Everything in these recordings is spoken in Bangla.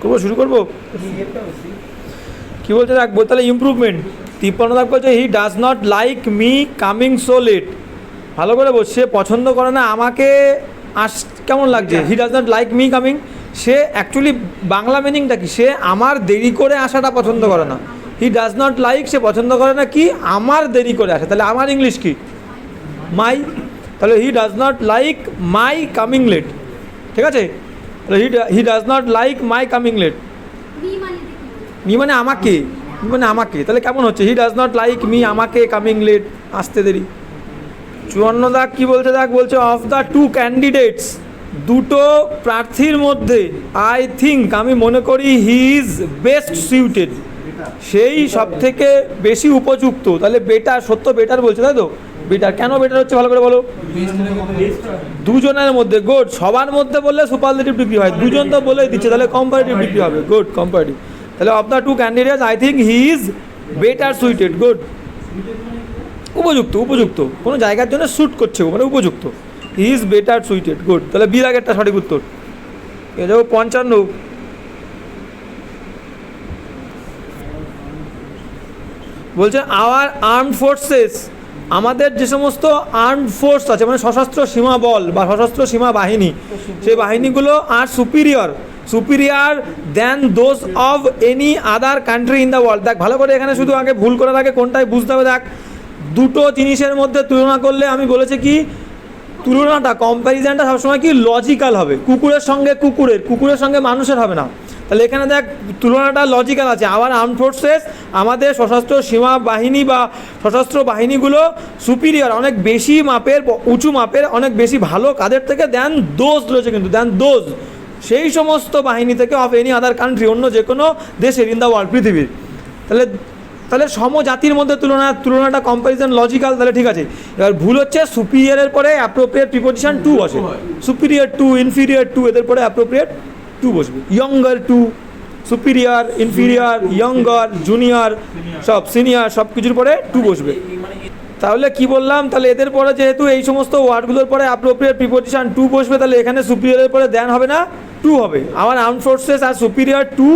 করবো, শুরু করবো। কী বলছে দেখ, তাহলে ইমপ্রুভমেন্ট 53 দাগ বলছে he does not like me coming so late. ভালো করে বল, সে পছন্দ করে না আমাকে কেমন লাগছে। He does not like me coming, সে অ্যাকচুয়ালি বাংলা মিনিংটা কি, সে আমার দেরি করে আসাটা পছন্দ করে না। হি ডাজ নট লাইক, সে পছন্দ করে না কি, আমার দেরি করে আসে। তাহলে আমার ইংলিশ কি, মাই। তাহলে he does not like my coming late, ঠিক আছে। তাহলে he does not like my coming late. Me মানে আমাকে, মি মানে আমাকে, তাহলে কেমন হচ্ছে, he does not like me, আমাকে কামিং লেট, আসতে দেরি। 54 দাগ কী বলছে দেখ, বলছে অফ দ্য টু ক্যান্ডিডেটস, দুটো প্রার্থীর মধ্যে আই থিঙ্ক, আমি মনে করি হি ইজ বেস্ট সুইটেড, সেই সব থেকে বেশি উপযুক্ত। তাহলে বেটার, সত্য বেটার বলছে, তাই তো। বেটার কেন বেটার হচ্ছে ভালো করে বলো। দুজনের মধ্যে, গুড। সবার মধ্যে বললে সুপারলেটিভ ডিগ্রি হয়, দুজন তো বলেই দিচ্ছে, তাহলে কম্পারেটিভ ডিগ্রি হবে, গুড, কম্পারেটিভ। তাহলে of the two candidates I think he is better suited, good. উপযুক্ত, উপযুক্ত, কোনো জায়গার জন্য শ্যুট করছে, মানে উপযুক্ত। He is better suited, good. তাহলে বি আগেরটা সঠিক উত্তর। এ যাবো 55। বলছে আওয়ার আর্মড ফোর্সেস, আমাদের যে সমস্ত আর্মড ফোর্স আছে, মানে সশস্ত্র সীমা বল বা সশস্ত্র সীমা বাহিনী, সেই বাহিনীগুলো আর superior than those of any other country in the world. দেখ ভালো করে, এখানে শুধু আগে ভুল করার আগে কোনটাই বুঝতে হবে। দেখ, দুটো জিনিসের মধ্যে তুলনা করলে আমি বলেছি কি, তুলনাটা, কম্প্যারিজনটা সবসময় কি লজিক্যাল হবে। কুকুরের সঙ্গে কুকুরের সঙ্গে মানুষের হবে না। তাহলে এখানে দেখ তুলনাটা লজিক্যাল আছে। আবার আর্ম ফোর্সেস, আমাদের সশস্ত্র সীমা বাহিনী বা সশস্ত্র বাহিনীগুলো সুপিরিয়র, অনেক বেশি মাপের, উঁচু মাপের, অনেক বেশি ভালো কাদের থেকে, দেন দোজ রয়েছে কিন্তু, দেন দোজ, সেই সমস্ত বাহিনী থেকে, অফ এনি আদার কান্ট্রি, অন্য যে কোনো দেশের, ইন দ্য ওয়ার্ল্ড, পৃথিবীর। তাহলে সমজাতির মধ্যে তুলনাটা কম্প্যারিজন লজিক্যাল, তাহলে ঠিক আছে। এবার ভুল হচ্ছে, সুপিরিয়রের পরে অ্যাপ্রোপ্রিয়েট প্রিপোজিশন টু বসে, সুপিরিয়র টু, ইনফিরিয়র টু, এদের পরে অ্যাপ্রোপ্রিয়েট টু বসবে। Younger to, superior, inferior, younger, junior, সব সিনিয়র, সব কিছুর পরে টু বসবে। তাহলে কি বললাম, তাহলে এদের পরে যেহেতু এই সমস্ত ওয়ার্ডগুলোর পরে অ্যাপ্রোপ্রিয়েট প্রিপোজিশন টু বসবে, তাহলে এখানে সুপিরিয়রের পরে দেন হবে না, টু হবে। Our arm forces are superior to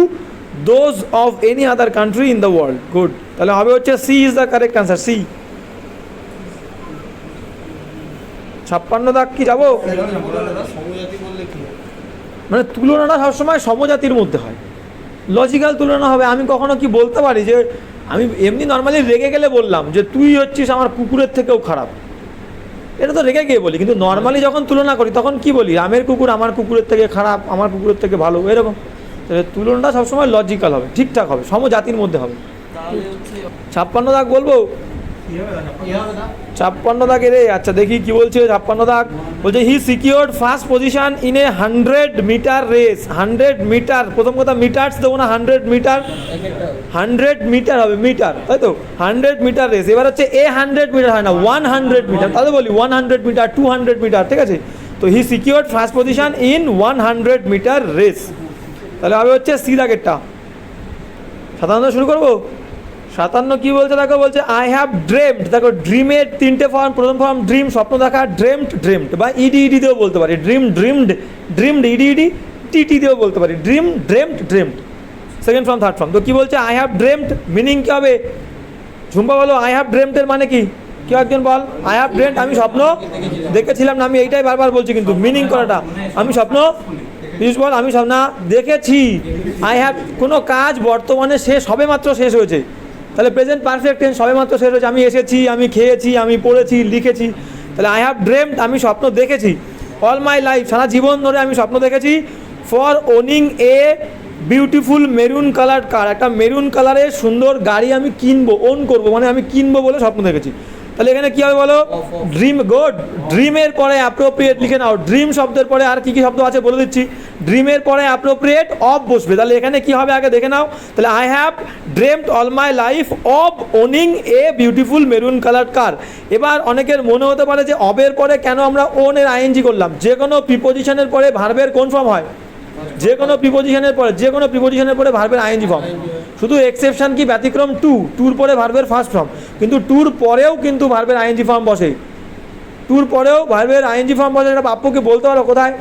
those of any other country in the world, good. তাহলে হবে হচ্ছে C is the correct answer, C. 56 দাগ কি যাবো, মানে তুলনাটা সবসময় সমজাতির মধ্যে হয়, লজিক্যাল তুলনা হবে। আমি কখনো কি বলতে পারি যে, আমি এমনি নর্মালি রেগে গেলে বললাম যে তুই হচ্ছিস আমার কুকুরের থেকেও খারাপ, এটা তো রেগে গিয়ে বলি। কিন্তু নর্মালি যখন তুলনা করি তখন কি বলি, রামের কুকুর আমার কুকুরের থেকে খারাপ, আমার কুকুরের থেকে ভালো, এরকম। তুলনাটা সবসময় লজিক্যাল হবে, ঠিকঠাক হবে, সমজাতির মধ্যে হবে। 56 দাগ বলবো, 56 দাগে রে, আচ্ছা দেখি কি বলছে। 56 দাগ বলছে he secured first position in a 100 metre race. 100 metre, প্রথম কথা মিটার্স দেবো না, 100 মিটার, 100 মিটার হবে, মিটার, তাই তো। 100 মিটার রেস, এবার হচ্ছে এ 100 মিটার হয় না, 100 মিটার, তাহলে বলি 100 মিটার, 200 মিটার, ঠিক আছে। তো he secured first position in 100 metre race, তাহলে হবে হচ্ছে সি দাগেরটা। 57 শুরু করবো। 57 কি বলছে দেখো, বলছে আই হ্যাভ ড্রেমড। দেখো ড্রিমের তিনটে ফর্ম, প্রথম ফর্ম ড্রিম, স্বপ্ন দেখা, ড্রেমড বা ইডি দিয়েও বলতে পারি, ড্রিমড ইডি টি দিয়েও বলতে পারি, dreamed. Second form, third form. তো কি বলছে, আই হ্যাভ ড্রেমড, মিনিং কি হবে, ঝুম্পা বলো। আই হ্যাভ ড্রেমড মানে কি, কেউ একজন বল। আই হ্যাভ ড্রেমড, আমি স্বপ্ন দেখেছিলাম না, আমি এইটাই বারবার বলছি কিন্তু মিনিং করাটা, আমি স্বপ্ন, প্লিজ বল, আমি স্বপ্ন দেখেছি। আই হ্যাভ, কোনো কাজ বর্তমানে শেষ, সবে মাত্র শেষ হয়েছে, তাহলে প্রেজেন্ট পারফেক্ট টেন্স, সবে মাত্র শেষ হয়েছে। আমি এসেছি, আমি খেয়েছি, আমি পড়েছি, লিখেছি, তাহলে আই হ্যাভ ড্রেমড, আমি স্বপ্ন দেখেছি। অল মাই লাইফ, সারা জীবন ধরে আমি স্বপ্ন দেখেছি। For owning a beautiful maroon colour car, একটা মেরুন কালারের সুন্দর গাড়ি আমি কিনবো, ওন করবো, মানে আমি কিনবো বলে স্বপ্ন দেখেছি। তাহলে এখানে কী হবে বলো, ড্রিম, গুড। ড্রিমের পরে অ্যাপ্রোপ্রিয়েট লিখে নাও। ড্রিম শব্দের পরে আর কী কী শব্দ আছে বলে দিচ্ছি। ড্রিমের পরে অ্যাপ্রোপ্রিয়েট অফ বসবে, তাহলে এখানে কী হবে আগে দেখে নাও। তাহলে I have dreamed all my life of owning a beautiful maroon colour car. এবার অনেকের মনে হতে পারে যে অবের পরে কেন আমরা ওনের আইএনজি করলাম। যে কোনো প্রিপোজিশনের পরে ভার্বের কোন ফর্ম হয়, যে কোনো প্রিপোজিশনের পরে ভার্বের আইএনজি ফর্ম। শুধু এক্সেপশন কি, ব্যতিক্রম টুর পরে ভার্বের ফার্স্ট ফর্ম, কিন্তু টুর পরেও কিন্তু ভার্বের আইএনজি ফর্ম বসে, টুর পরেও ভার্বের আইএনজি ফর্ম বসে। এটা বাপ্যকে বলতে পারো কোথায়,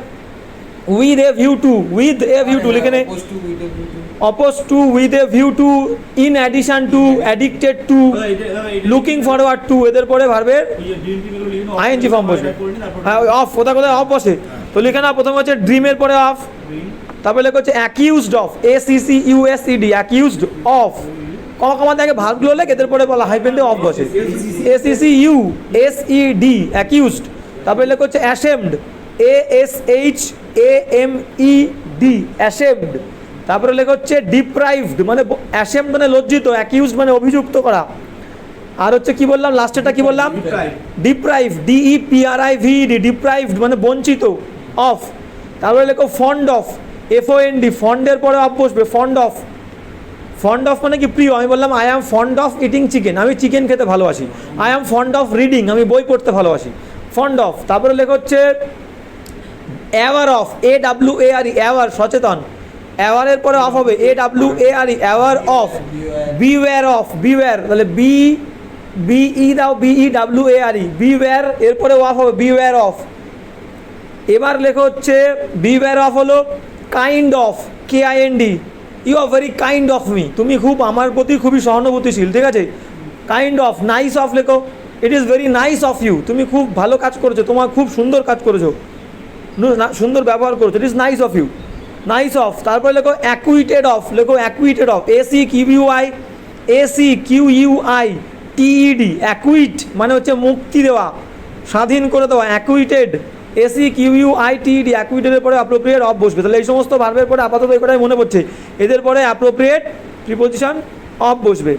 with a view to, with a view to লিখে নে, oppose to, with a view to, in addition to, addicted to, looking forward to, এদের পরে ভার্বের আইএনজি ফর্ম বসবে। হ্যাঁ অফ, কোথায় কোথায় অফ বসে তো লিখে না, প্রথমে হচ্ছে ড্রিমের পরে অফ, তারপরে লেখা হচ্ছে accused of, ACCUSED, accused of, comma comma থেকে ভাগগুলো লেখ, এদের পরে বলা হাইফেন দিয়ে অফ বসে, ACCUSED, অ্যাকিউজড, তারপরে লেখা হচ্ছে অ্যাশেমড, ASHAMED, অ্যাশেমড, তারপরে লেখা হচ্ছে ডিপ্রাইভড, মানে অ্যাশেমড মানে লজ্জিত, অ্যাকিউজড মানে অভিযুক্ত করা, আর হচ্ছে কি বললাম লাস্টেরটা কি বললাম, ডিপ্রাইভড, DEPRIVED, ডিপ্রাইভড মানে বঞ্চিত, অফ, তারপরে লেখো ফন্ড অফ, FOND, ফন্ডের পরে অফ বসবে, ফন্ড অফ, ফন্ড অফ মানে কি প্রিয়, আমি বললাম I am fond of eating chicken, আমি চিকেন খেতে ভালোবাসি, I am fond of reading, আমি বই পড়তে ভালোবাসি, ফন্ড অফ, তারপরে লেখা হচ্ছে অ্যাওয়ার অফ, AWARE, অ্যাওয়ার সচেতন, অ্যাওয়ারের পরে অফ হবে, AWARE, aware of, beware of, beware তাহলে BE দাও, BEWARE, বিওয়্যার, এরপরে অফ হবে, বিওয়্যার অফ, এবার লেখা হচ্ছে বিওয়্যার অফ হলো kind of, KIND, you are very kind of me, তুমি খুব আমার প্রতি খুবই সহানুভূতিশীল, ঠিক আছে, কাইন্ড অফ, নাইস অফ লেখো, it is very nice of you, তুমি খুব ভালো কাজ করেছো, তোমার খুব সুন্দর কাজ করেছো, সুন্দর ব্যবহার করেছো, it is nice of you, nice of, তারপরে লেখো অ্যাকুইটেড অফ, লেখো অ্যাকুইটেড অফ, ACQUITED, অ্যাকুইট মানে হচ্ছে মুক্তি দেওয়া, স্বাধীন করে দেওয়া, অ্যাকুইটেড, ACQUITED, অ্যাকুইটেডের পরে অ্যাপ্রোপ্রিয়েট অফ বসবে, তাহলে এই সমস্ত ভার্বের পরে আপাতত এই কটাই মনে পড়ছে, এদের পরে অ্যাপ্রোপ্রিয়েট প্রিপোজিশন অফ বসবে।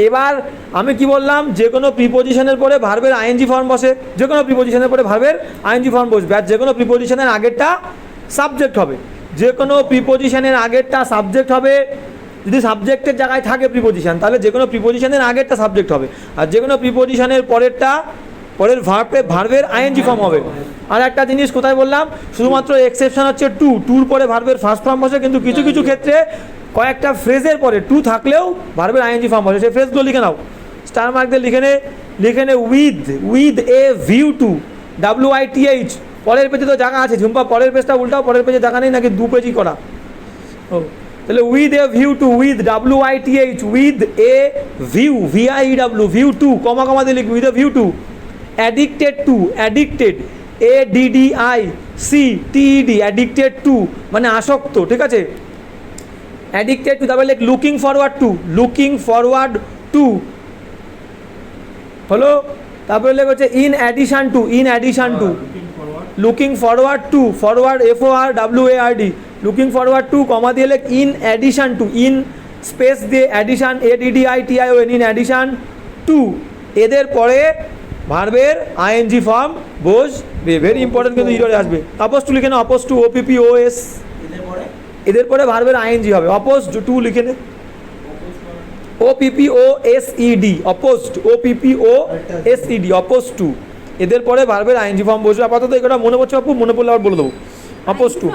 এবার আমি কি বললাম, যে কোনো প্রিপোজিশনের পরে ভার্বের আইএনজি ফর্ম বসে, যে কোনো প্রিপোজিশনের পরে ভার্বের আইএনজি ফর্ম বসবে, আর যে কোনো প্রিপোজিশনের আগেরটা সাবজেক্ট হবে, যে কোনো প্রিপোজিশনের আগেরটা সাবজেক্ট হবে, যদি সাবজেক্টের জায়গায় থাকে প্রিপোজিশন তাহলে যে কোনো প্রিপোজিশনের আগেরটা সাবজেক্ট হবে, আর যে কোনো প্রিপোজিশনের পরের ভার্বের আইএনজি ফর্ম হবে। আর একটা জিনিস কোথায় বললাম, শুধুমাত্র এক্সেপশন হচ্ছে টুর পরে ভার্বের ফার্স্ট ফর্ম বসে, কিন্তু কিছু কিছু ক্ষেত্রে কয়েকটা ফ্রেজের পরে টু থাকলেও ভার্বের আইএনজি ফর্ম বসে, সেই ফ্রেজগুলো লিখে নাও, স্টার মার্ক দিয়ে লিখে নে with a view two, WITH, পরের পেজে তো জায়গা আছে, ঝুম্পা পরের পেজটা উল্টাও, পরের পেজে জায়গা নেই নাকি 2 পেজই করা, ও তাহলে with a view to, with WITH, with a view, VIEW, view to, comma comma দিয়ে লিখবি, with a view to, addicted to, addicted, ADDICTED, addicted to মানে আসক্ত, ঠিক আছে, অ্যাডিক্টেড টু, তারপরে লেখ লুকিং ফরওয়ার্ড টু হলো, তারপরে লেখ হচ্ছে in addition to, looking forward to, forward FORWARD, looking forward to, comma দিয়ে লেখ in addition to, in space দিয়ে addition, ADDITION, in addition to, এদের পরে ভার্বের আইএনজি ফর্ম বসবে, ভেরি ইম্পর্টেন্ট, কিন্তু ইররে আসবে, অপোজ টু লিখে না, অপোজ টু, OPPOS, এদের পরে ভার্বের আইএনজি হবে, অপোজ টু লিখে নে, OPPOSED, opposed, OPPOSED, oppose to, এদের পরে ভার্বের আইএনজি ফর্ম বসবে। আপাতত এটা মনে পড়ছে আপু, মনে পড়লে আবার বলে দেবো, অপোজ টু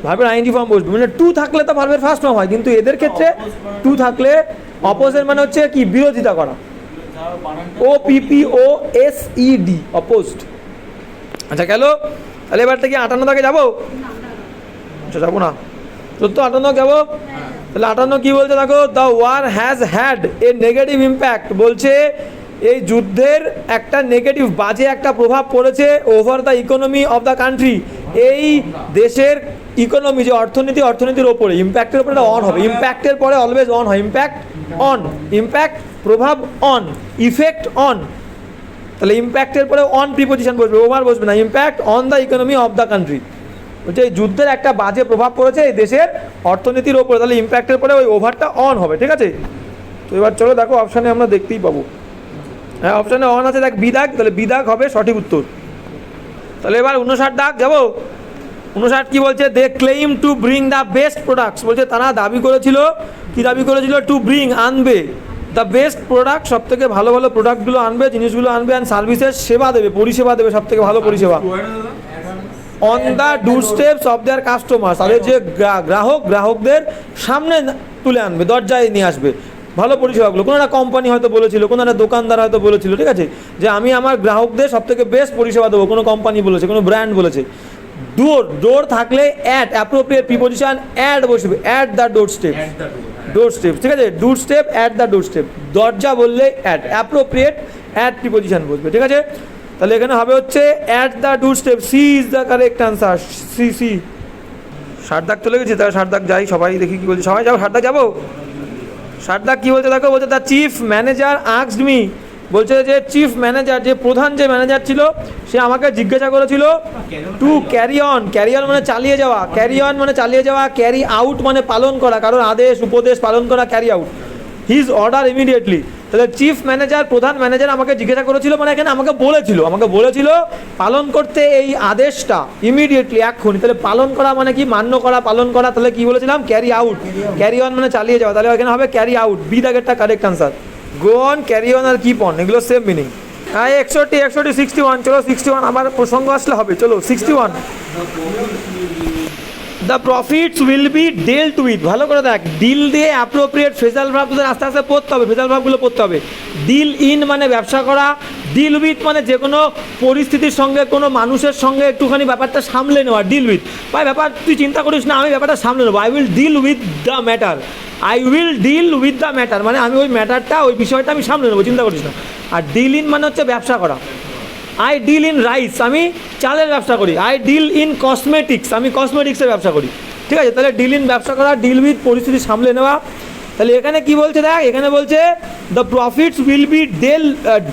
ভার্বের আইএনজি ফর্ম বসবে, মানে টু থাকলে তো ভার্বের ফার্স্ট ফর্ম হয়, কিন্তু এদের ক্ষেত্রে টু থাকলে অপোজের মানে হচ্ছে কি বিরোধিতা করা, OPPOSED, অপোজড। আচ্ছা গেল, তাহলে এবার থেকে 58 দাগে যাবো, আচ্ছা যাবো না, 58 যাবো, তাহলে 58 কি বলছে দেখো, the war has had a negative impact, বলছে এই যুদ্ধের একটা নেগেটিভ বাজে একটা প্রভাব পড়েছে over the economy of the country, এই দেশের ইকোনমি যে অর্থনীতির ওপরে, ইম্প্যাক্টের ওপরে অন হবে, ইম্প্যাক্টের পরে অলওয়েজ অন হয়, ইম্প্যাক্ট প্রভাব অন, ইফেক্ট অন, তাহলে ইম্প্যাক্টের পরে অন প্রিপোজিশন বসবে, ওভার বসবে না, impact on the economy of the country, বলছে এই যুদ্ধের একটা বাজে প্রভাব পড়েছে এই দেশের অর্থনীতির ওপরে, তাহলে ইম্প্যাক্টের পরে ওই ওভারটা অন হবে, ঠিক আছে। তো এবার চলো দেখো অপশানে আমরা দেখতেই পাবো, হ্যাঁ অপশানে অন আছে, দেখ বিদাগ, তাহলে বিদাগ হবে সঠিক উত্তর। তাহলে এবার 59 দাগ যাবো, 59 কি বলছে, they claim to bring the best products, বলছে তারা দাবি করেছিল টু ব্রিং, আনবে, দ্য বেস্ট প্রোডাক্ট, সব থেকে ভালো ভালো প্রোডাক্টগুলো আনবে, জিনিসগুলো আনবে, অ্যান্ড সার্ভিসেস, সেবা দেবে, পরিষেবা দেবে, সব থেকে ভালো পরিষেবা, on the door steps of their customer, তাদের যে গ্রাহকদের সামনে তুলে আনবে, দরজায় নিয়ে আসবে ভালো পরিষেবাগুলো। কোনো একটা কোম্পানি হয়তো বলেছিল, কোনো একটা দোকানদার হয়তো বলেছিল, ঠিক আছে, যে আমি আমার গ্রাহকদের সব থেকে বেস্ট পরিষেবা দেবো, কোনো কোম্পানি বলেছে, কোনো ব্র্যান্ড বলেছে, ডোর থাকলে অ্যাট অ্যাপ্রোপ্রিয়েট প্রিপোজিশন অ্যাট বসবে, at the door step, door step, ঠিক আছে, ডোর step at the door step, দরজা বললে অ্যাট, অ্যাপ্রোপ্রিয়েট অ্যাট প্রিপোজিশন বসবে, ঠিক আছে। তাহলে এখানে হবে হচ্ছে at the door step, C is the correct answer, C C. 60 দাগ চলে গেছে, তাহলে 60 দাগ যাই, সবাই দেখি কী বলছে, সবাই যাবো 60 দাগ যাবো। 60 দাগ কী বলছে দেখো, বলছে the chief manager asked me, বলছে যে চিফ ম্যানেজার, যে প্রধান যে ম্যানেজার ছিল সে আমাকে জিজ্ঞাসা করেছিল to carry on, carry on মানে চালিয়ে যাওয়া, ক্যারি অন মানে চালিয়ে যাওয়া, ক্যারি আউট মানে পালন করা, কারোর আদেশ উপদেশ পালন করা, carry out his order immediately. তাহলে চিফ ম্যানেজার, প্রধান ম্যানেজার আমাকে জিজ্ঞাসা করেছিল, মানে এখানে আমাকে বলেছিল পালন করতে এই আদেশটা ইমিডিয়েটলি, এক্ষুনি। তাহলে পালন করা মানে কি, মান্য করা, পালন করা। তাহলে কি বলেছিলাম, ক্যারি আউট, ক্যারি অন মানে চালিয়ে যাওয়া, তাহলে এখানে হবে ক্যারি আউট, বি দাগেরটা correct answer. Go on, carry on আর কিপ অন, এগুলো সেম মিনিং। হ্যাঁ 61 61, চলো 61, আমার প্রসঙ্গ আসলে হবে, চলো 61। The profits will be ডেল্ট with, ভালো করে দেখ, ডিল দিয়ে অ্যাপ্রোপ্রিয়েট ফ্রেজাল ভার্ব তোদের আস্তে আস্তে পড়তে হবে, ফ্রেজাল ভার্বগুলো পড়তে হবে। ডিল ইন মানে ব্যবসা করা, ডিল উইথ মানে যে কোনো পরিস্থিতির সঙ্গে, কোনো মানুষের সঙ্গে একটুখানি ব্যাপারটা সামলে নেওয়া, ডিল উইথ। ভাই ব্যাপার তুই চিন্তা করিস না, আমি ব্যাপারটা সামলে নেবো, I will deal with the matter, I will deal with the matter মানে আমি ওই ম্যাটারটা, ওই বিষয়টা আমি সামলে নেবো, চিন্তা করিস না। আর ডিল ইন মানে হচ্ছে ব্যবসা করা, আই ডিল ইন রাইস, আমি চালের ব্যবসা করি, আই ডিল ইন কসমেটিক্স, আমি কসমেটিক্সের ব্যবসা করি, ঠিক আছে। তাহলে ডিল ইন ব্যবসা করা, ডিল উইথ পরিস্থিতি সামলে নেওয়া। তাহলে এখানে কি বলছে দেখ, এখানে বলছে the profits will be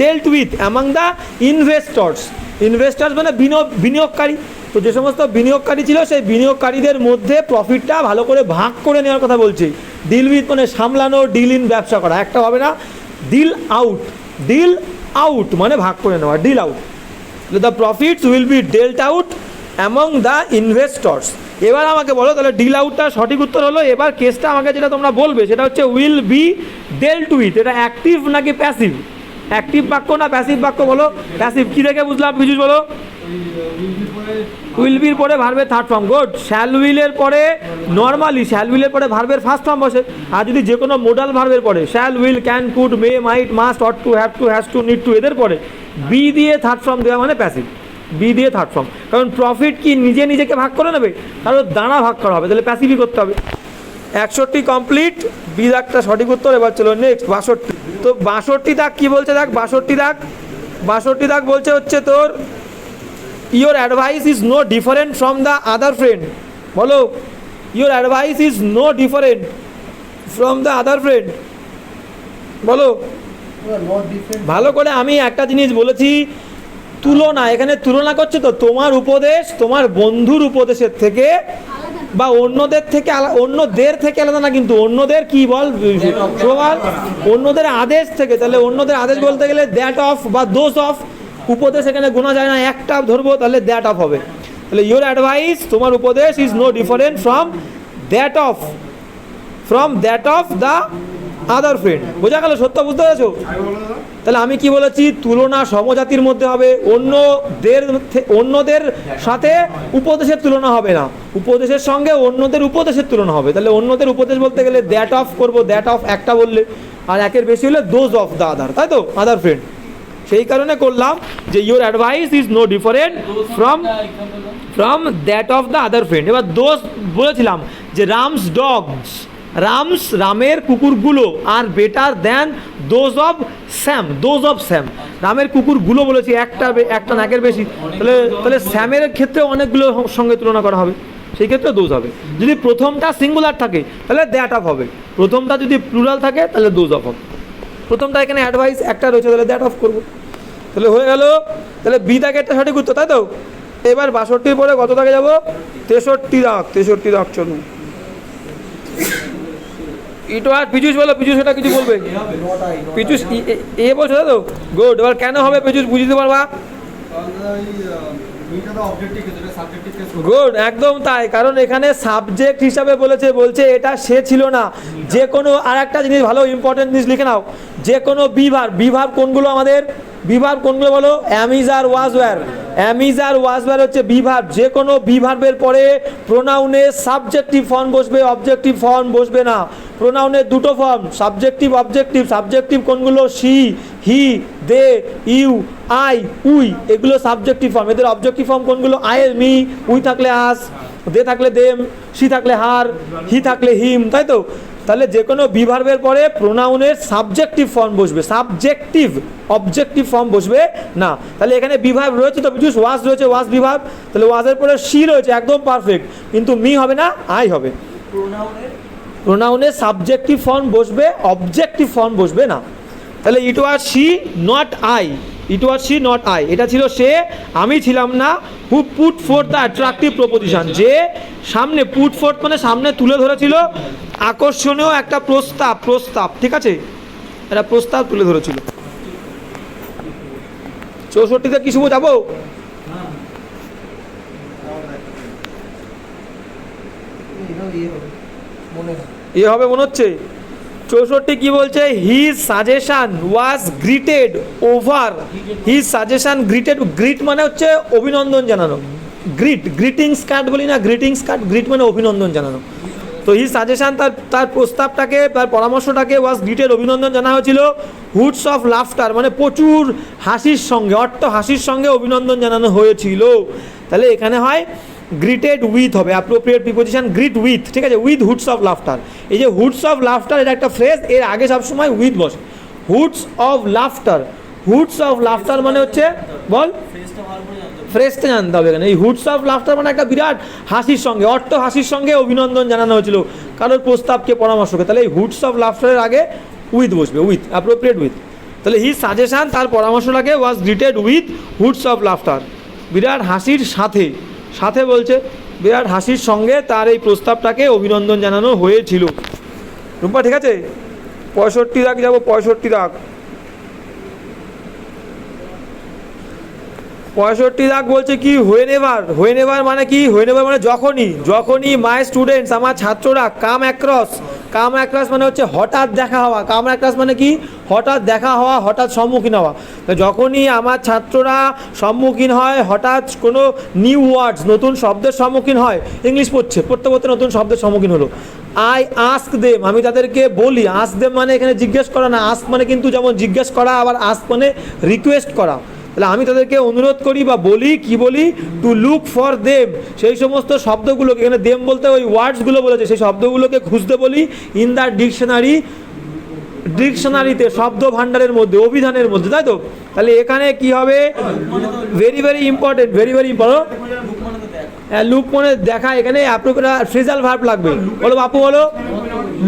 ডেল্ট with among the investors, investors মানে বিনিয়োগকারী। তো যে সমস্ত বিনিয়োগকারী ছিল সেই বিনিয়োগকারীদের মধ্যে প্রফিটটা ভালো করে ভাগ করে নেওয়ার কথা বলছে। ডিল উইথ মানে সামলানো, ডিল ইন ব্যবসা করা, একটা হবে না। ডিল আউট মানে ভাগ করে নেওয়া, deal out. The profits will be dealt out among the investors. এবার আমাকে বলো, তাহলে ডিল আউটটা সঠিক উত্তর হলো। এবার কেসটা আমাকে যেটা তোমরা বলবে সেটা হচ্ছে উইল বি ডেল্ট উইথ, এটা অ্যাক্টিভ নাকি প্যাসিভ? অ্যাক্টিভ বাক্য না প্যাসিভ বাক্য বলো? প্যাসিভ। কী দেখে বুঝলাম বিজুস বলো? উইল বির পরে ভার্বের থার্ড ফর্ম, গুড। শ্যাল উইলের পরে নর্মালি শ্যাল উইলের পরে ভার্বের ফার্স্ট ফর্ম বসে। আর যদি যে কোনো মোডাল ভার্বের পরে shall, will, can, could, may, might, must, ought to, have to, has to, need to, এদের পরে বি দিয়ে থার্ড ফর্ম দেওয়া মানে প্যাসিভ, বি দিয়ে থার্ড ফর্ম। কারণ প্রফিট কি নিজেকে ভাগ করে নেবে, কারণ দানা ভাগ করা হবে, তাহলে প্যাসিভই করতে হবে। 61 কমপ্লিট, বি দাগটা সঠিক উত্তর। এবার চলো নেক্সট 62। তো 62 দাগ কী বলছে দেখ, 62 দাগ বলছে হচ্ছে তোর your advice is no different from the other friend, বলো your advice is no different from the other friend, বলো ভালো করে। আমি একটা জিনিস বলেছি, তুলনা, এখানে তুলনা করছে তো তোমার উপদেশ তোমার বন্ধুর উপদেশের থেকে বা অন্যদের থেকে আলাদা না, কিন্তু অন্যদের কি বল সবার অন্যদের আদেশ থেকে। তাহলে অন্যদের আদেশ বলতে গেলে দ্যাট অফ বা দোজ অফ, উপদেশ এখানে গোনা যায় না, একটা ধরবো, তাহলে দ্যাট অফ হবে। তাহলে ইয়োর অ্যাডভাইস তোমার উপদেশ is no different from that of the other friend. বোঝা গেল? সত্য বুঝতে পেরেছো? তাহলে আমি কি বলেছি, তুলনা সমজাতির মধ্যে হবে, অন্যদের সাথে উপদেশের তুলনা হবে না, উপদেশের সঙ্গে অন্যদের উপদেশের তুলনা হবে। তাহলে অন্যদের উপদেশ বলতে গেলে দ্যাট অফ করবো, দ্যাট অফ একটা বললে, আর একের বেশি হলে দোজ অফ দ্য আদার, তাই তো, আদার ফ্রেন্ড। সেই কারণে করলাম যে your advice is no different from that of the other friend. এবার দোজ বলেছিলাম যে রামের কুকুরগুলো are better than those of Sam, রামের কুকুরগুলো বলেছি, একটা না একের বেশি, তাহলে স্যামের ক্ষেত্রে অনেকগুলো সঙ্গে তুলনা করা হবে, সেই ক্ষেত্রে দোজ হবে। যদি প্রথমটা সিঙ্গুলার থাকে তাহলে দ্যাট অফ হবে, প্রথমটা যদি প্লুরাল থাকে তাহলে দোজ অফ হবে। প্রথমটা এখানে অ্যাডভাইস একটা রয়েছে, তাহলে দ্যাট অফ করবো, তাহলে হয়ে গেল। তাহলে বি দাগে একটা সঠিক উত্তর, তাই তো। এবার 62 পরে কত দাগে যাবো? 63 দাগ চলুন। ইটো আর পিজুস বলো, পিজুস এটা কিছু বলবে? পিজুস এ বলছো তো, গুড। এবার কেন হবে পিজুস বুঝতে পারবা? গুড, একদম তাই। কারণ এখানে সাবজেক্ট হিসাবে বলছে এটা সে ছিল না। যে কোনো আর একটা জিনিস ভালো ইম্পর্টেন্ট জিনিস লিখে নাও, যে কোনো বিভার কোনগুলো আমাদের, বিভার কোনগুলো বলো? অ্যামিজ আর ওয়াজ ওয়্যার হচ্ছে বিভার। যে কোনো বিভার্বের পরে প্রোনাউনে সাবজেক্টিভ ফর্ম বসবে, অবজেক্টিভ ফর্ম বসবে না। প্রোনাউনের দুটো ফর্ম, সাবজেক্টিভ অবজেক্টিভ। সাবজেক্টিভ কোনগুলো? She, he, they, you I, we, এগুলো সাবজেক্টিভ ফর্ম। এদের অবজেক্টিভ ফর্ম কোনগুলো? আয়ের মি, উই থাকলে আস, দে থাকলে দেম, সি থাকলে হার, হি থাকলে হিম, তাই তো? তাহলে যে কোনো বি ভার্বের পরে প্রোনাউনের সাবজেক্টিভ ফর্ম বসবে, সাবজেক্টিভ, অবজেক্টিভ ফর্ম বসবে না। তাহলে এখানে বি ভার্ব রয়েছে তো বিজুস, ওয়াজ রয়েছে, ওয়াজ বি ভার্ব, তাহলে ওয়াজের পরে সি রয়েছে, একদম পারফেক্ট, কিন্তু মি হবে না, আই হবে। প্রোনাউনের সাবজেক্টিভ ফর্ম বসবে, অবজেক্টিভ ফর্ম বসবে না। তাহলে it was she not I, it was she not I, এটা ছিল সে, আমি ছিলাম না। Who put forth the attractive proposition, যে সামনে, পুট ফোর্থ মানে সামনে তুলে ধরেছিল আকর্ষণীয় একটা প্রস্তাব, প্রস্তাব, ঠিক আছে, একটা প্রস্তাব তুলে ধরেছিল। 64তে কি শুভ যাবো? এ হবে মনে হচ্ছে। 64 কি বলছে? His suggestion was greeted over, his suggestion greeted, greet মানে হচ্ছে অভিনন্দন জানানো, গ্রিট, গ্রিটিংস কার্ড বলি না, গ্রিটিংস কার্ড, গ্রিট মানে অভিনন্দন জানানো। তো হিজ সাজেশন, তার প্রস্তাবটাকে, তার পরামর্শটাকে ওয়াজ গ্রিটেড, অভিনন্দন জানা হয়েছিল। হুডস অফ লাফটার মানে প্রচুর হাসির সঙ্গে, অট্ট হাসির সঙ্গে অভিনন্দন জানানো হয়েছিল। তাহলে এখানে হয় গ্রিটেড উইথ হবে অ্যাপ্রোপ্রিয়েট প্রিপোজিশন, গ্রিট উইথ, ঠিক আছে, উইথ হুডস অফ লাফটার। এই যে হুডস অফ লাফটার, এটা একটা ফ্রেজ, এর আগে সবসময় উইথ বসে। হুডস অফ লাফটার, হুডস অফ লাফটার মানে হচ্ছে, বল, ফ্রেজটা জানতে হবে এখানে। এই হুডস অফ লাফটার মানে একটা বিরাট হাসির সঙ্গে, অট্ট হাসির সঙ্গে অভিনন্দন জানানো হয়েছিল কারোর প্রস্তাবকে, পরামর্শকে। তাহলে এই হুডস অফ লাফটারের আগে উইথ বসবে, উইথ, অ্যাপ্রোপ্রিয়েট উইথ। তাহলে হিজ সাজেশন, তার পরামর্শটাকে ওয়াজ গ্রিটেড উইথ হুডস অফ লাফটার, বিরাট হাসির সাথে, সাথে বলছে, বিরাট হাসির সঙ্গে তার এই প্রস্তাবটাকে অভিনন্দন জানানো হয়েছিল। রূপা ঠিক আছে? 65 দাগ যাবো, 65 দাগ। 65 দাগ বলছে কি? হোয়েন এভার, হোয়েন এভার মানে কি? হোয়েন এভার মানে যখনই, যখনই মাই স্টুডেন্টস, আমার ছাত্ররা, কাম অ্যাক্রস, কাম অ্যাক্রস মানে হচ্ছে হঠাৎ দেখা হওয়া, কাম অ্যাক্রস মানে কি? হঠাৎ দেখা হওয়া, হঠাৎ সম্মুখীন হওয়া। তো যখনই আমার ছাত্ররা সম্মুখীন হয় হঠাৎ কোনো নিউ ওয়ার্ডস, নতুন শব্দের সম্মুখীন হয়, ইংলিশ পড়তে পড়তে নতুন শব্দের সম্মুখীন হলো, আই আস্ক দেম, আমি তাদেরকে বলি, আস্ক দেম মানে এখানে জিজ্ঞেস করা না, আস্ক মানে কিন্তু যেমন জিজ্ঞেস করা, আবার আস্ক মানে রিকোয়েস্ট করা। তাহলে আমি তাদেরকে অনুরোধ করি বা বলি, কি বলি? টু লুক ফর দেম, সেই সমস্ত শব্দগুলোকে, এখানে দেম বলতে ওই ওয়ার্ডসগুলো বলেছে, সেই শব্দগুলোকে খুঁজতে বলি, ইন দ্য ডিকশনারি, ডিকশনারিতে, শব্দ ভাণ্ডারের মধ্যে, অভিধানের মধ্যে, তাই তো? তাহলে এখানে কি হবে? Very very important, very very important. হ্যাঁ, লুক মানে দেখা, এখানে ফ্রেজাল ভার্ব লাগবে। বলো বাপু, বলো,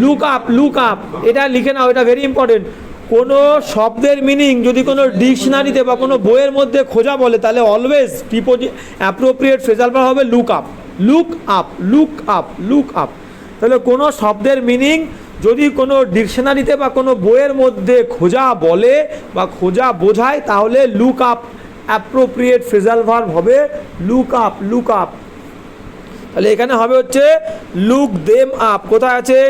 লুক আপ, লুক আপ, এটা লিখে নাও, এটা ভেরি ইম্পর্টেন্ট। কোনো শব্দের মিনিং যদি কোনো ডিকশনারিতে বা কোনো বইয়ের মধ্যে খোঁজা বলে, তাহলে অলওয়েজ অ্যাপ্রোপ্রিয়েট ফ্রেজাল ভার্ব হবে look up, look up, look up, look up. তাহলে কোনো শব্দের মিনিং যদি কোনো ডিকশনারিতে বা কোনো বইয়ের মধ্যে খোঁজা বলে বা খোঁজা বোঝায়, তাহলে look up appropriate phrasal verb হবে লুক আপ, লুক আপ। তাহলে এখানে হবে হচ্ছে লুক দেম আপ, কোথায় আছে?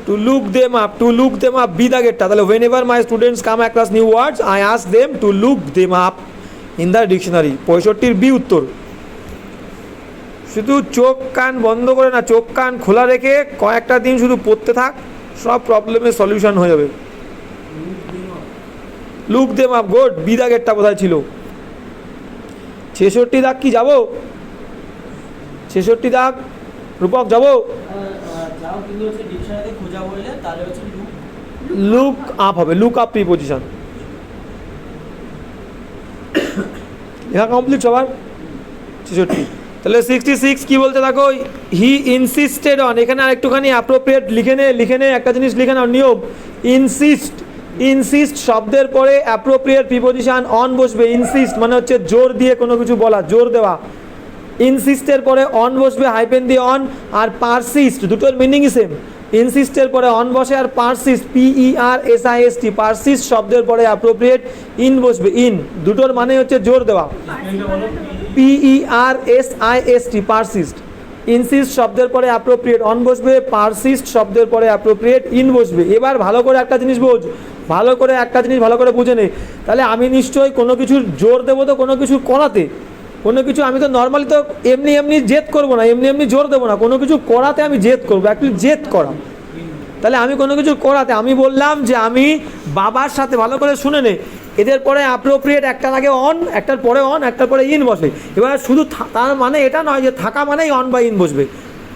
To look them up, to look them up, B দাগেরটা। তাহলে whenever my students come across new words, I ask them to look them up in the dictionary. 65 B উত্তর। শুধু চোখ কান বন্ধ করে না, চোখ কান খোলা রেখে কয়েকটা দিন শুধু পড়তে থাক, সব প্রবলেমের সলিউশন হয়ে যাবে। Look them up, good, B দাগেরটা কোথায় ছিল? 66 দাগ কি যাবো? 66 দাগ রূপক যাবো? লুক আপ হবে, লুক আপ প্রিপোজিশন। লেখা কমপ্লিট সবার? 66। তাহলে 66 কি বলতে থাকো? হি ইনসিস্টেড অন, এখানে আরেকটুখানি অ্যাপ্রোপ্রিয়েট লিখে নে, একটা জিনিস লিখে নাও, নিয়ম, ইনসিস্ট, ইনসিস্ট শব্দের পরে অ্যাপ্রোপ্রিয়েট প্রিপোজিশন অন বসবে। ইনসিস্ট মানে হচ্ছে জোর দিয়ে কোনো কিছু বলা, জোর দেওয়া। ইনসিস্টের পরে অন বসবে, হাইপেন দিয়ে অন। আর পারসিস্ট, দুটোর মিনিংই সেম। ইনসিস্টের পরে অন বসে, আর পারসিস্ট, PERSIST, পারসিস্ট শব্দের পরে অ্যাপ্রোপ্রিয়েট ইন বসবে, ইন, দুটোর মানে হচ্ছে জোর দেওয়া। PERSIST, persist. ইনসিস্ট শব্দের পরে অ্যাপ্রোপ্রিয়েট অন বসবে, পারসিস্ট শব্দের পরে অ্যাপ্রোপ্রিয়েট ইন বসবে। এবার ভালো করে একটা জিনিস বোঝ, ভালো করে একটা জিনিস ভালো করে বুঝে নে। তাহলে আমি নিশ্চয়ই কোনো কিছুর জোর দেবো তো কোনো কিছু করাতে, কোনো কিছু, আমি তো নর্মালি তো এমনি এমনি জেদ করবো না, এমনি এমনি জোর দেবো না, কোনো কিছু করাতে আমি জেদ করবো, অ্যাকচুয়ালি জেদ করা। তাহলে আমি কোনো কিছু করাতে, আমি বললাম যে আমি বাবার সাথে, ভালো করে শুনে নে, এদের পরে অ্যাপ্রোপ্রিয়েট, একটার আগে অন, একটার পরে অন, একটার পরে ইন বসে। এবার শুধু তার মানে এটা নয় যে থাকা মানেই অন বা ইন বসবে,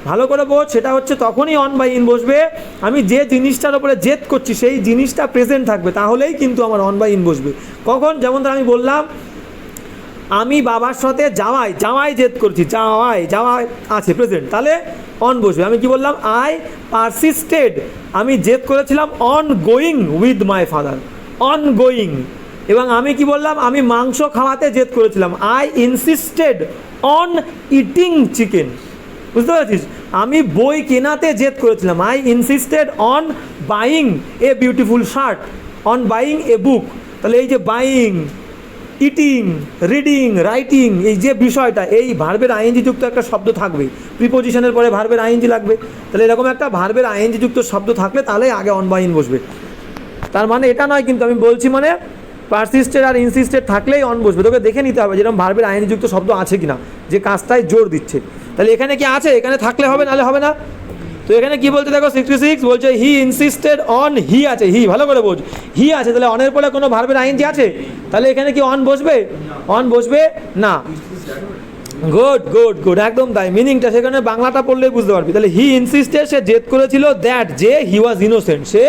ভালো করে বোঝ, সেটা হচ্ছে তখনই অন বা ইন বসবে আমি যে জিনিসটার উপরে জেদ করছি সেই জিনিসটা প্রেজেন্ট থাকবে, তাহলেই কিন্তু আমার অন বা ইন বসবে। কখন? যেমন ধর আমি বললাম আমি বাবার সাথে যাওয়াই জেদ করছি, যাওয়াই আছে প্রেজেন্ট, তাহলে অন বসবে। আমি কি বললাম? আই পারসিস্টেড, আমি জেদ করেছিলাম on going with my father, on going. এবং আমি কি বললাম? আমি মাংস খাওয়াতে জেদ করেছিলাম, I insisted on eating chicken. বুঝতে পারছিস? আমি বই কেনাতে জেদ করেছিলাম, I insisted on buying a beautiful shirt, on buying a book. তাহলে এই যে বাইং, ইটিং, রিডিং, রাইটিং, এই যে বিষয়টা, এই ভার্বের আইএনজি যুক্ত একটা শব্দ থাকবে, প্রিপোজিশনের পরে ভার্বের আইএনজি লাগবে। তাহলে এরকম একটা ভার্বের আইএনজি যুক্ত শব্দ থাকলে তাহলে আগে অন বা ইন বসবে। তার মানে এটা নয় কিন্তু আমি বলছি মানে পারসিস্টেড আর ইনসিস্টেড থাকলেই অন বসবে। তোকে দেখে নিতে হবে যেরকম ভার্বের আইএনজি যুক্ত শব্দ আছে কিনা, যে কাজটায় জোর দিচ্ছে। তাহলে এখানে কি আছে? এখানে থাকলে হবে, নাহলে হবে না। তো এখানে কি বলছে দেখো 66 বলছে হি ইনসিস্টেড অন, হি আছে, হি, ভালো করে বোঝ, হি আছে। তাহলে অনের পরে কোনো ভার্বের আইএনজি আছে? তাহলে এখানে কি অন বসবে? অন বসবে না। গুড গুড গুড, একদম তাই। মিনিংটা সেখানে বাংলাটা পড়লেই বুঝতে পারবি। তাহলে হি ইনসিস্টেড, সে জেদ করেছিল, দ্যাট, যে হি ওয়াজ ইনোসেন্ট, সে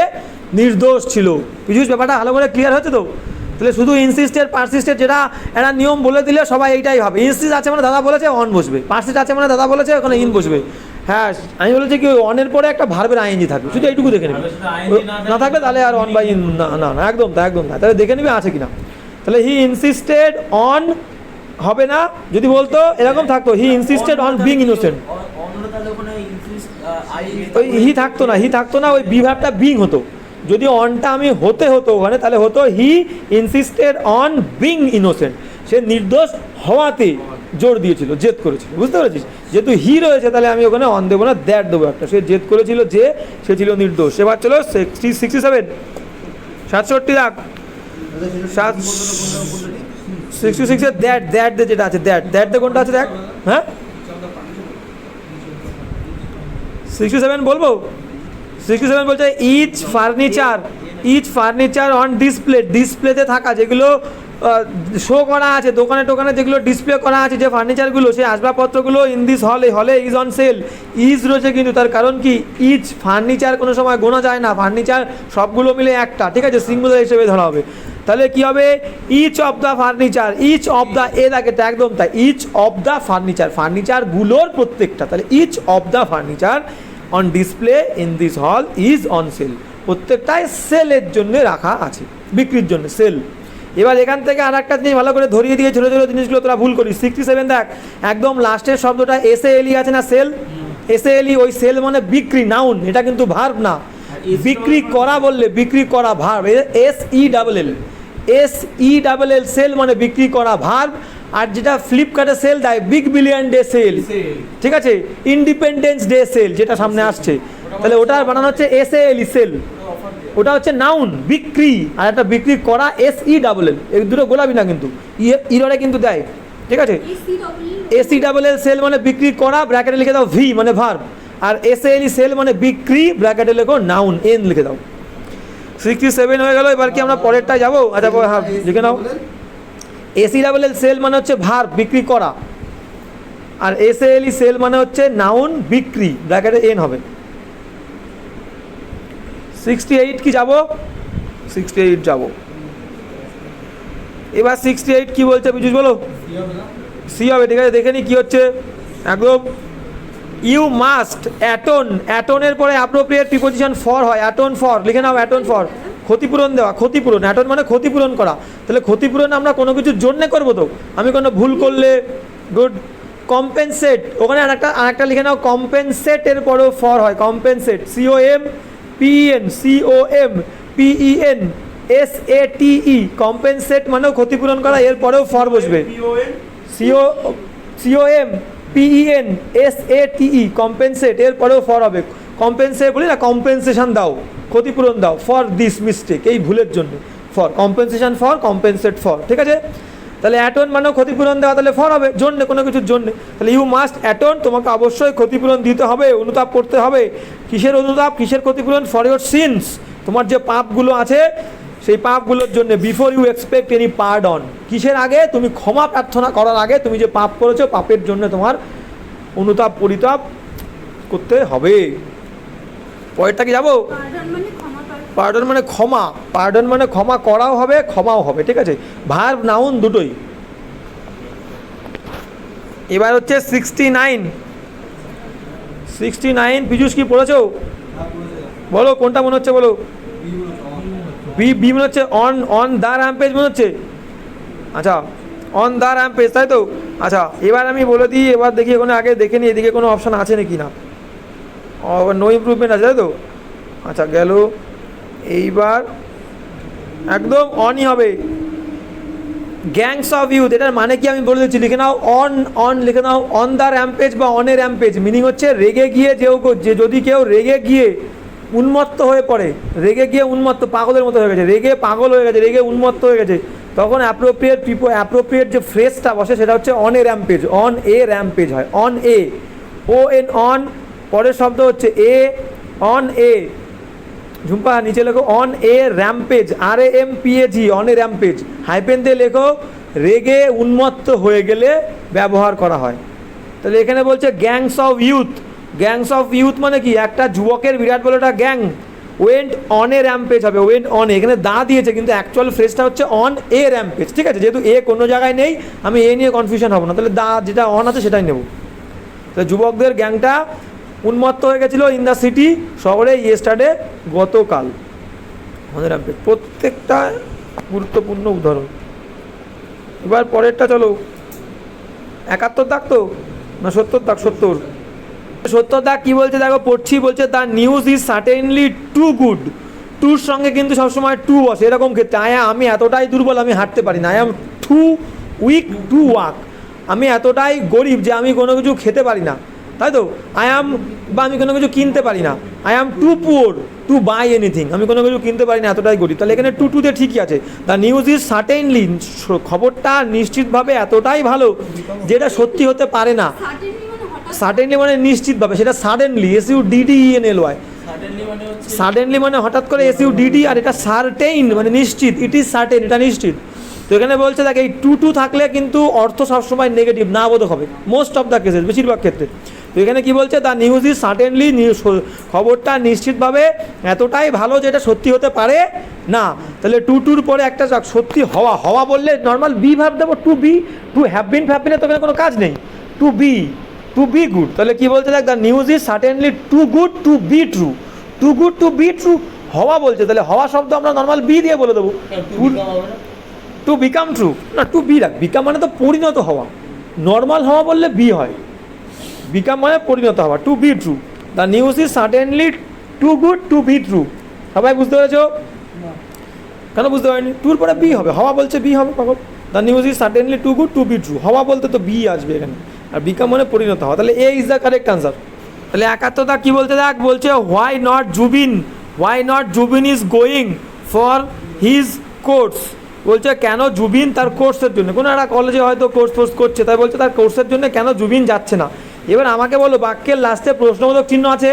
নির্দোষ ছিল। বুঝিস ব্যাপারটা ভালো করে ক্লিয়ার হচ্ছে তো? তাহলে শুধু ইনসিস্টেড পারসিস্টেড যেটা একটা নিয়ম বলে দিলে সবাই এইটাই ভাবে, ইনসিস্ট আছে মানে দাদা বলেছে অন বসবে, পারসিস্ট আছে মানে দাদা বলেছে ওখানে ইন বসবে। হ্যাঁ, আমি বলেছি কি অনের পরে একটা ভার্বের আইএনজি থাকবে, শুধু এইটুকু দেখে নিবি, না থাকলে তাহলে আর অন বাই ইন না, না না, একদম তাই, একদম তাই। তাহলে দেখে নিবি আছে কিনা। তাহলে হি ইনসিস্টেড অন হবে না, যদি বলতো এরকম থাকতো হি ইনসিস্টেড অন বিং ইনোসেন্ট, ওই হি থাকতো না, হি থাকতো না, ওই বিভাগটা বিং হতো। যদি অনটা আমি হতে হতো ওখানে, তাহলে হতো he insisted on being innocent, সে নির্দোষ হওয়াতে জোর দিয়েছিল, জেদ করেছিল। বুঝতে পেরেছিস? যেহেতু হি রয়েছে তাহলে আমি ওখানে অন দেবো না, দ্যাট দেবো একটা। সে জেদ করেছিল যে সে ছিল নির্দোষ। এবার চলো 67, 67 রাখ, 66 দ্যাট, দ্যাট দে যেটা আছে, দ্যাট, দ্যাট দে কোনটা আছে দেখ। হ্যাঁ 67 বলবো। 67 বলছে ইচ ফার্নিচার অন ডিসপ্লে, ডিসপ্লেতে থাকা যেগুলো শো করা আছে, দোকানে টোকানে যেগুলো ডিসপ্লে করা আছে, যে ফার্নিচারগুলো, সেই আসবাবপত্রগুলো ইন দিস হলে ইজ অন সেল। ইজ রয়েছে কিন্তু, তার কারণ কি? ইচ ফার্নিচার কোনো সময় গোনা যায় না, ফার্নিচার সবগুলো মিলে একটা, ঠিক আছে, সিঙ্গুলার হিসেবে ধরা হবে। তাহলে কি হবে? Each of the furniture, each of the, এ থাকে তো একদম তাই, ইচ অফ দ্য ফার্নিচার, ফার্নিচারগুলোর প্রত্যেকটা। তাহলে each of the furniture on display in this hall is on sale, প্রত্যেকটাই সেলের জন্য রাখা আছে, বিক্রির জন্য, সেল। এবার এখান থেকে আর একটা জিনিস ভালো করে ধরিয়ে দিয়ে ছোটো ছোটো জিনিসগুলো তোরা ভুল করিস। 67 দেখ, একদম লাস্টের শব্দটা এসএএলই আছে না, সেল, এসএএলই, ওই সেল মানে বিক্রি, নাউন, এটা কিন্তু ভার্ব না। বিক্রি করা বললে, বিক্রি করা ভার্ব, SELL, সেল মানে বিক্রি করা ভার্ব। আর যেটা ফ্লিপকার্টে সেল দেয়, বিগ বিলিয়ন ডে সেল, ঠিক আছে, ইন্ডিপেন্ডেন্স ডে সেল যেটা সামনে আসছে, তাহলে ওটার বানানো হচ্ছে SALE, সেল, ওটা হচ্ছে নাউন, বিক্রি। আর একটা বিক্রি করা SELL, এই দুটো গোলাবি না কিন্তু, ইররে কিন্তু দেয়, ঠিক আছে। SELL সেল মানে বিক্রি করা, ব্র্যাকেটে লিখে দাও ভি মানে ভার্ব। আর SALE সেল মানে বিক্রি, ব্র্যাকেটে লেখো নাউন, এন লিখে দাও। 67 হয়ে গেল। এবার কি আমরা পরেরটায় যাবো? আচ্ছা হ্যাঁ লিখে নাও। SELL সেল মানে হচ্ছে ভার্ব, বিক্রি করা। আর SALE সেল মানে হচ্ছে নাউন, বিক্রি, ব্র্যাকেটে এন হবে। 68 কি যাব? 68 যাব। এবার 68 কি বলছে বিজুস বলো? সি হবে, ঠিক আছে, দেখে নি কি হচ্ছে একদম। ইউ মাস্ট অ্যাটন, অ্যাটনের পরে অ্যাপ্রোপ্রিয়েট প্রিপোজিশন ফর হয়, অ্যাটন ফর, লিখে নাও অ্যাটন ফর, ক্ষতিপূরণ দেওয়া, ক্ষতিপূরণ, অ্যাটন মানে ক্ষতিপূরণ করা। তাহলে ক্ষতিপূরণ আমরা কোনো কিছুর জন্যে করবো তো, আমি কোনো ভুল করলে, গুড। কম্পেনসেট, ওখানে আরেকটা লিখে নাও, কম্পেনসেটের পরেও ফর হয়, কম্পেনসেট, COMPENSATE, কম্পেনসেট মানেও ক্ষতিপূরণ করা, এর পরেও ফর বসবে। COMPENSATE, কম্পেনসেট, এর পরেও ফর হবে। কম্পেনসেট বলি না, কম্পেনসেশন দাও, ক্ষতিপূরণ দাও, ফর দিস মিস্টেক, এই ভুলের জন্য, for, compensation for, compensate for, ঠিক আছে। তাহলে অ্যাটন মানেও ক্ষতিপূরণ দেওয়া, তাহলে ফর হবে, জন্য, কোনো কিছুর জন্য। তাহলে ইউ মাস্ট অ্যাটন, তোমাকে অবশ্যই ক্ষতিপূরণ দিতে হবে, অনুতাপ করতে হবে। কিসের অনুতাপ, কিসের ক্ষতিপূরণ? ফর ইয়োর সিনস, তোমার যে পাপগুলো আছে সেই পাপগুলোর জন্য before you expect any pardon, কিসের আগে? তুমি ক্ষমা প্রার্থনা করার আগে তুমি যে পাপ করেছো পাপের জন্য তোমার অনুতাপ পরিতাপ করতে হবে। পরেরটা কি যাবো? পার্ডন মানে ক্ষমা, পার্ডন মানে ক্ষমা করাও হবে ক্ষমাও হবে, ঠিক আছে, ভার্ব নাউন দুটোই। এবার হচ্ছে 69 পীযুষ কি পড়েছো? বলো কোনটা মনে হচ্ছে বলো। বি মনে হচ্ছে, অন দ্য র্যাম্পেজ মনে হচ্ছে। আচ্ছা অন দ্য র্যাম্পেজ, তাই তো। আচ্ছা এবার আমি বলে দিই, এবার দেখি ওখানে আগে দেখে নিই এদিকে কোনো অপশান আছে নাকি না। নো ইমপ্রুভমেন্ট আছে, তাই তো। আচ্ছা গেল, এইবার একদম অনই হবে। গ্যাংস অফ ইউথ, এটার মানে কি আমি বলে দিচ্ছি, লিখে নাও অন লিখে নাও। অন দ্য র্যাম্পেজ বা অন এ র্যাম্পেজ মিনিং হচ্ছে রেগে গিয়ে যদি কেউ রেগে গিয়ে উন্মত্ত হয়ে পড়ে, রেগে গিয়ে উন্মত্ত পাগলের মতো হয়ে গেছে, রেগে পাগল হয়ে গেছে, রেগে উন্মত্ত হয়ে গেছে, তখন অ্যাপ্রোপ্রিয়েট যে ফ্রেজটা বসে সেটা হচ্ছে on a rampage, on a rampage হয়, on a, O N on, পরের শব্দ হচ্ছে এ, অন এ, ঝুম্পা নিচে লেখো on a rampage, RAMPAG, on a rampage, hyphen দিয়ে লেখো রেগে উন্মত্ত হয়ে গেলে ব্যবহার করা হয়। তাহলে এখানে বলছে gangs of youth, gangs of youth মানে কি, একটা যুবকের বিরাট বড় একটা gang went on a rampage হবে, ওয়েন্ট অন, এখানে দা দিয়েছে কিন্তু অ্যাকচুয়াল ফ্রেজটা হচ্ছে অন এ র্যাম্পেজ, ঠিক আছে, যেহেতু এ কোনো জায়গায় নেই আমি এ নিয়ে কনফিউশন হব না, তাহলে দা যেটা অন আছে সেটাই নেব। তাহলে যুবকদের গ্যাংটা উন্মত্ত হয়ে গেছিলো ইন দ্য সিটি, শহরে, ইয়েস্টারডে, গতকাল, আমাদের প্রত্যেকটা গুরুত্বপূর্ণ উদাহরণ। এবার পরেরটা চলো, 71 দাগ তো না 70 দাগ? 70 দাগ কি বলছে দেখো, পড়ছি, বলছে the news is certainly too good, টুর সঙ্গে কিন্তু সবসময় টু বসে, এরকম ক্ষেত্রে আমি এতটাই দুর্বল আমি হাঁটতে পারি না, I am too weak to walk, আমি এতটাই গরিব যে আমি কোনো কিছু খেতে পারি না, তাই তো। বা আমি কোনো কিছু কিনতে পারি না, I am too poor to buy anything, আমি কোনো কিছু কিনতে পারি না, এতটাই গরিব। তাহলে এখানে টুতে ঠিকই আছে। দ্য নিউজ ইজ সার্টেনলি, খবরটা নিশ্চিতভাবে এতটাই ভালো যেটা সত্যি হতে পারে না। সাডেনলি মানে নিশ্চিতভাবে, সেটা সাডেনলি, SUDDENLY, সাডেনলি মানে হঠাৎ করে, SUDD, আর এটা সার্টেইন মানে নিশ্চিত, ইট ইজ সার্টেন, এটা নিশ্চিত। তো এখানে বলছে দেখ এই টু থাকলে কিন্তু অর্থ সবসময় নেগেটিভ, না বোধক হবে, মোস্ট অফ দ্য কেসেস, বেশিরভাগ ক্ষেত্রে। তো এখানে কি বলছে, দ্য নিউজ ইজ সার্টেনলি, খবরটা নিশ্চিতভাবে এতটাই ভালো যেটা সত্যি হতে পারে না। তাহলে টুর পরে একটা সত্যি হওয়া বললে নর্মাল বি ভাব দেবো, টু হ্যাভ বিন তো এখানে কোনো কাজ নেই, টু বি গুড। তাহলে কি বলছে দেখ, the news is certainly too good to be true, too good to be true হওয়া বলছে, তাহলে হওয়া শব্দ আমরা নর্মাল বি দিয়ে বলে দেবো, টু বিকাম ট্রু না, টু বি রাখ, বিকাম মানে তো পরিণত হওয়া, নর্মাল হওয়া বললে বি হয়, বিকাম মানে পরিণত হওয়া, to be true. The news is certainly too good to be true, সবাই বুঝতে পেরেছো? কেন বুঝতে পারিনি? টুর পরে বি হবে, হওয়া বলছে বি হবে পাগল। The news is certainly too good to be true, হওয়া বলতে তো বি আসবে এখানে, আর বিকাম মানে পরিণত হওয়া, তাহলে এ ইজ দ্য কারেক্ট আনসার। তাহলে 71 কি বলতে দেখ, বলছে why not Zubeen is going for his course, বলছে কেন জুবিন তার কোর্সের জন্য, কোনো একটা কলেজে হয়তো কোর্স করছে, তাই বলছে তার কোর্সের জন্য কেন জুবিন যাচ্ছে না। এবার আমাকে বলো, বাক্যের লাস্টে প্রশ্নবোধক চিহ্ন আছে,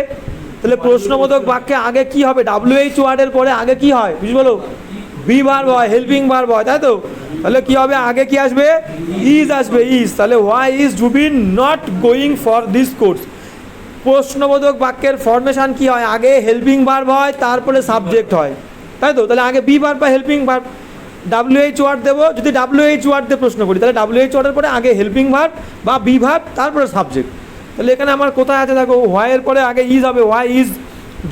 তাহলে প্রশ্নবোধক বাক্যে আগে কি হবে, WH ওয়ার্ডের পরে আগে কি হয় বুঝ বলো, বি ভার্ব হয়, হেল্পিং ভার্ব হয়, তাই তো। তাহলে কি হবে, আগে কি আসবে, ইজ আসবে, ইজ। তাহলে why is Zubin not going for this course, প্রশ্নবোধক বাক্যের ফরমেশন কি হয়, আগে হেল্পিং ভার্ব হয়, তারপরে সাবজেক্ট হয়, তাই তো। তাহলে আগে বি ভার্ব বা হেল্পিং ভার্ব, WH ওয়ার্ড দেবো, যদি WH ওয়ার্ড দিয়ে প্রশ্ন করি তাহলে WH ওয়ার্ডের পরে আগে হেল্পিং ভার্ব বা বি ভার্ব, তারপরে সাবজেক্ট। তাহলে এখানে আমার কোথায় আছে দেখো, হোয়াইয়ের পরে আগে ইজ হবে, why is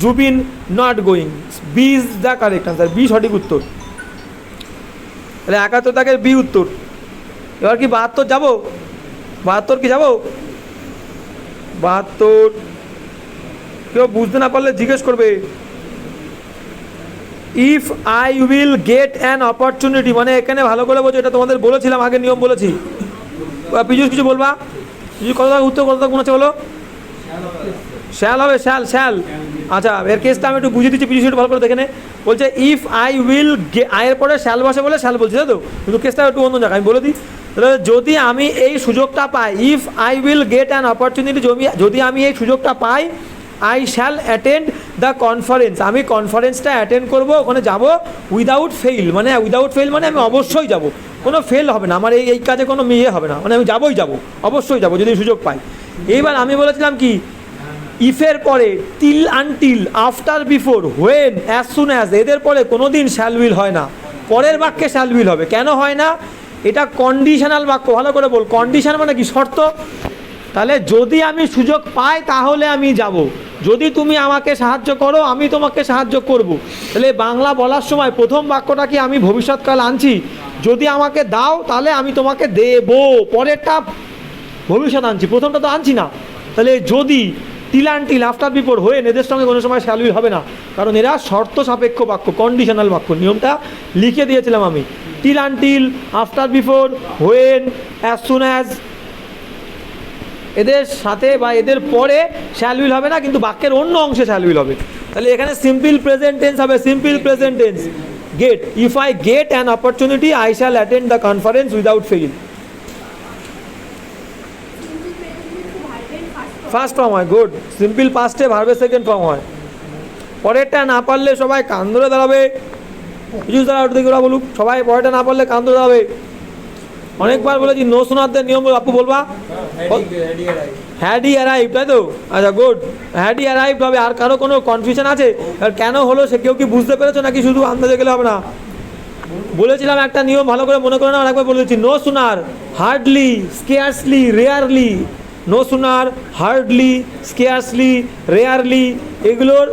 Zubin not going, B is the correct answer, B সঠিক উত্তর। তাহলে 71 বি উত্তর। এবার কি 72 যাবো, 72 কি যাবো, 72 কেউ বুঝতে না পারলে জিজ্ঞেস করবে। If I will get an opportunity, মানে এখানে ভালো করে বলছো, এটা তোমাদের বলেছিলাম আগে, নিয়ম বলেছি। পীযুষ কিছু বলবা, পীযুষ কত উত্তর কত মনে হচ্ছে বলো, শ্যাল হবে, শ্যাল। আচ্ছা এর কেসটা আমি একটু বুঝিয়ে দিচ্ছি, পীযুষ একটু ভালো করে দেখে নে। বলছে ইফ আই উইল, আয়ের পরে শ্যাল বসে বলে শ্যাল বলছি, তাই তো, কিন্তু কেসটা একটু অন্য জায়গায় আমি বলে দিই। তাহলে যদি আমি এই সুযোগটা পাই, if I will get an opportunity, যদি আমি এই সুযোগটা পাই, I shall attend the conference, আমি কনফারেন্সটা অ্যাটেন্ড করব, ওখানে যাব উইদাউট ফেইল, মানে উইদাউট ফেইল মানে আমি অবশ্যই যাব, কোনো ফেল হবে না, আমার এই কাজে কোনো ইয়ে হবে না, মানে আমি যাবই যাব, অবশ্যই যাব যদি সুযোগ পাই। এইবার আমি বলেছিলাম কি, ইফের পরে till, until, after, before, when, as soon as, এদের পরে কোনো দিন শ্যাল উইল হয় না, পরের বাক্যে শ্যাল উইল হবে। কেন হয় না? এটা কন্ডিশনাল বাক্য, ভালো করে বল। কন্ডিশন মানে কি? শর্ত। তাহলে যদি আমি সুযোগ পাই তাহলে আমি যাব, যদি তুমি আমাকে সাহায্য করো আমি তোমাকে সাহায্য করব। তাহলে বাংলা বলার সময় প্রথম বাক্যটা কি আমি ভবিষ্যৎকাল আনছি, যদি আমাকে দাও তাহলে আমি তোমাকে দেবো, পরেরটা ভবিষ্যৎ আনছি, প্রথমটা তো আনছি না। তাহলে যদি, till, until, after, before, when, এদের সঙ্গে কোনো সময় শ্যাল উইল হবে না, কারণ এরা শর্ত সাপেক্ষ বাক্য, কন্ডিশনাল বাক্য। নিয়মটা লিখে দিয়েছিলাম আমি, till, until, after, before, when, as soon as, এদের সাথে বা এদের পরে শ্যাল উইল হবে না, কিন্তু বাক্যের অন্য অংশে শ্যাল উইল হবে। তাহলে এখানে সিম্পল প্রেজেন্ট টেন্স হবে, simple present tense, get. If I get an opportunity I shall attend the conference without fail. First form হয়, গুড। সিম্পল পাস্টে ভার্বের সেকেন্ড ফর্ম হয়। পরেরটা না পারলে সবাই কান ধরে দাঁড়াবে, কিছু দাঁড়া উঠে ওরা বলুক, সবাই পরেরটা না পারলে কান ধরে দাঁড়াবে। অনেকবার বলেছি নো শোনারদের নিয়ম, আপু বলবা? হ্যাড হি অ্যারাইভড, তাই তো? আচ্ছা গুড, হ্যাড হি অ্যারাইভড হবে। আর কারো কোনো কনফিউশন আছে? আর কেন হলো সে কেউ কি বুঝতে পেরেছো, নাকি শুধু আন্দাজে গেলে হবে না? বলেছিলাম একটা নিয়ম ভালো করে মনে করে না, আরেকবার বলেছি, no sooner, hardly, scarcely, rarely. No sooner, hardly, scarcely, rarely, এগুলোর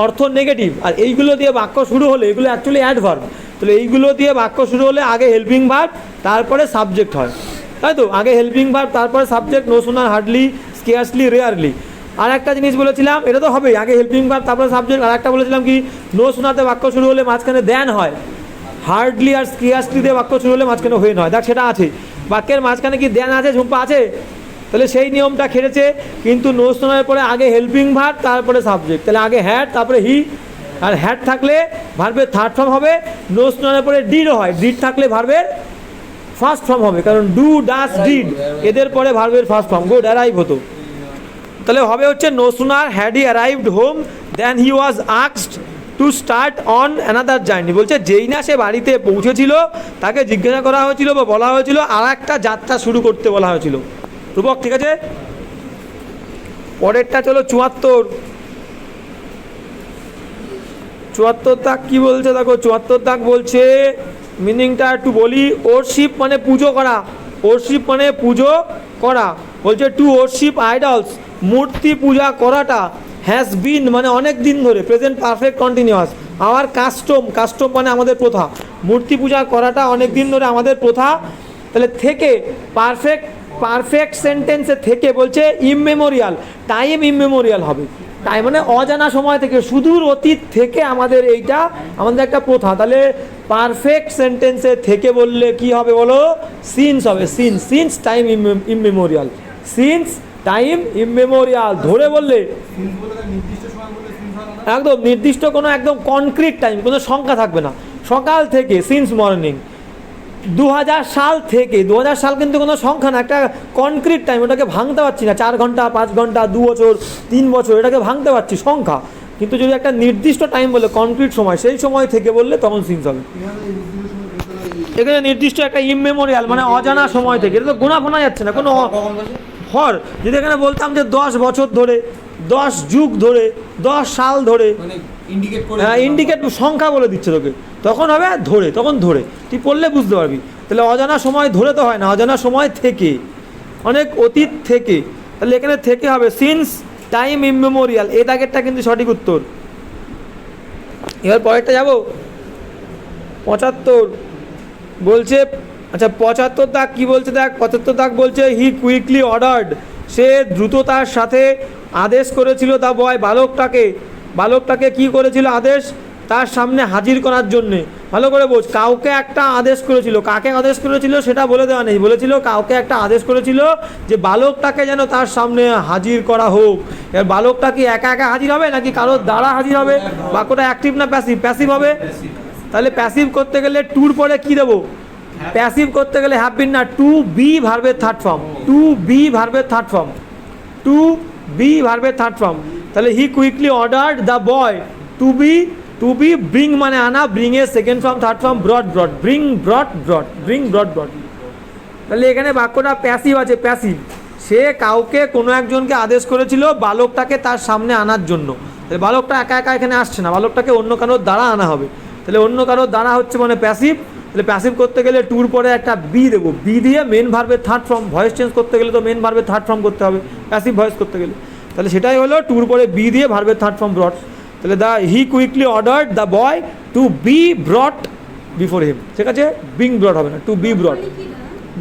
অর্থ নেগেটিভ, আর এইগুলো দিয়ে বাক্য শুরু হলে এগুলো অ্যাকচুয়ালি অ্যাডভার্ব। তাহলে এইগুলো দিয়ে বাক্য শুরু হলে আগে হেল্পিং ভার্ব তারপরে সাবজেক্ট হয়, তাই তো? আগে হেল্পিং ভার্ব তারপরে subject, no sooner, hardly, scarcely, rarely. আর একটা জিনিস বলেছিলাম, এটা তো হবেই, আগে হেল্পিং ভার্ব তারপরে সাবজেক্ট। আর একটা বলেছিলাম কি, নো শোনাতে বাক্য শুরু হলে মাঝখানে দেন হয়, হার্ডলি আর স্কেয়ারসলি দিয়ে বাক্য শুরু হলে মাঝখানে হোয়েন হয়। দেখ সেটা আছে, বাক্যের মাঝখানে কি দেন আছে, ঝুম্পা আছে? তাহলে সেই নিয়মটা খেলেছে। কিন্তু নো শোনার পরে আগে হেল্পিং ভার্ব তারপরে সাবজেক্ট, তাহলে আগে হ্যাড তারপরে হি, আর হ্যাড থাকলে ভার্বের থার্ড ফর্ম হবে। নো শোনার পরে ডিডও হয়, ডিড থাকলে ভার্বের ফার্স্ট ফর্ম হবে, কারণ ডু, ডাস, ডিড এদের পরে ভার্বের ফার্স্ট ফর্ম। গুড, অ্যারাইভ হতো। তাহলে হবে হচ্ছে no sooner had he arrived home then he was asked to start on another journey. বলছে যেই না সে বাড়িতে পৌঁছেছিল তাকে জিজ্ঞাসা করা হয়েছিল বা বলা হয়েছিল আর একটা যাত্রা শুরু করতে বলা হয়েছিল। রূপক, ঠিক আছে? পরেরটা চলো 74। 74 দাগ কি বলছে দেখো, 74 দাগ বলছে, মিনিংটা একটু বলি। ওরশিপ মানে পুজো করা, ওরশিপ মানে পুজো করা। বলছে টু ওরশিপ আইডলস, মূর্তি পূজা করাটা, হ্যাজ বিন মানে অনেক দিন ধরে, present perfect continuous, our custom, custom মানে আমাদের প্রথা, মূর্তি পূজা করাটা অনেক দিন ধরে আমাদের প্রথা। তাহলে থেকে, পারফেক্ট, পারফেক্ট সেন্টেন্সে থেকে বলছে ইমমেমোরিয়াল, টাইম ইমমেমোরিয়াল হবে। তাই মানে অজানা সময় থেকে, সুদূর অতীত থেকে আমাদের এইটা আমাদের একটা প্রথা। তাহলে পারফেক্ট সেন্টেন্সে থেকে বললে কি হবে বলো? সিন্স হবে, since, since time immemorial, since time immemorial. ধরে বললে একদম নির্দিষ্ট কোনো একদম কনক্রিট টাইম, কোনো সংখ্যা থাকবে না। সকাল থেকে, সিন্স মর্নিং, 2000 সাল থেকে, 2000 সাল কিন্তু কোনো সংখ্যা না, একটা কনক্রিট টাইম, ওটাকে ভাঙতে পারছি না, 4 ঘন্টা, 5 ঘন্টা, 2 বছর, 3 বছর, এটাকে ভাঙতে পারছি সংখ্যা। কিন্তু যদি একটা নির্দিষ্ট টাইম বলে, কনক্রিট সময়, সেই সময় থেকে বললে তখন সিন্স হবে। এখানে নির্দিষ্ট একটা ইমমেমোরিয়াল মানে অজানা সময় থেকে, এটা তো গোনা ফোনা যাচ্ছে না কোনো হর। যদি এখানে বলতাম যে 10 বছর ধরে, 10 যুগ ধরে, 10 সাল ধরে, হ্যাঁ ইন্ডিকেট সংখ্যা বলে দিচ্ছে তোকে, তখন হবে ধরে, তখন ধরে তুই পড়লে বুঝতে পারবি। তাহলে অজানা সময় ধরে তো হয় না, অজানা সময় থেকে, অনেক অতীত থেকে। তাহলে এখানে থেকে হবে সিন্স টাইম ইমমেমোরিয়াল, এ দাগেরটা কিন্তু সঠিক উত্তর। এবার পরেরটা যাব 75 বলছে। আচ্ছা 75 দাগ কি বলছে দেখ, 75 দাগ বলছে হি কুইকলি অর্ডার্ড, সে দ্রুততার সাথে আদেশ করেছিল দা বয়, বালকটাকে কি করেছিল? আদেশ, তার সামনে হাজির করার জন্যে। ভালো করে বোঝ, কাউকে একটা আদেশ করেছিল, কাকে আদেশ করেছিল সেটা বলে দেওয়া নেই, বলেছিল কাউকে একটা আদেশ করেছিল যে বালকটাকে যেন তার সামনে হাজির করা হোক। এবার বালকটা কি একা একা হাজির হবে নাকি কারোর দ্বারা হাজির হবে? বাক্যটা অ্যাক্টিভ না প্যাসিভ? প্যাসিভ হবে। তাহলে প্যাসিভ করতে গেলে টুর পরে কি দেবো? প্যাসিভ করতে গেলে হ্যাভ বিন না, টু বি ভার্বের থার্ড ফর্ম, টু বি ভার্বের থার্ড ফর্ম, টু বি ভার্বের থার্ড ফর্ম। তাহলে he quickly ordered the boy to be bring মানে আনা, ব্রিং এর second form third form brought, bring brought. তাহলে এখানে বাক্যটা প্যাসিভ আছে, প্যাসিভ। সে কাউকে কোনো একজনকে আদেশ করেছিল বালকটাকে তার সামনে আনার জন্য। তাহলে বালকটা একা একা এখানে আসছে না, বালকটাকে অন্য কারোর দ্বারা আনা হবে। তাহলে অন্য কারোর দ্বারা হচ্ছে মানে প্যাসিভ। তাহলে প্যাসিভ করতে গেলে টুর পরে একটা বি দেবো, বি দিয়ে মেন ভার্বের থার্ড ফর্ম, ভয়েস চেঞ্জ করতে গেলে তো মেন ভার্বের থার্ড ফর্ম করতে হবে প্যাসিভ ভয়েস করতে গেলে। তাহলে সেটাই হলো টুর পরে বি দিয়ে ভার্বের থার্ড ফর্ম ব্রট। তাহলে he quickly ordered the boy to be brought before him, ঠিক আছে? বিং ব্রট হবে না, টু বি ব্রট।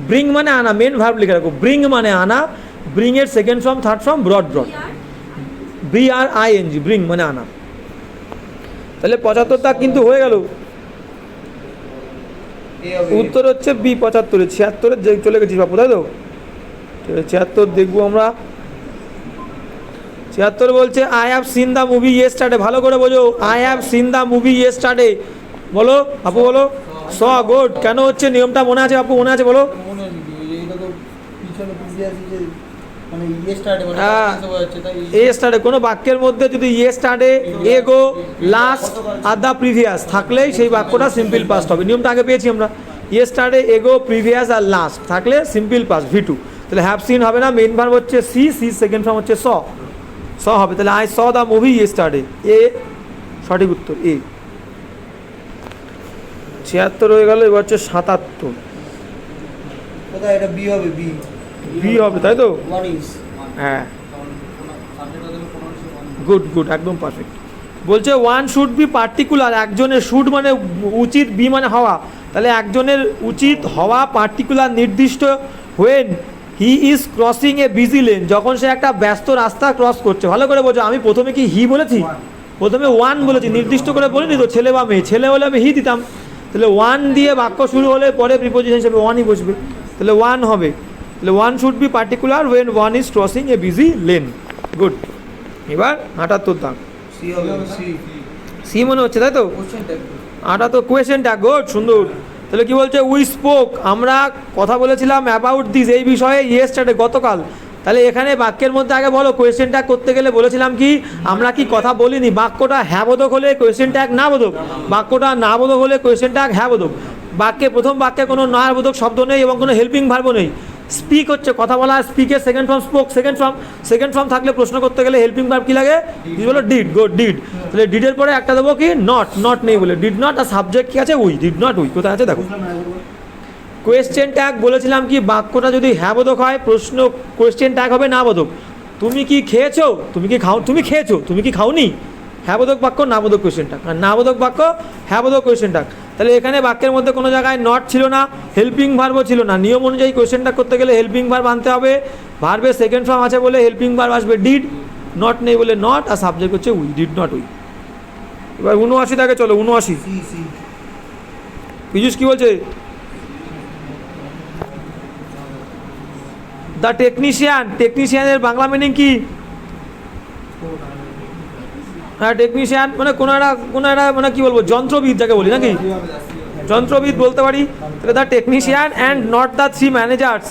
ব্রিং মানে আনা, মেন ভার্ব লিখে রাখো, ব্রিং মানে আনা, ব্রিং এর second form third form broad, BRING, bring মানে আনা। তাহলে 75টা কিন্তু হয়ে গেল। উত্তর হচ্ছে বি 75। 76 চলে গেছিস বাপু, তাই তো? 76 দেখবো আমরা। 76 বলছে I have seen the movie yesterday. ভালো করে বোঝো, I have seen the movie yesterday. বলো আপু, বলো। স গুড। কেন হচ্ছে নিয়মটা মনে আছে আপু, মনে আছে বলো? ইয়েস্টারডে কোনো বাক্যের মধ্যে যদি ইয়েস্টারডে, এগো, লাস্ট আর দ্য প্রিভিয়াস থাকলেই সেই বাক্যটা সিম্পল পাস্ট হবে। নিয়মটা আগে পেয়েছি আমরা। ইয়েস্টারডে, এগো, প্রিভিয়াস আর লাস্ট থাকলে সিম্পল পাস্ট, V2। তাহলে হ্যাভ সিন হবে না, মেইন ভার্ব হচ্ছে সি সেকেন্ড ফর্ম হচ্ছে স হবে। তাহলে I saw the movie yesterday, A সঠিক উত্তর, এ। 76 হয়ে গেল, এবার হচ্ছে 77। কোথায় এটা বি হবে? বি হবে, তাই তো? হ্যাঁ, গুড, একদম পারফেক্ট। বলছে ওয়ান শুড বি পার্টিকুলার, একজনের, শুড মানে উচিত, বি মানে হওয়া। তাহলে একজনের উচিত হওয়া পার্টিকুলার নির্দিষ্ট, when he is crossing a busy lane, যখন সে একটা ব্যস্ত রাস্তা ক্রস করছে। ভালো করে বোঝো, আমি প্রথমে কি হি বলেছি? প্রথমে ওয়ান বলেছি, নির্দিষ্ট করে বলিনি তো ছেলে বা মেয়ে। ছেলে হলে আমি হি দিতাম। তাহলে ওয়ান দিয়ে বাক্য শুরু হলে পরে প্রিপোজিশন হিসেবে ওয়ানই বসবে। তাহলে ওয়ান হবে। তাহলে one should be particular when one is crossing a busy lane. Good. এবার 78 দাগ, সি মনে হচ্ছে, তাই তো? 78 কোয়েশ্চেন ট্যাগ, গুড, সুন্দর। তাহলে কি বলছে? উই স্পোক, আমরা কথা বলেছিলাম অ্যাবাউট দিস, এই বিষয়ে ইয়েস্টারডে, গতকাল। তাহলে এখানে বাক্যের মধ্যে আগে বলো, কোয়েশ্চেন ট্যাগ করতে গেলে বলেছিলাম কি আমরা কি কথা বলিনি। বাক্যটা হ্যাঁ বোধক হলে কোয়েশ্চেন ট্যাগ না বোধক, বাক্যটা না বোধক হলে কোয়েশ্চেন ট্যাগ হ্যাঁ বোধক। বাক্যে প্রথম বাক্যে কোনো না বোধক শব্দ নেই এবং কোনো হেল্পিং ভার্বও নেই। স্পিক হচ্ছে কথা বলা, স্পিকের second form spoke, second form থাকলে প্রশ্ন করতে গেলে হেল্পিং ভার্ব কি লাগে? বলো ডিড, গুড, ডিড। তাহলে ডিডের পরে একটা দেবো কি? নট নেই বলে, ডিড নট। আর সাবজেক্ট কি আছে? We, did not we. কোথায় আছে দেখো। কোয়েশ্চেন ট্যাগ বলেছিলাম কি বাক্যটা যদি হ্যাঁ বোধক হয় প্রশ্ন, কোয়েশ্চেন ট্যাগ হবে না বোধক। তুমি কি খেয়েছো? তুমি কি খাও? তুমি খেয়েছো, তুমি কি খাওনি? হ্যাঁ বোধক বাক্য, না বোধক কোয়েশ্চেন ট্যাগ। আর না বোধক বাক্য, হ্যাঁ বোধক কোয়েশ্চেন ট্যাগ। তাহলে এখানে বাক্যের মধ্যে কোনো জায়গায় নট ছিল না, হেল্পিং ভার্বও ছিল না। নিয়ম অনুযায়ী কোয়েশ্চেন ট্যাগ করতে গেলে হেল্পিং ভার্ব আনতে হবে। ভার্বের সেকেন্ড ফর্ম আছে বলে হেল্পিং ভার্ব আসবে ডিড, নট নেই বলে নট, আর সাবজেক্ট হচ্ছে উই, ডিড নট উই। এবার 79 থাকে, চলো 79। পীযুষ কি বলছে? দ্য টেকনিশিয়ান, টেকনিশিয়ানের বাংলা মিনিং কি? হ্যাঁ, টেকনিশিয়ান মানে কোনো একটা মানে কি বলবো, যন্ত্রবিদ যাকে বলি নাকি, যন্ত্রবিদ বলতে পারি। তাহলে the technician and not the 3 managers.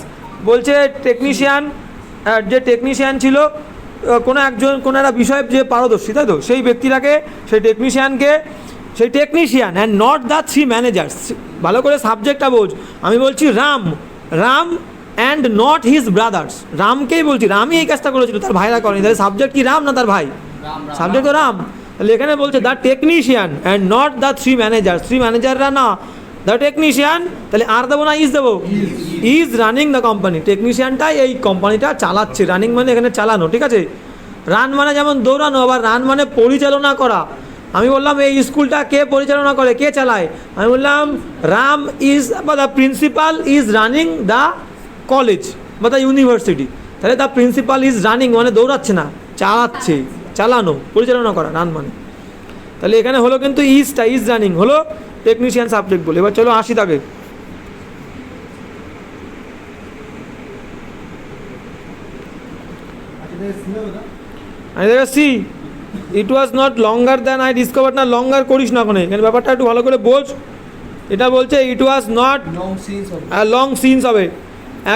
বলছে টেকনিশিয়ান, যে টেকনিশিয়ান ছিল কোনো একটা বিষয়ে যে পারদর্শী, তাই তো? সেই ব্যক্তিটাকে, সেই technician and not the 3 managers. ভালো করে সাবজেক্টটা বোঝ। আমি বলছি Ram and not his brothers. রামকেই বলছি, রামই এই কাজটা করেছিল, তার ভাইরা করেনি। তাহলে সাবজেক্ট কি রাম না তার ভাই? সাবজেক্ট তো রাম। তাহলে এখানে বলছে the technician and not the 3 managers, 3 ম্যানেজাররা না, দ্য টেকনিশিয়ান। তাহলে আর দেবো না ইজ দেবো? ইজ রানিং দ্য কোম্পানি, টেকনিশিয়ানটাই এই কোম্পানিটা চালাচ্ছে। রানিং মানে এখানে চালানো, ঠিক আছে? রান মানে যেমন দৌড়ানো, আবার রান মানে পরিচালনা করা। আমি বললাম এই স্কুলটা কে পরিচালনা করে, কে চালায়? আমি বললাম রাম ইজ বা the principal is running the college বা দ্য ইউনিভার্সিটি। তাহলে দ্য প্রিন্সিপাল ইজ রানিং মানে দৌড়াচ্ছে না, চালাচ্ছে, চালানো, পরিচালনা করা, রান মানে। তাহলে এখানে হলো কিন্তু ইজটা, ইজ রানিং হলো টেকনিশিয়ান সাবজেক্ট বলে। এবার চলো 80 থাকে। আমি দেখে see, it was not longer than I discovered. না, লঙ্গার করিস না ওখানে, এখানে ব্যাপারটা একটু ভালো করে বোঝ। এটা বলছে ইট ওয়াজ নট লং সিনস হবে।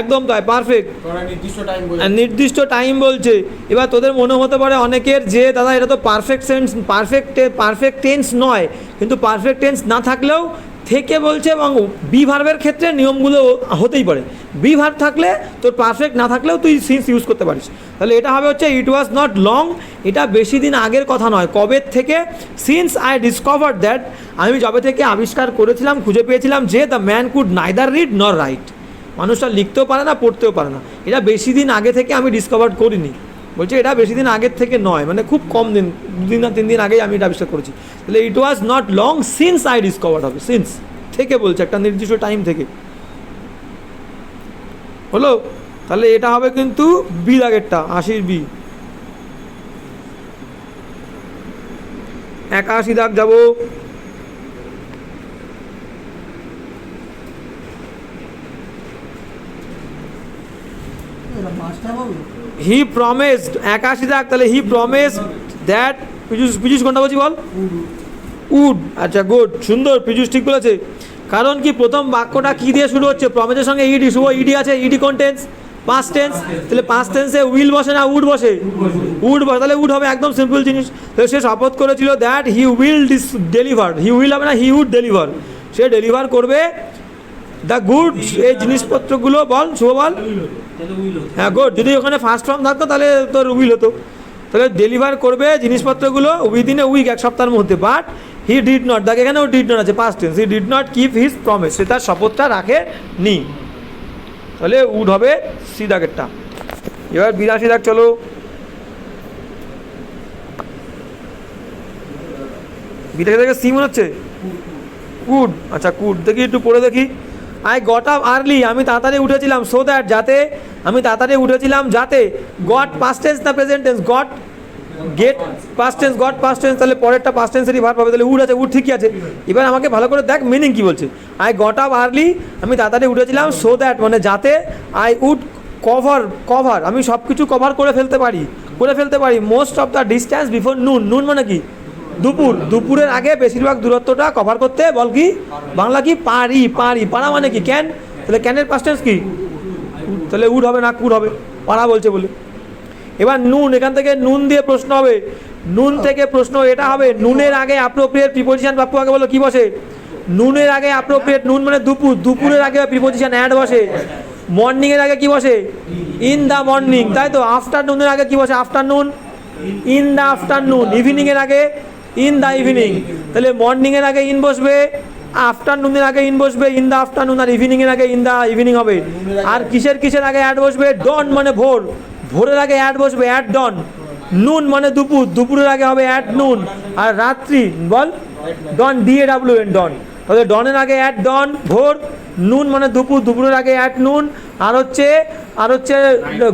একদম তাই, পারফেক্ট। তোরা নির্দিষ্ট টাইম আর নির্দিষ্ট টাইম বলছে। এবার তোদের মনে হতে পারে অনেকের যে দাদা এটা তো পারফেক্ট টেন্স নয়, কিন্তু পারফেক্ট টেন্স না থাকলেও থেকে বলছে, এবং বি ভার্বের ক্ষেত্রে নিয়মগুলো হতেই পারে। বি ভার্ব থাকলে তোর পারফেক্ট না থাকলেও তুই সিন্স ইউজ করতে পারিস। তাহলে এটা হবে হচ্ছে ইট ওয়াজ নট লং, এটা বেশি দিন আগের কথা নয়, কবে থেকে, সিন্স আই ডিসকভার্ড দ্যাট, আমি যবে থেকে আবিষ্কার করেছিলাম, খুঁজে পেয়েছিলাম যে the man could neither read নর রাইট, মানুষটা লিখতেও পারে না পড়তেও পারে না। এটা বেশি দিন আগে থেকে আমি ডিসকভার করিনি, বলছে এটা বেশি দিন আগের থেকে নয়, মানে খুব কম দিন, 2 দিন না 3 দিন আগেই আমি এটা আবিষ্কার করেছি। তাহলে it was not long since I discovered হবে, সিন্স থেকে বলছে একটা নির্দিষ্ট টাইম থেকে, হলো? তাহলে এটা হবে কিন্তু বি আগেরটা, 80 বি। 81 দাগ যাবো। এটা মাস্টার হবে। হি প্রমিসড, 81 দাগ, তাহলে হি প্রমিসড দ্যাট, পীযুষ কোনটা বলছি বল? উড। আচ্ছা গুড, সুন্দর, পীযুষ ঠিক বলেছে। কারণ কি প্রথম বাক্যটা কি দিয়ে শুরু হচ্ছে? প্রমিসের সঙ্গে ইডি, শুভ ইডি আছে, ইডি কোন টেন্স? Past tense. তাহলে পাস্ট টেন্সে উইল বসে না উড বসে? উড বসে, তাহলে উড হবে, একদম সিম্পল জিনিস। তাহলে সে শপথ করেছিল that he will deliver, he will হবে না, হি উড ডেলিভার, সে ডেলিভার করবে দ্য গুডস, এই জিনিসপত্রগুলো। বল শুভ বল। হ্যাঁ গুড, যদি ওখানে ফার্স্ট ফর্ম থাকতো তাহলে তোর উইল হতো। তাহলে ডেলিভার করবে জিনিসপত্রগুলো উইদিন এ উইক, এক সপ্তাহের মধ্যে। বাট হি ডিড নট, দেখ এখানেও ডিড নট আছে, past tense, he did not keep his promise, সে তার শপথটা রাখে নি। তাহলে উড হবে সি দাগেরটা। এবার 82 দাগ চলো। বিদেশে থেকে সি মনে হচ্ছে, কুড। আচ্ছা কুড, দেখি একটু পড়ে দেখি। আই গট আপ আর্লি, আমি তাড়াতাড়ি উঠেছিলাম, সো দ্যাট, যাতে, আমি তাড়াতাড়ি উঠেছিলাম যাতে, গট পাস্ট টেন্স না present tense? Got, get past tense, got past tense, তাহলে পরেরটা পাস্ট টেন্সেরই ভার্ব হবে, তাহলে উড আছে, উড ঠিকই আছে। এবার আমাকে ভালো করে দেখ মিনিং কি বলছে। আই গট আপ আর্লি, আমি তাড়াতাড়ি উঠেছিলাম, সো দ্যাট মানে যাতে, আই উড কভার, আমি সব কিছু কভার করে ফেলতে পারি most of the distance before নুন। নুন মানে কি? দুপুর, দুপুরের আগে বেশিরভাগ দূরত্বটা কভার করতে, বল কি বাংলা কি? পারি, পারা মানে কি? ক্যান, তাহলে ক্যানের পাস্ট টেন্স কি? তাহলে উড হবে না কুড হবে, পারা বলছে বলে। এবার নুন, এখান থেকে নুন দিয়ে প্রশ্ন হবে, নুন থেকে প্রশ্ন এটা হবে, নুনের আগে অ্যাপ্রোপ্রিয়েট প্রিপোজিশন, বাপ্পু আগে বলো কি বসে? নুনের আগে অ্যাপ্রোপ্রিয়েট, নুন মানে দুপুর, দুপুরের আগে প্রিপোজিশন অ্যাড বসে। মর্নিংয়ের আগে কি বসে? ইন দ্য মর্নিং, তাই তো। আফটারনুনের আগে কি বসে? Afternoon, in the afternoon. ইভিনিংয়ের আগে ইন দ্য ইভিনিং, তাহলে মর্নিংয়ের আগে ইন বসবে, আফটারনুনের আগে ইন বসবে, ইন দ্য আফটারনুন, আর ইভিনিংয়ের আগে ইন দ্য ইভিনিং হবে। আর কিসের আগে অ্যাড বসবে? ডন মানে ভোর, ভোরের আগে অ্যাড বসবে, অ্যাট ডন। নুন মানে দুপুর, দুপুরের আগে হবে অ্যাট নুন। আর রাত্রি বল ডন, DAWN, ডন। তাহলে ডনের আগে অ্যাট ডন ভোর, নুন মানে দুপুর, দুপুরের আগে অ্যাট নুন। আর হচ্ছে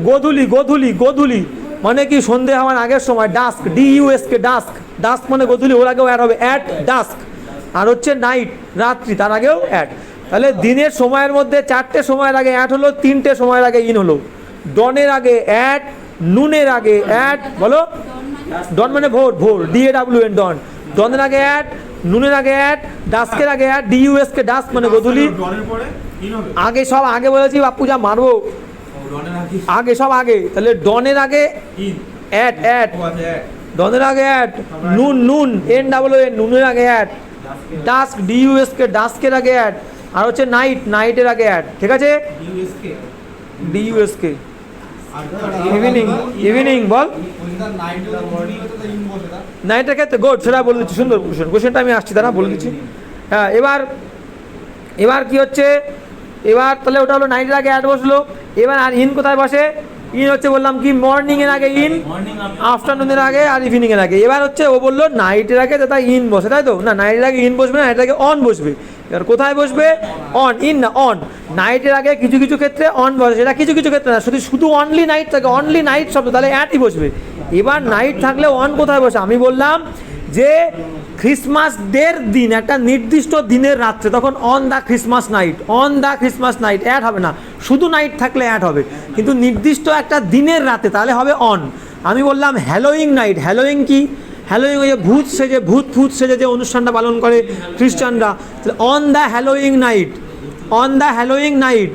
গোধূলি মানে কি? সন্ধে হওয়ার আগের সময়, ডাস্ক, DUSK, ডাস্ক মানে গোধূলি, ওর আগেও অ্যাড হবে, অ্যাট ডাস্ক। আর হচ্ছে নাইট, রাত্রি, তার আগেও অ্যাড। তাহলে দিনের সময়ের মধ্যে 4টে সময়ের আগে অ্যাড হলো, 3টে সময়ের আগে ইন হলো। ডনের আগে অ্যাড, নুনের আগে অ্যাড, বলো। ডন মানে ভোর, DAWN, ডন। ডনের আগে অ্যাড, নুনের আগে অ্যাড, ডাস্কের আগে অ্যাড, DUSK, ডাস্ক মানে গোধূলি। আগে সব আগে বলেছি বাপ্পু, যা মারবো, আগে সব আগে। তাহলে ডনের আগে অ্যাড, ডনের আগে অ্যাড, নুন, NWN, নুনের আগে অ্যাড, ডাস্ক, DUSK, ডাস্কের আগে অ্যাড। আর হচ্ছে নাইটের আগে অ্যাড, ঠিক আছে? DUSK, ইভিনিং বল। নাইটের ক্ষেত্রে গুড, সেটা বলে দিচ্ছি, সুন্দর কোশ্চেনটা আমি আসছি, তারা বলে দিচ্ছি। হ্যাঁ, এবার কি হচ্ছে? এবার তাহলে ওটা হলো নাইটের আগে অ্যাড বসলো। এবার আর ইন কোথায় বসে? ইন হচ্ছে বললাম কি? মর্নিংয়ের আগে ইন, আফটারনুনের আগে আর ইভিনিংয়ের আগে। এবার হচ্ছে ও বললো নাইটের আগে দাদা ইন বসে, তাই তো? না, নাইটের আগে ইন বসবে না, নাইটের আগে অন বসবে। এবার কোথায় বসবে? অন, ইন না অন। নাইটের আগে কিছু কিছু ক্ষেত্রে অন বসে, সেটা কিছু কিছু ক্ষেত্রে না, শুধু অনলি নাইট থাকে, অনলি নাইট শব্দ, তাহলে অ্যাটই বসবে। এবার নাইট থাকলে অন কোথায় বসে? আমি বললাম যে ক্রিসমাস ডের দিন, একটা নির্দিষ্ট দিনের রাত্রে, তখন on the Christmas night, add হবে না। শুধু নাইট থাকলে অ্যাড হবে, কিন্তু নির্দিষ্ট একটা দিনের রাতে তাহলে হবে অন। আমি বললাম হ্যালোইং নাইট, হ্যালোইং কি? হ্যালোইং ওই যে ভূত সেজে যে অনুষ্ঠানটা পালন করে খ্রিস্টানরা, on the Halloween night,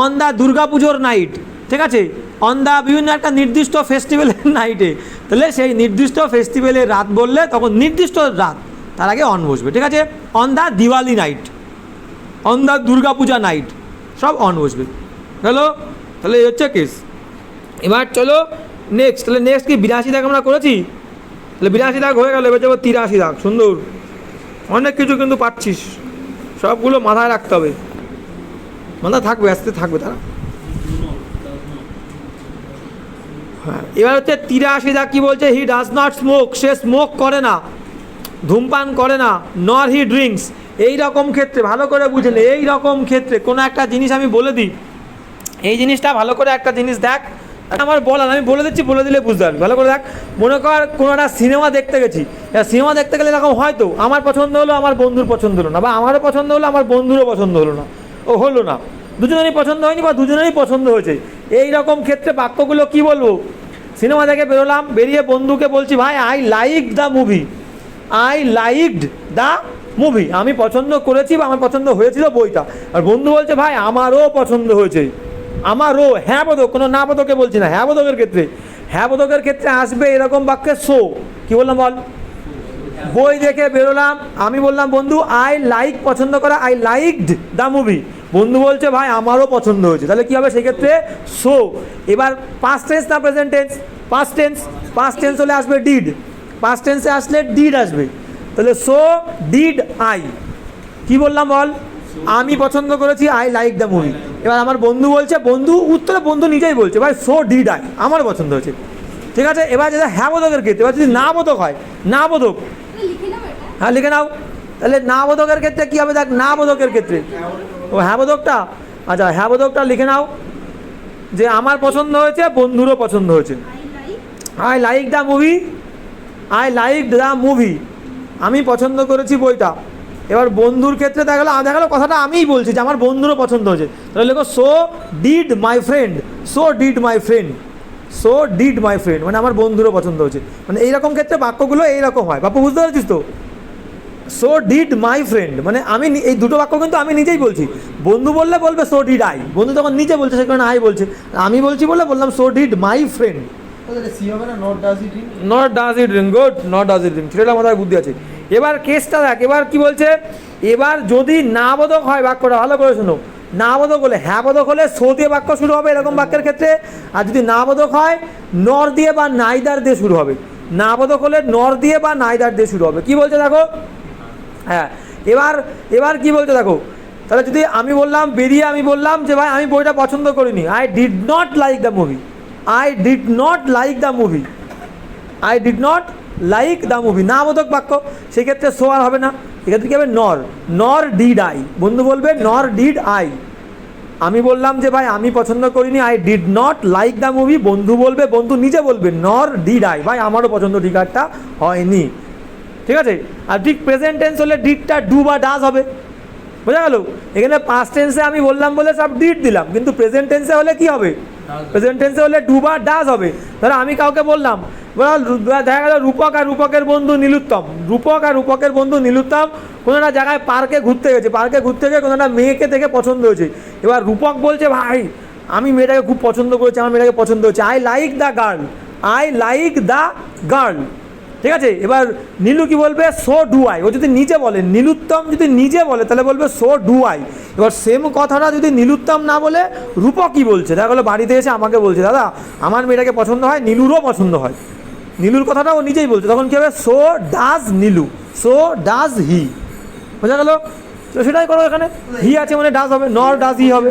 on the দুর্গাপুজোর নাইট, ঠিক আছে, অন দ্য বিভিন্ন একটা নির্দিষ্ট ফেস্টিভ্যালের নাইটে, তাহলে সেই নির্দিষ্ট ফেস্টিভ্যালের রাত বললে তখন নির্দিষ্ট রাত তার আগে অন বসবে, ঠিক আছে। On the Diwali night, on the Durga Puja night, সব অন বসবে। হ্যালো, তাহলে এই হচ্ছে কেস। এবার চলো নেক্সট, তাহলে নেক্সট কি 82 দাগ আমরা করেছি, তাহলে 82 দাগ হয়ে গেল। এবার যাবো 83 দাগ। সুন্দর, অনেক কিছু কিন্তু পাচ্ছিস, সবগুলো মাথায় রাখতে হবে, মাথা থাকবে, আসতে থাকবে তারা। হ্যাঁ, এবার হচ্ছে 83 দাগ কী বলছে, he does not smoke, say smoke করে না, ধূমপান করে না, নর হি ড্রিঙ্কস। এই রকম ক্ষেত্রে ভালো করে বুঝলে, এই রকম ক্ষেত্রে কোনো একটা জিনিস আমি বলে দিই, এই জিনিসটা ভালো করে একটা জিনিস দেখ, আমার বলার আমি বলে দিচ্ছি, বলে দিলে বুঝতে পারবি। ভালো করে দেখ, মনে কর কোনো একটা সিনেমা দেখতে গেছি, সিনেমা দেখতে গেলে এরকম হয়তো আমার পছন্দ হলো, আমার বন্ধুর পছন্দ হলো না, বা আমারও পছন্দ হলো, আমার বন্ধুরও পছন্দ হলো না, ও হলো না, দুজনেরই পছন্দ হয়নি বা দুজনেরই পছন্দ হয়েছে। এই রকম ক্ষেত্রে বাক্যগুলো কি বলবো, সিনেমা দেখে বেরোলাম, বেরিয়ে বন্ধুকে বলছি ভাই I like the movie, I liked the movie, আমি পছন্দ করেছি বা আমার পছন্দ হয়েছিল বইটা, আর বন্ধু বলছে ভাই আমারও পছন্দ হয়েছে, আমারও। হ্যাঁ বোধক, কোনো না বোধকে বলছি না, হ্যাঁ বোধকের ক্ষেত্রে, হ্যাঁ বোধকের ক্ষেত্রে আসবে এরকম বাক্যে সো। কি বললাম বল, বই দেখে বেরোলাম, আমি বললাম বন্ধু আই লাইক পছন্দ করা, আই লাইকড দ্য মুভি, বন্ধু বলছে ভাই আমারও পছন্দ হয়েছে, তাহলে কী হবে সেক্ষেত্রে সো। এবার পাস্ট টেন্স না present tense, past tense, past tense হলে আসবে ডিড, পাস্ট টেন্সে আসলে ডিড আসবে, তাহলে সো ডিড আই। কি বললাম বল, আমি পছন্দ করেছি, আই লাইক দ্য মুভি। এবার আমার বন্ধু বলছে, বন্ধু উত্তরে বন্ধু নিজেই বলছে ভাই সো ডিড আই, আমার পছন্দ হয়েছে, ঠিক আছে। এবার যেটা হ্যাঁ বোধকের ক্ষেত্রে, এবার যদি না বোধক হয়, না বোধক, হ্যাঁ লিখে নাও, তাহলে না বোধকের ক্ষেত্রে কী হবে দেখ, না বোধকের ক্ষেত্রে ও হ্যাঁ বোধকটা, আচ্ছা হ্যাঁ বোধকটা লিখে নাও, যে আমার পছন্দ হয়েছে, বন্ধুরও পছন্দ হয়েছে, I like the movie, I like the movie, আমি পছন্দ করেছি বইটা। এবার বন্ধুর ক্ষেত্রে দেখা গেলো কথাটা আমিই বলছি যে আমার বন্ধুরও পছন্দ হয়েছে, তাহলে লেখো so did my friend, so did my friend, so did my friend, মানে আমার বন্ধুরও পছন্দ হয়েছে। মানে এইরকম ক্ষেত্রে বাক্যগুলো এইরকম হয়, বাপ্পু বুঝতে পারছিস তো। সো ডিড মাই ফ্রেন্ড মানে আমি, এই দুটো বাক্য কিন্তু আমি নিজেই বলছি, বন্ধু বললে বলবে সো ডিড আই, বন্ধু তখন নিজে বলছে সে কারণে আই বলছে, আমি বলছি বলে বললাম so did my friend. C হবে না, not does he drink, not does he drink, good, not does he drink, সেটা মাথায় বুদ্ধি আছে। এবার কেসটা দেখ, এবার কি বলছে, এবার যদি না বোধক হয় বাক্যটা ভালো করে শোনো, না বোধক হলে, হ্যাঁ বোধক হলে সো দিয়ে বাক্য শুরু হবে এরকম বাক্যের ক্ষেত্রে, আর যদি না বোধক হয় নর দিয়ে বা নাইদার দিয়ে শুরু হবে, না বোধক হলে নর দিয়ে বা নাইদার দিয়ে শুরু হবে। কি বলছে দেখো, হ্যাঁ এবার কি বলছে দেখো, তাহলে যদি আমি বললাম, বেরিয়ে আমি বললাম যে ভাই আমি বইটা পছন্দ করিনি, I did not like the movie, I did not like the movie, I did not like the movie, না বোধক বাক্য, সেক্ষেত্রে সো আর হবে না, এক্ষেত্রে কী হবে নর, নর ডিড আই, বন্ধু বলবে নর ডিড আই, আমি বললাম যে ভাই আমি পছন্দ করিনি, I did not like the movie, বন্ধু বলবে, বন্ধু নিজে বলবে নর ডিড আই, ভাই আমারও পছন্দ ঠিক একটা হয়নি, ঠিক আছে। আর ঠিক প্রেজেন্ট টেন্স হলে ডিডটা ডু বা ডাজ হবে, বোঝা গেল। এখানে পাস্ট টেন্সে আমি বললাম বলে সব ডিড দিলাম, কিন্তু প্রেজেন্ট টেন্সে হলে কি হবে, প্রেজেন্ট টেন্সে হলে ডু বা ডাজ হবে। ধরো আমি কাউকে বললাম, দেখা গেল রূপক আর রূপকের বন্ধু নীলুত্তম, রূপক আর রূপকের বন্ধু নীলুত্তম কোনো একটা জায়গায় পার্কে ঘুরতে গেছে, পার্কে ঘুরতে গিয়ে কোনো একটা মেয়েকে দেখে পছন্দ হয়েছে। এবার রূপক বলছে ভাই আমি মেয়েটাকে খুব পছন্দ করেছি, আমার মেয়েটাকে পছন্দ হয়েছে, I like the girl, I like the girl, ঠিক আছে। এবার নীলু কি বলবে, সো ডু আই, ও যদি নিজে বলে, নীলুত্তম যদি নিজে বলে তাহলে বলবে সো ডু আই। এবার সেম কথাটা যদি নীলুত্তম না বলে রূপক কি বলছে, দেখা গেলো বাড়িতে এসে আমাকে বলছে দাদা আমার মেয়েটাকে পছন্দ হয়, নীলুরও পছন্দ হয়, নীলুর কথাটা ও নিজেই বলছে, তখন কী হবে so does Nilu, so does he, বোঝা গেল। তো সেটাই করো, এখানে হি আছে মানে ডাজ হবে, নর ডাজ হি হবে,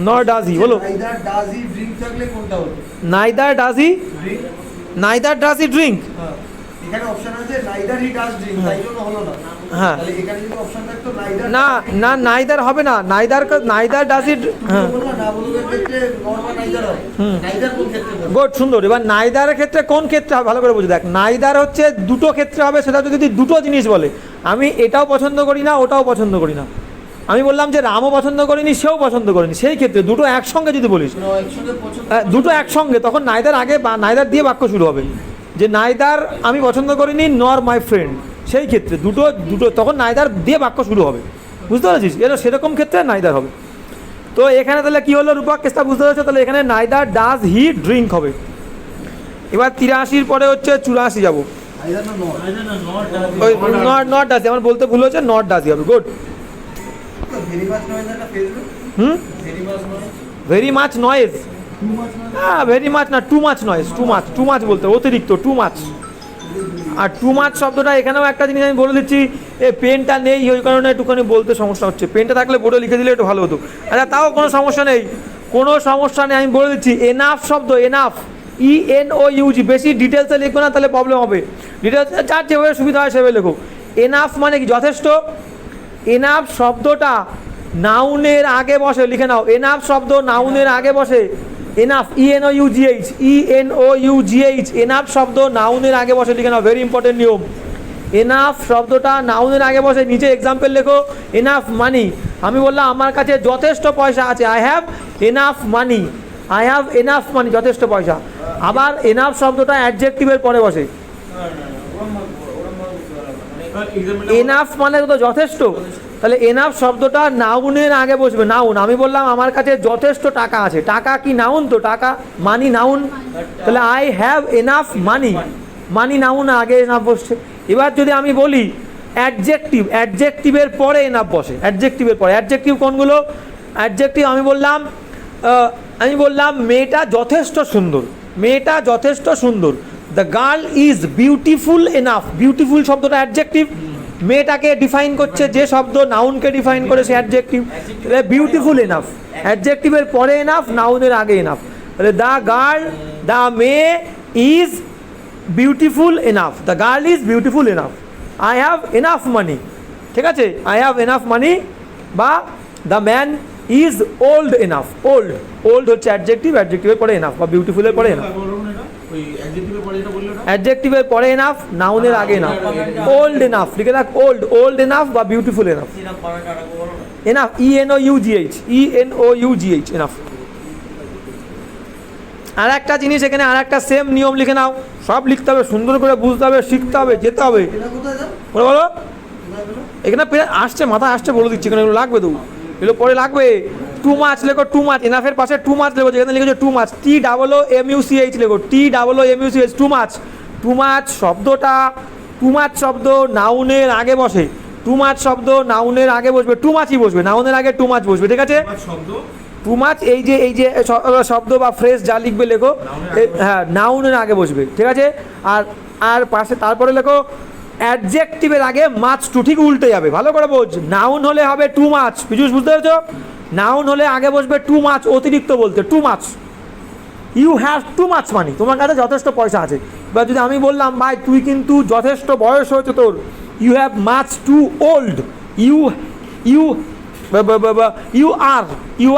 নর ডাজ হি, বলো নাইদার ডাজ হি ড্রিঙ্ক থাকলে কোনটা হলো, neither does he, drink, neither does he drink, হ্যাঁ এখানে অপশন আছে নাইদার হি ডাজ ড্রিঙ্ক, তাই জন্য হলো না। হ্যাঁ তাহলে এখানে যদি অপশন থাকতো নাইদার, না না নাইদার হবে না, নাইদার ডাজ ইট, হ্যাঁ বলবো না বলবো ক্ষেত্রে নর বা নাইদার হয়, নাইদার কোন ক্ষেত্রে বলবো, গুড, সুন্দর। এবার নাইদারের ক্ষেত্রে কোন ক্ষেত্রে হবে ভালো করে বুঝে দেখ, নাইদার হচ্ছে দুটো ক্ষেত্রে হবে, সেটা যদি দুটো জিনিস বলে, আমি এটাও পছন্দ করি না ওটাও পছন্দ করি না, আমি বললাম যে রামও পছন্দ করিনি সেও পছন্দ করেনি, সেই ক্ষেত্রে দুটো একসঙ্গে যদি বলিস, একসঙ্গে পছন্দ, দুটো একসঙ্গে, তখন নাইদার আগে বা নাইদার দিয়ে বাক্য শুরু হবে, যে নাইদার আমি পছন্দ করিনি নর মাই ফ্রেন্ড, সেই ক্ষেত্রে দুটো তখন নাইদার দিয়ে বাক্য শুরু হবে, বুঝতে পারছিস, এটা সেরকম ক্ষেত্রে নাইদার হবে। তো এখানে তাহলে কি হলো রূপক, কেসটা বুঝতে পারছো? তাহলে এখানে নাইদার ডাজ হি ড্রিঙ্ক হবে। এবার 83 পরে হচ্ছে 84 যাবো। Either no, not. ওই নট ডাজ, আমার বলতে ভুল হচ্ছে, নট ডাজই হবে। গুড। Very much noise একটা Facebook? Very much noise? Very much noise, Too much noise? হ্যাঁ ভেরি মাচ না, two much noise, too much বলতে অতিরিক্ত, টু মাচ। আর টু মাচ শব্দটা এখানেও একটা জিনিস আমি বলে দিচ্ছি, পেনটা নেই ওই কারণে একটুখানি বলতে সমস্যা হচ্ছে। পেনটা থাকলে বোর্ডে লিখে দিলে একটু ভালো হতো। আচ্ছা তাও কোনো সমস্যা নেই, কোনো সমস্যা নেই, আমি বলে দিচ্ছি। এনাফ শব্দ, এনাফ, ENOUG, বেশি ডিটেলসে লিখবো না তাহলে প্রবলেম হবে। ডিটেলস যার যেভাবে সুবিধা হয় সেভাবে লেখো। এনাফ মানে কি? যথেষ্ট। এনাফ শব্দটা নাউনের আগে বসে, লিখে নাও। এনাফ শব্দ নাউনের আগে বসে। এনাফ, ENOUGH, এনাফ শব্দ নাউনের আগে বসে, লিখে নাও। ভেরি ইম্পর্টেন্ট নিয়ম। এনাফ শব্দটা নাউনের আগে বসে। নিচে এক্সাম্পল লেখো, এনাফ মানি। আমি বললাম আমার কাছে যথেষ্ট পয়সা আছে, I have enough money, I have enough money, যথেষ্ট পয়সা। আবার এনাফ শব্দটা অ্যাডজেক্টিভের পরে বসে। এনাফ মানে তো যথেষ্ট, তাহলে এনাফ শব্দটা নাউনের আগে বসবে। নাউন, আমি বললাম আমার কাছে যথেষ্ট টাকা আছে, টাকা কি নাউন? তো টাকা, মানি নাউন, তাহলে I have enough money, money noun, আগে এনাফ বসছে। এবার যদি আমি বলি অ্যাডজেক্টিভ, অ্যাডজেক্টিভের পরে এনাফ বসে। অ্যাডজেক্টিভের পরে, অ্যাডজেক্টিভ কোনগুলো? অ্যাডজেক্টিভ আমি বললাম মেয়েটা যথেষ্ট সুন্দর, মেয়েটা যথেষ্ট সুন্দর। The girl is beautiful enough, beautiful শব্দটা অ্যাডজেক্টিভ, মেয়েটাকে ডিফাইন করছে যে শব্দ নাউনকে ডিফাইন করে সে অ্যাডজেক্টিভ। তাহলে বিউটিফুল এনাফ, অ্যাডজেক্টিভের পরে এনাফ, নাউনের আগে এনাফ। তাহলে দ্য গার্ল, দ্য মেয়ে is beautiful enough, the girl is beautiful enough, I have enough money, ঠিক আছে, আই হ্যাভ এনাফ মানি। বা the man is old enough, old, old হচ্ছে অ্যাডজেক্টিভ, অ্যাডজেক্টিভের পরে এনাফ, বা বিউটিফুলের পরে এনাফ। অ্যাডজেক্টিভের পরে এনাফ, নাউনের আগে এনাফ। ওল্ড এনাফ লিখে রাখ, ওল্ড, ওল্ড এনাফ বা beautiful enough. Enough, ENOUGH, enough. আর একটা জিনিস এখানে, আর একটা সেম নিয়ম লিখে নাও। সব লিখতে হবে, সুন্দর করে বুঝতে হবে, শিখতে হবে, যেতে হবে। এটা কোথায় দাও? বলো বলো, এগুলো? এখানে আসছে, মাথায় আসছে, বলে দিচ্ছি, এখানে এগুলো লাগবে তো, এগুলো পরে লাগবে। টু মাচ লেখো, টু মাচ, এনাফের পাশে টু মাচ লেখো, যেখানে লিখেছো টু মাচ, TOOMUCH লেখো, TOOMUCH, too much. Too much শব্দটা, টু মাচ শব্দ নাউনের আগে বসে, টু মাচ শব্দ নাউনের আগে বসবে, টু মাচই বসবে, নাউনের আগে টু মাচ বসবে, ঠিক আছে? টু মাচ এই যে শব্দ বা ফ্রেজ যা লিখবে লেখো, হ্যাঁ নাউনের আগে বসবে, ঠিক আছে? আর পাশে তারপরে লেখো অ্যাডজেক্টিভের আগে মাছ টু, ঠিক উল্টে যাবে, ভালো করে বোঝ। নাউন হলে হবে টু মাচ, পিজুস বুঝতে পেরেছো? নাউন হলে আগে বসবে টু মাচ, অতিরিক্ত বলতে, too much. You have too much money, তোমার কাছে যথেষ্ট পয়সা আছে। এবার যদি আমি বললাম ভাই তুই কিন্তু যথেষ্ট বয়স হয়েছে তোর, you have much too old, you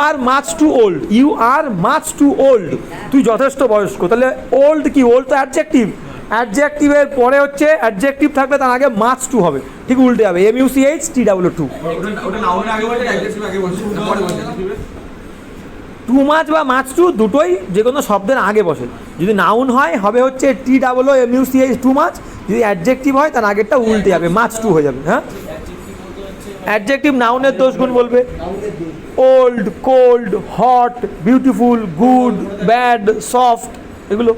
are much too old, you are much too old, তুই যথেষ্ট বয়স্ক। তাহলে ওল্ড কি? ওল্ড তো অ্যাডজেক্টিভ, অ্যাডজেক্টিভের পরে হচ্ছে অ্যাডজেক্টিভ থাকলে তার আগে মাচ টু হবে, ঠিক উল্টে যাবে, MUCH, TOO। টু মাচ বা মাছ টু দুটোই যে কোনো শব্দের আগে বসে। যদি নাউন হয় হবে হচ্ছে TOOMUCH, টু মাচ। যদি অ্যাডজেক্টিভ হয় তার আগেরটা উল্টে যাবে, মাছ টু হয়ে যাবে। হ্যাঁ, অ্যাডজেক্টিভ নাউনের দোষ গুণ বলবে, old, cold, hot, beautiful, good, bad, soft, এগুলো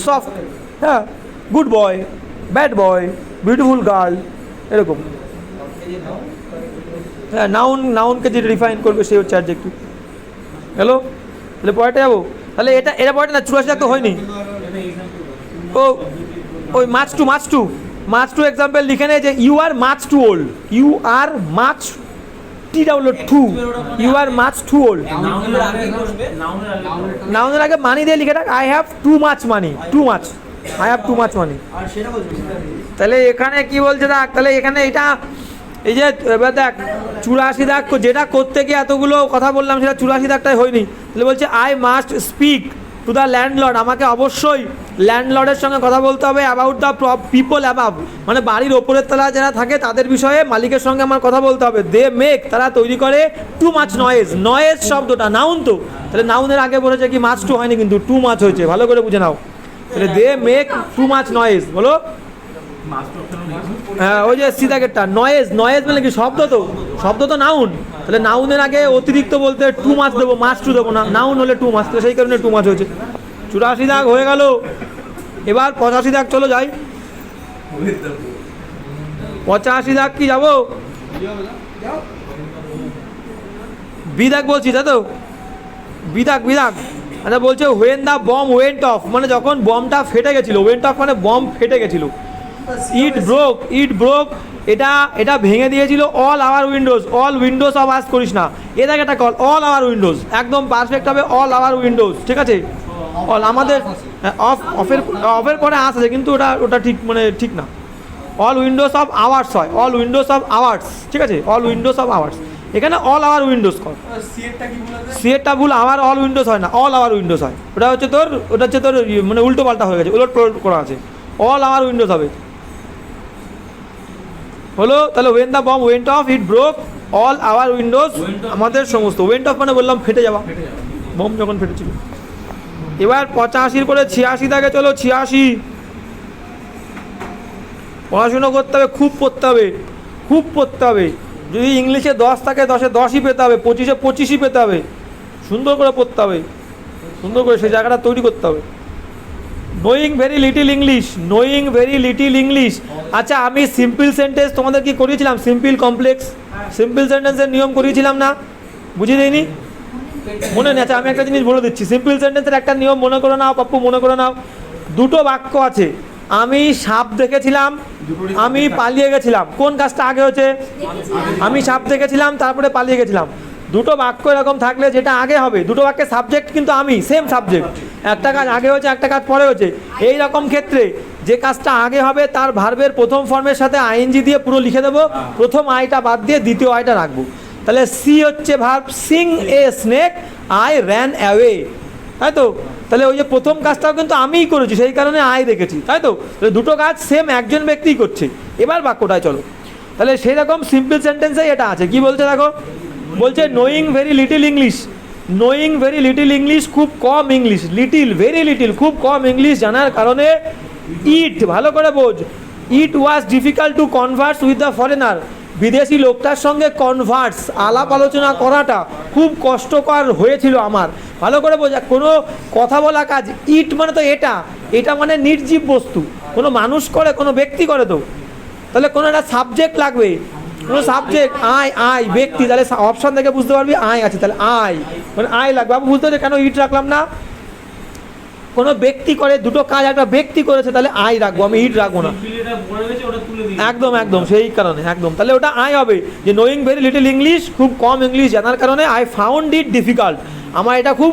সফট, হ্যাঁ, good boy, bad boy, beautiful girl, এরকম। হ্যাঁ, নাউনকে যে ডিফাইন করবে সে হচ্ছে অ্যাডজেক্টিভ। হ্যালো, তাহলে পরেটা যাবো। তাহলে এটা পরেটা না, 84 তো হয়নি। ওই মাচ টু এক্সাম্পল লিখে নেয় যে you are much too old, you are much, TOO, you are much too old. নাউনের আগে মানি দিয়ে লিখে রাখ, I have too much money, too much, I have too much money. তাহলে এখানে কি বলছে দেখ, তাহলে এখানে এটা এই যে এবার দেখ 84 দাগ, যেটা করতে গিয়ে এতগুলো কথা বললাম সেটা 84 দাগটাই হয়নি। তাহলে বলছে I must speak to the landlord, আমাকে অবশ্যই ল্যান্ডলর্ডের সঙ্গে কথা বলতে হবে, অ্যাবাউট দ্য পিপল অ্যাবাভ, মানে বাড়ির ওপরের তলায় যারা থাকে তাদের বিষয়ে মালিকের সঙ্গে আমার কথা বলতে হবে। দে মেক, তারা তৈরি করে টু মাচ নয়েজ, নয়েজ শব্দটা নাউন তো, তাহলে নাউনের আগে বলেছে কি মাচ টু হয়নি, কিন্তু টু মাচ হয়েছে, ভালো করে বুঝে নাও। তাহলে they make too much noise, বলো। হ্যাঁ, ওই যে সিদাগেরটা নয়েজ, নয়েজ মানে কি? শব্দ তো, শব্দ তো নাউন, তাহলে নাউনের আগে অতিরিক্ত বলতে টু মাছ দেবো, মাছ টু দেবো না, নাউন হলে টু মাছ, তো সেই কারণে টু মাছ হয়েছে। 84 দাগ হয়ে গেল। এবার 85 দাগ, চলো যাই। 85 দাগ কি যাবো? বিদাগ বলছি, তাই তো? বিদাগ বিদাগ। আচ্ছা বলছে when the bomb went off, মানে যখন বমটা ফেটে গেছিলো। ওয়েন্ট অফ মানে বম ফেটে গেছিলো। ইট ব্রোক, এটা ভেঙে দিয়েছিল all our Windows. All Windows of us করিস না, এটাকে একটা কল, অল আওয়ার উইন্ডোজ একদম পারফেক্ট হবে, অল আওয়ার উইন্ডোজ, ঠিক আছে? অল আমাদের অফের পরে আস আছে, কিন্তু ওটা ঠিক মানে ঠিক না। অল উইন্ডোজ অফ আওয়ার্স হয়, অল উইন্ডোজ অফ আওয়ার্স, ঠিক আছে? অল উইন্ডোজ অফ আওয়ার্স, এখানে অল আওয়ার উইন্ডোজ কর। সিএরটা ভুল, আওয়ার অল উইন্ডোজ হয় না, অল আওয়ার উইন্ডোজ হয়। ওটা হচ্ছে তোর মানে উল্টো পাল্টা হয়ে গেছে, উলট পালট করা আছে। অল আওয়ার উইন্ডোজ হবে, হলো? তাহলে when the bomb went off it broke all our windows, আমাদের সমস্ত। ওয়েন্ট অফ মানে বললাম ফেটে যাওয়া, বম যখন ফেটেছিল। এবার 85 করে 86 দাগে চলো। 86, পড়াশুনো করতে হবে, খুব পড়তে হবে, খুব পড়তে হবে। যদি ইংলিশে 10 থাকে 10-এ 10ই পেতে হবে, 25-এ 25ই পেতে হবে। সুন্দর করে পড়তে হবে, সুন্দর করে সেই জায়গাটা তৈরি করতে হবে। Knowing very little English, knowing very little English. আচ্ছা আমি সিম্পল সেন্টেন্স তোমাদের কি করিয়েছিলাম? সিম্পল কমপ্লেক্স সিম্পল সেন্টেন্সের নিয়ম করিয়েছিলাম না? বুঝিয়ে দিইনি? মনে নেই? আচ্ছা আমি একটা জিনিস বলে দিচ্ছি, সিম্পল সেন্টেন্সের একটা নিয়ম মনে করে নাও পাপ্পু, মনে করে নাও। দুটো বাক্য আছে, আমি সাপ দেখেছিলাম, আমি পালিয়ে গেছিলাম। কোন কাজটা আগে হচ্ছে? আমি সাপ দেখেছিলাম, তারপরে পালিয়ে গেছিলাম। দুটো বাক্য এরকম থাকলে যেটা আগে হবে, দুটো বাক্যের সাবজেক্ট কিন্তু আমি, সেম সাবজেক্ট, একটা কাজ আগে হচ্ছে, একটা কাজ পরে হচ্ছে। এই রকম ক্ষেত্রে যে কাজটা আগে হবে তার ভার্বের প্রথম ফর্মের সাথে আইএনজি দিয়ে পুরো লিখে দেবো, প্রথম আইটা বাদ দিয়ে দ্বিতীয় আইটা রাখবো। তাহলে সি হচ্ছে verb, Singh a snake I ran away, তাই তো? তাহলে ওই যে প্রথম কাজটাও কিন্তু আমিই করেছি, সেই কারণে আই রেখেছি, তাই তো? তাহলে দুটো কাজ সেম একজন ব্যক্তিই করছে। এবার বাক্যটায় চলো, তাহলে সেই রকম সিম্পল সেন্টেন্সেই এটা আছে। কি বলছে দেখো, বলছে knowing very little English, knowing very little English, খুব কম ইংলিশ, লিটিল ভেরি লিটিল খুব কম ইংলিশ জানার কারণে ইট, ভালো করে বোঝ, it was difficult to converse with the foreigner, বিদেশি লোকটার সঙ্গে কনভার্স আলাপ আলোচনা করাটা খুব কষ্টকর হয়েছিল আমার। ভালো করে বোঝা, কোনো কথা বলা কাজ, ইট মানে তো এটা মানে নির্জীব বস্তু, কোনো মানুষ করে, কোনো ব্যক্তি করে, তো তাহলে কোনো একটা সাবজেক্ট লাগবে, কোনো সাবজেক্ট, আই ব্যক্তি, তাহলে অপশান থেকে বুঝতে পারবি আই আছে, তাহলে আই মানে আই লাগবে। আমি বুঝতে পারছি কেন ইট রাখলাম না? কোনো ব্যক্তি করে দুটো কাজ, একটা ব্যক্তি করেছে, তাহলে আই রাখবো, আমি ইট রাখবো না। একদম একদম সেই কারণে একদম, তাহলে ওটা আই হবে। যে নোয়িং ভেরি লিটল ইংলিশ, খুব কম ইংলিশ জানার কারণে আই ফাউন্ড ইট ডিফিকাল্ট, আমার এটা খুব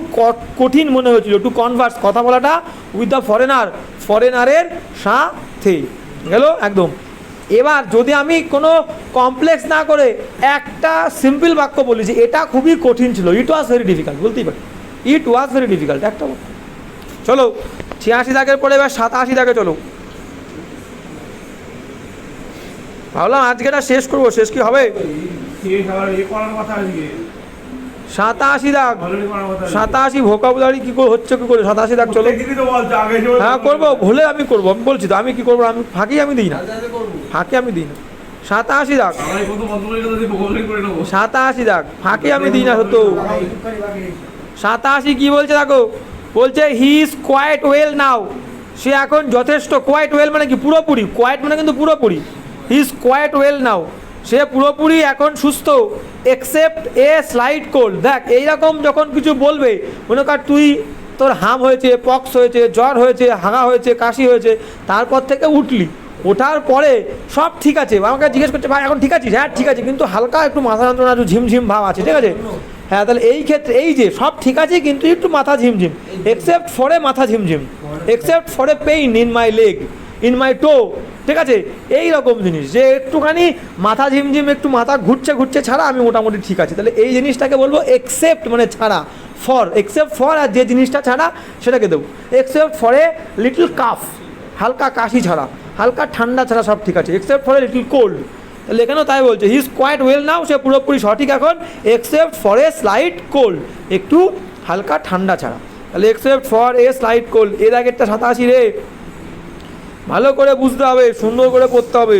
কঠিন মনে হয়েছিল টু কনভার্স, কথা বলাটা উইথ দ্য ফরেনার, ফরেনারের সাথে গেল একদম। এবার যদি আমি কোনো কমপ্লেক্স না করে একটা সিম্পল বাক্য বলি যে এটা খুবই কঠিন ছিল, ইট ওয়াজ ভেরি ডিফিকাল্ট বলতেই পারি, ইট ওয়াজ ভেরি ডিফিকাল্ট একটা। চলো 86 দাগের পরে এবার 87 দাগে চলো। ভাবলাম আজকেটা শেষ করবো, শেষ কি হবে? 87 দাগ, 87 ভোকাবুলারি কি করে হচ্ছে, কি করে 87 দাগ চলো। হ্যাঁ করবো, ভুলে আমি করবো, আমি বলছি তো, আমি কি করবো, আমি ফাঁকি আমি দিই না, ফাঁকি আমি দিই না। 87 দাগ, 87 দাগ ফাঁকি আমি দিই না সত্য। 87 কি বলছে দেখো, বলছে he is quite well now, সে এখন যথেষ্ট, কোয়াইট ওয়েল মানে কি পুরোপুরি, কোয়াইট মানে কিন্তু পুরোপুরি, he is quite well now, সে পুরোপুরি এখন সুস্থ, এক্সেপ্ট এ স্লাইট কোল্ড। দেখ এইরকম যখন কিছু বলবে, মনে কর তুই, তোর হাম হয়েছে, পক্স হয়েছে, জ্বর হয়েছে, হাগা হয়েছে, কাশি হয়েছে, তারপর থেকে উঠলি, ওঠার পরে সব ঠিক আছে, আমাকে জিজ্ঞেস করছে ভাই এখন ঠিক আছিস? হ্যাঁ ঠিক আছে, কিন্তু হালকা একটু মাথা যন্ত্রণা, একটু ঝিমঝিম ভাব আছে, ঠিক আছে? হ্যাঁ তাহলে এই ক্ষেত্রে এই যে সব ঠিক আছে কিন্তু একটু মাথা ঝিমঝিম, এক্সেপ্ট ফর এ মাথা ঝিমঝিম, except for a pain in my leg, in my toe, ঠিক আছে? এই রকম জিনিস যে একটুখানি মাথা ঝিমঝিম, একটু মাথা ঘুরছে ছাড়া আমি মোটামুটি ঠিক আছে, তাহলে এই জিনিসটাকে বলবো এক্সেপ্ট মানে ছাড়া, ফর এক্সেপ্ট ফর, আর যে জিনিসটা ছাড়া সেটাকে দেবো except for a little cough, হালকা কাশি ছাড়া, হালকা ঠান্ডা ছাড়া সব ঠিক আছে, except for a little cold. তাহলে এখানেও তাই বলছে he is quite well now, সে পুরোপুরি সঠিক এখন, except for a slight cold, একটু হালকা ঠান্ডা ছাড়া, তাহলে except for a slight cold. এর আগেরটা 87 রে, ভালো করে বুঝতে হবে, সুন্দর করে পড়তে হবে।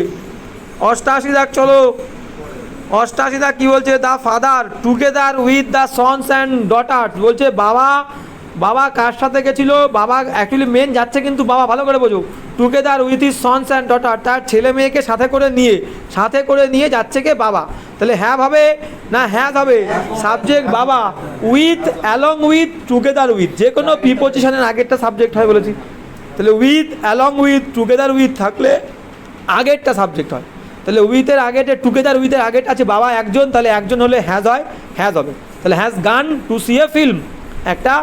88 দাগ চলো, অষ্টাশিদা কি বলছে, the father together with the sons and daughters, বলছে বাবা কার সাথে গেছিলো, বাবা অ্যাকচুয়ালি মেন যাচ্ছে কিন্তু বাবা, ভালো করে বোঝো, together with is sons and daughter, তার ছেলে মেয়েকে সাথে করে নিয়ে যাচ্ছে কে, বাবা। তাহলে হ্যাভ হবে না হ্যাজ হবে, সাবজেক্ট বাবা, with along with together with, যে কোনো প্রিপোজিশনের আগেরটা সাবজেক্ট হয় বলেছি। তাহলে with along with together with থাকলে আগেরটা সাবজেক্ট হয়। তাহলে উইথের আগেটা টুগেদার উইথের আগেটা আছে বাবা একজন, তাহলে একজন হলে হ্যাজ হয়, হ্যাজ হবে। তাহলে has gone to see a film, একটা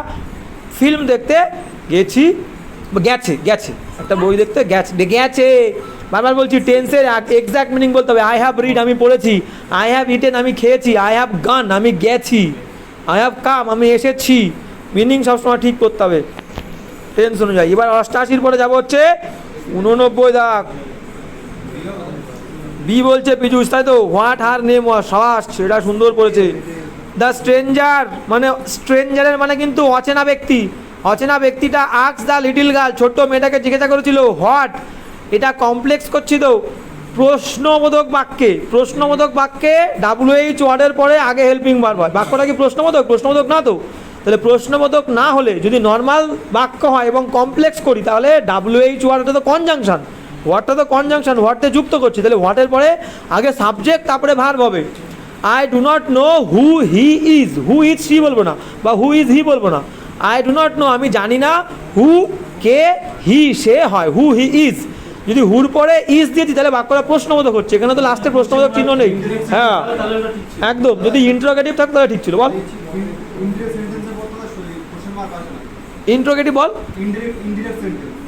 ফিল্ম দেখতে গেছে একটা বই দেখতে গেছে। বারবার বলছি টেন্সের এক্স্যাক্ট মিনিং বলতে হবে। আই হ্যাভ রিড আমি পড়েছি, আই হ্যাভ ইটেন আমি খেয়েছি, আই হ্যাভ গান আমি গেছি, আই হ্যাভ কাম আমি এসেছি, মিনিং সবসময় ঠিক করতে হবে টেন্স অনুযায়ী। এবার 88 পরে যাবো হচ্ছে 89 দাগ, বি বলছে পীযূষ, তাই তো, হোয়াট হার নেম ওয়াজ, সাবাস, সেটা সুন্দর করেছে। দ্য স্ট্রেঞ্জার মানে স্ট্রেঞ্জারের মানে কিন্তু অচেনা ব্যক্তিটা আক্স দ্য লিটল গার্ল, ছোট্ট মেয়েটাকে জিজ্ঞাসা করেছিল হোয়াট, এটা কমপ্লেক্স করছি তো, প্রশ্নবোধক বাক্যে WH ওয়ার্ডের পরে আগে হেল্পিং ভার্ব হয়। বাক্যটা কি প্রশ্নবোধক না তো, তাহলে প্রশ্নবোধক না হলে যদি নর্মাল বাক্য হয় এবং কমপ্লেক্স করি তাহলে WH ওয়ার্ডটা তো কনজাংশন, হোয়াটটা যুক্ত করছি, তাহলে হোয়াটের পরে আগে সাবজেক্ট তারপরে ভার্ব হবে। I do not know who is she বলবো না, বা হু ইজ হি বলবো না, আই ডু নট নো আমি জানি না, হু কে হি সে হয়, হু হি ইজ, যদি হুর পরে ইজ দিয়েছি তাহলে বাক্যটা প্রশ্নবোধক হচ্ছে, এখানে তো লাস্টে প্রশ্নবোধক চিহ্ন নেই। হ্যাঁ একদম, যদি ইন্টারোগেটিভ থাকতো তাহলে ঠিক ছিল। বল ইন্টারোগেটিভ বল,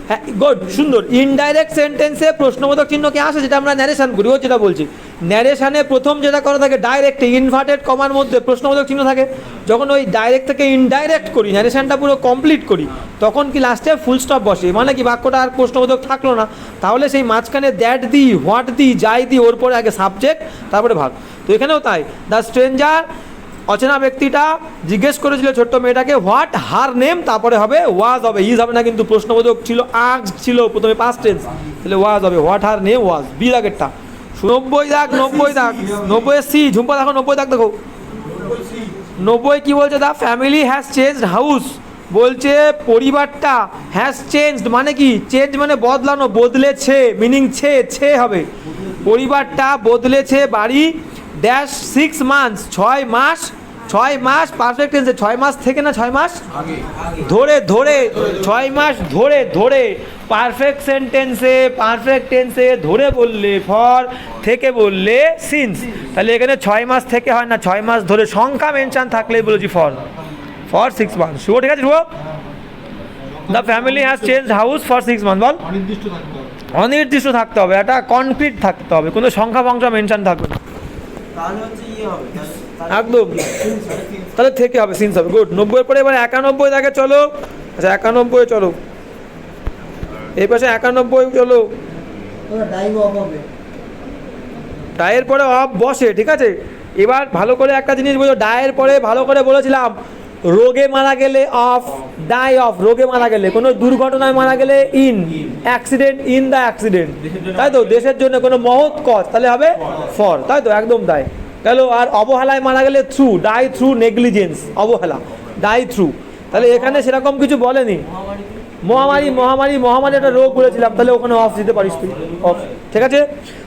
হ্যাঁ গুড, সুন্দর। ইনডাইরেক্ট সেন্টেন্সে প্রশ্নবোধক চিহ্ন কি আসে, যেটা আমরা ন্যারেশন করি, ও যেটা বলছি ন্যারেশনে প্রথম যেটা করা থাকে ডাইরেক্টে ইনভার্টেড কমার মধ্যে প্রশ্নবোধক চিহ্ন থাকে। যখন ওই ডাইরেক্ট থেকে ইনডাইরেক্ট করি, ন্যারেশনটা পুরো কমপ্লিট করি, তখন কি লাস্টে ফুল স্টপ বসে, মানে কি বাক্যটা আর প্রশ্নবোধক থাকলো না, তাহলে সেই মাঝখানে দ্যাট দি, হোয়াট দি, যাই দি, ওর পরে আগে সাবজেক্ট তারপরে ভার্ব। তো এখানেও তাই, দ্য স্ট্রেঞ্জার অচেনা ব্যক্তিটা জিজ্ঞেস করেছিল ছোট্ট মেয়েটাকে হোয়াট হার নেম, তারপরে হবে ওয়াজ হবে, ইজ হবে না, কিন্তু প্রশ্নবোধক ছিল, আস্কড ছিল প্রথমে পাস্ট টেন্স, তাহলে ওয়াজ হবে, হোয়াট হার নেম ওয়াজ। বি দাগেরটা 90 দাগ, 90 সি, ঝুম্পা দেখো 90 দাগ দেখো, 90 কি বলছে, the family has changed house, বলছে পরিবারটা হ্যাজ চেঞ্জড মানে কি, চেঞ্জ মানে বদলানো, বদলেছে, মিনিং ছে হবে, পরিবারটা বদলেছে বাড়ি, ড্যাশ 6 মান্থস 6 মাস পারফেক্ট টেন্সে, 6 মাস থেকে না 6 মাস ধরে 6 মাস ধরে পারফেক্ট টেন্সে ধরে বললে ফর, থেকে বললে সিন্স, তাহলে এখানে 6 মাস থেকে হয় না, 6 মাস ধরে, সংখ্যা মেনশন থাকলেই বলেছি ফর 6 মান্থস। শুভ, ঠিক আছে Shubho. The family has changed house for 6 months, বল অনির্দিষ্ট থাকতে হবে, এটা কনক্রিট থাকতে হবে, কোনো সংখ্যা মেনশন থাকবে না, একদম, তাহলে থেকে হবে সিন্স হবে। গুড, 90 পরে এবার 91 দাগে চলো। আচ্ছা 91 চলো, এই পাশে 91 চলো, ডায়ের পরে অফ বসে, ঠিক আছে। এবার ভালো করে একটা জিনিস বোঝো, ডায়ের পরে ভালো করে বলেছিলাম রোগে মারা গেলে অফ, ডাই অফ, রোগে মারা গেলে, কোনো দুর্ঘটনায় মারা গেলে in, accident, in the accident, তাই তো, দেশের জন্য কোনো মহৎ কজ, তাহলে হবে ফর, তাই তো, একদম তাই গেল। আর অবহেলায় মারা গেলে থ্রু, ডাই থ্রু নেগলিজেন্স, অবহেলা, ডাই থ্রু, তাহলে এখানে সেরকম কিছু বলেনি। মহামারী একটা রোগ বলেছিলাম, তাহলে ওখানে অফ দিতে পারিস তুই, অফ, ঠিক আছে।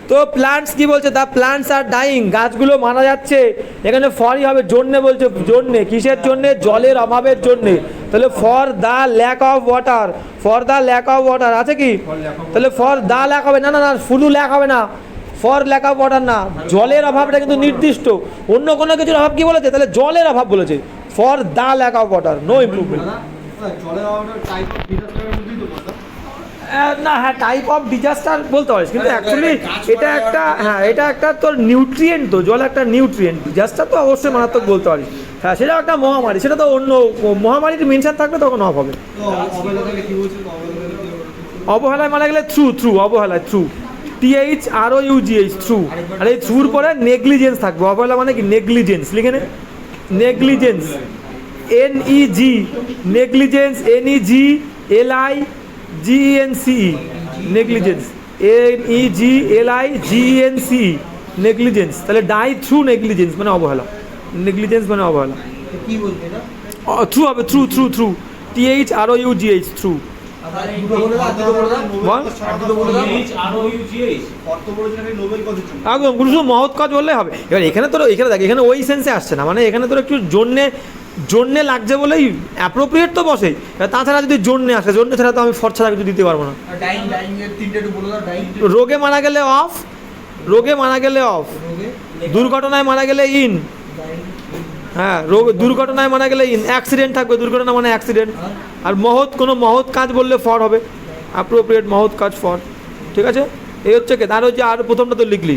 তো প্লান্টস কি বলছে, দ্য প্লান্টস আর ডাইং, গাছগুলো মারা যাচ্ছে, এখানে ফরই হবে, জন্যে বলছে, জন্যে কিসের জন্যে, জলের অভাবের জন্যে, তাহলে for the lack of water, আছে কি, তাহলে ফর দ্য ল্যাক হবে না, ফুলু ল্যাক হবে না, ফর ল্যাক অফ ওয়াটার না, জলের অভাবটা কিন্তু নির্দিষ্ট, অন্য কোনো কিছুর অভাব কি বলেছে, তাহলে জলের অভাব বলেছে, for the lack of water, no improvement. না হ্যাঁ, টাইপ অফ ডিজাস্টার বলতে পারিস, কিন্তু অ্যাকচুয়ালি এটা একটা তোর নিউট্রিয়েন্ট, তো জল একটা নিউট্রিয়েন্ট, ডিজাস্টার তো অবশ্যই মারাত্মক বলতে পারিস, হ্যাঁ সেটা একটা মহামারী, সেটা তো অন্য মহামারীর মেনশন থাকবে তখন অফ হবে। অবহেলায় মারা গেলে থ্রু, অবহেলায় থ্রু, THROUGH থ্রু, আর এই থ্রুর পরে নেগলিজেন্স থাকবে, অবহেলা মানে কি নেগলিজেন্স, লিখে নে, negligence, NEG, negligence, NEGLIGENCE, negligence, NEGLIGENCE, negligence, তাহলে ডাই থ্রু নেগলিজেন্স মানে অবহেলা, নেগলিজেন্স মানে অবহেলা, কি বলছে না? থ্রু হবে, through through through, THROUGH through. আবার দুটো বলে দাও, দুটো বলে দাও। বল। দুটো বলে দাও। THROUGH অর্থ বলেছেন আমি নোবেল কথা ছিল। একদম গুরু, শুধু মহৎ কাজ বললেই হবে। এবার এখানে তোর, এখানে দেখ, এখানে ওই সেন্সে আসছে না, মানে এখানে তোর একটু জন্যে লাগছে বলেই অ্যাপ্রোপ্রিয়েট তো বসেই। এবার তাছাড়া যদি জন্যে আসে, জন্যে ছাড়া তো আমি ফর ছাড়া কিছু দিতে পারবো না। ডাইং, ডাইং এর তিনটে একটু বলে দাও। ডাইং, রোগে মারা গেলে অফ, রোগে মারা গেলে অফ, রোগে, দুর্ঘটনায় মারা গেলে ইন। ডাইং, হ্যাঁ, রোগ দুর্ঘটনায় মারা গেলে ইন, অ্যাক্সিডেন্ট থাকবে, দুর্ঘটনা মানে অ্যাক্সিডেন্ট। আর মহৎ, কোনো মহৎ কাজ বললে ফর হবে, অ্যাপ্রোপ্রিয়েট মহৎ কাজ ফর। ঠিক আছে, এই হচ্ছে কে, তার হচ্ছে। আর প্রথমটা তো লিখলি,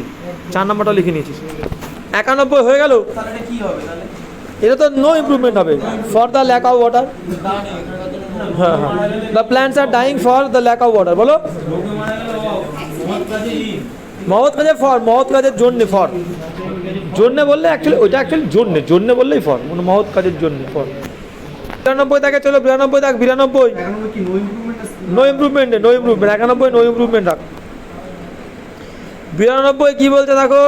4 নাম্বারটা লিখে নিয়েছিস। 91 হয়ে গেল। তাহলে এটা কি হবে তাহলে? এটা তো নো ইমপ্রুভমেন্ট হবে, for the lack of water. হ্যাঁ হ্যাঁ, the plants are dying for the lack of water. বলো, মহৎ কাজে ফর, মহৎ কাজের জন্যে ফর। জন্যে বললে অ্যাকচুয়ালি ওইটা অ্যাকচুয়ালি জন্যে, জন্যে বললেই ফর, মানে মহৎ কাজের জন্য ফর। 92 থাকে, চলো 92 থাক, 92 এখন কি নো ইমপ্রুভমেন্ট আছে? No improvement, no improvement. 91 no improvement রাখ। 92 কি বলছে দেখো,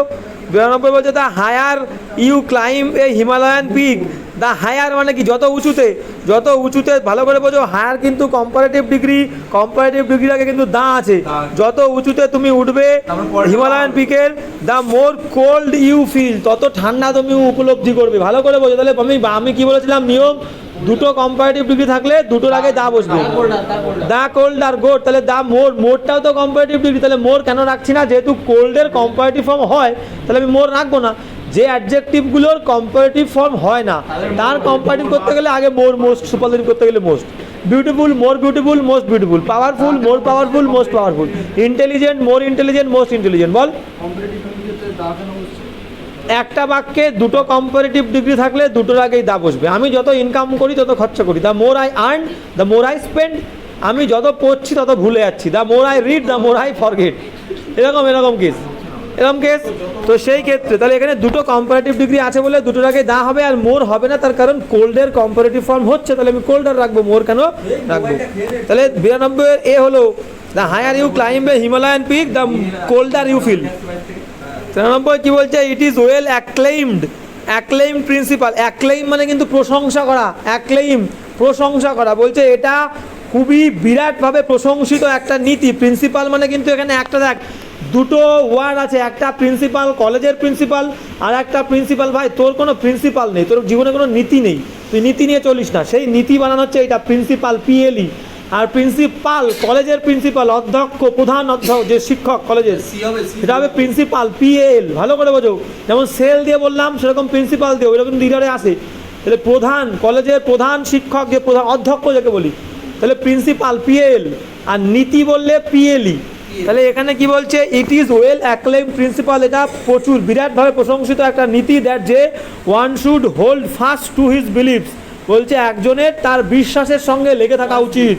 92 বলছে the higher you climb a Himalayan peak. The higher মানে কি, যত উঁচুতে, যত উঁচুতে, ভালো করে বোঝো। হায়ার কিন্তু কম্পারেটিভ ডিগ্রি, কম্পারেটিভ ডিগ্রির আগে কিন্তু দা আছে। যত উঁচুতে তুমি উঠবে হিমালয়ান পিকের, the more cold you feel, তত ঠান্ডা তুমি উপলব্ধি করবে। ভালো করে বোঝো। তাহলে আমি কি বলেছিলাম নিয়ম, দুটো কম্পারেটিভ ডিগ্রি থাকলে দুটোর আগে দা বসবে। দা কোল্ড আর গোড, তাহলে দা মোর, মোরটাও তো কম্পারেটিভ ডিগ্রি, তাহলে মোর কেন রাখছি না? যেহেতু কোল্ডের কম্পারেটিভ ফর্ম হয়, তাহলে আমি মোর রাখবো না। যে অ্যাডজেক্টিভগুলোর কম্পারেটিভ ফর্ম হয় না, তার কম্পারেটিভ করতে গেলে আগে মোর, মোস্ট, সুপারলেটিভ করতে গেলে most. Beautiful, more beautiful, most beautiful. Powerful, more powerful, most powerful. Intelligent, more intelligent, most intelligent. বল, একটা বাক্যে দুটো কম্পারেটিভ ডিগ্রি থাকলে দুটোর আগেই দা বসবে। আমি যত ইনকাম করি তত খরচা করি, the more I earn the more I spend. আমি যত পড়ছি তত ভুলে যাচ্ছি, the more I read the more I forget. এরকম কেস, এরকম কেস। তো সেই ক্ষেত্রে তাহলে এখানে দুটো কম্পারেটিভ ডিগ্রি আছে বলে দুটোর আগে দা হবে, আর মোর হবে না, তার কারণ কোল্ডের কম্পারেটিভ ফর্ম হচ্ছে, তাহলে আমি কোল্ডার রাখবো, মোর কেন রাখবো? তাহলে 92 এ হলো, the higher you climb a Himalayan peak the colder you feel. 93 কি বলছে, it is well acclaimed, acclaim principle. Acclaim মানে কিন্তু প্রশংসা করা, অ্যাক্লেইম প্রশংসা করা। বলছে এটা খুবই বিরাটভাবে প্রশংসিত একটা নীতি। প্রিন্সিপাল মানে কিন্তু এখানে একটা দেখ, দুটো ওয়ার্ড আছে, একটা প্রিন্সিপাল, কলেজের প্রিন্সিপাল, আর একটা প্রিন্সিপাল। ভাই তোর কোনো প্রিন্সিপাল নেই, তোর জীবনে কোনো নীতি নেই, তুই নীতি নিয়ে চলিস না। সেই নীতি বানানো হচ্ছে এটা, প্রিন্সিপাল, PLE। আর প্রিন্সিপাল, কলেজের প্রিন্সিপাল, অধ্যক্ষ, প্রধান অধ্যক্ষ, যে শিক্ষক কলেজের, সেটা হবে প্রিন্সিপাল, PL। ভালো করে বোঝো। যেমন সেল দিয়ে বললাম, সেরকম প্রিন্সিপাল দিয়ে, ওইরকম লিডারে আসে। তাহলে প্রধান, কলেজের প্রধান শিক্ষক, যে প্রধান অধ্যক্ষ যাকে বলি, তাহলে প্রিন্সিপাল, PL। আর নীতি বললে PLE। তাহলে এখানে কি বলছে, it is well acclaim principal, এটা প্রচুর বিরাটভাবে প্রশংসিত একটা নীতি, দ্যাট যে one should hold fast to his believes. বলছে একজনের তার বিশ্বাসের সঙ্গে লেগে থাকা উচিত,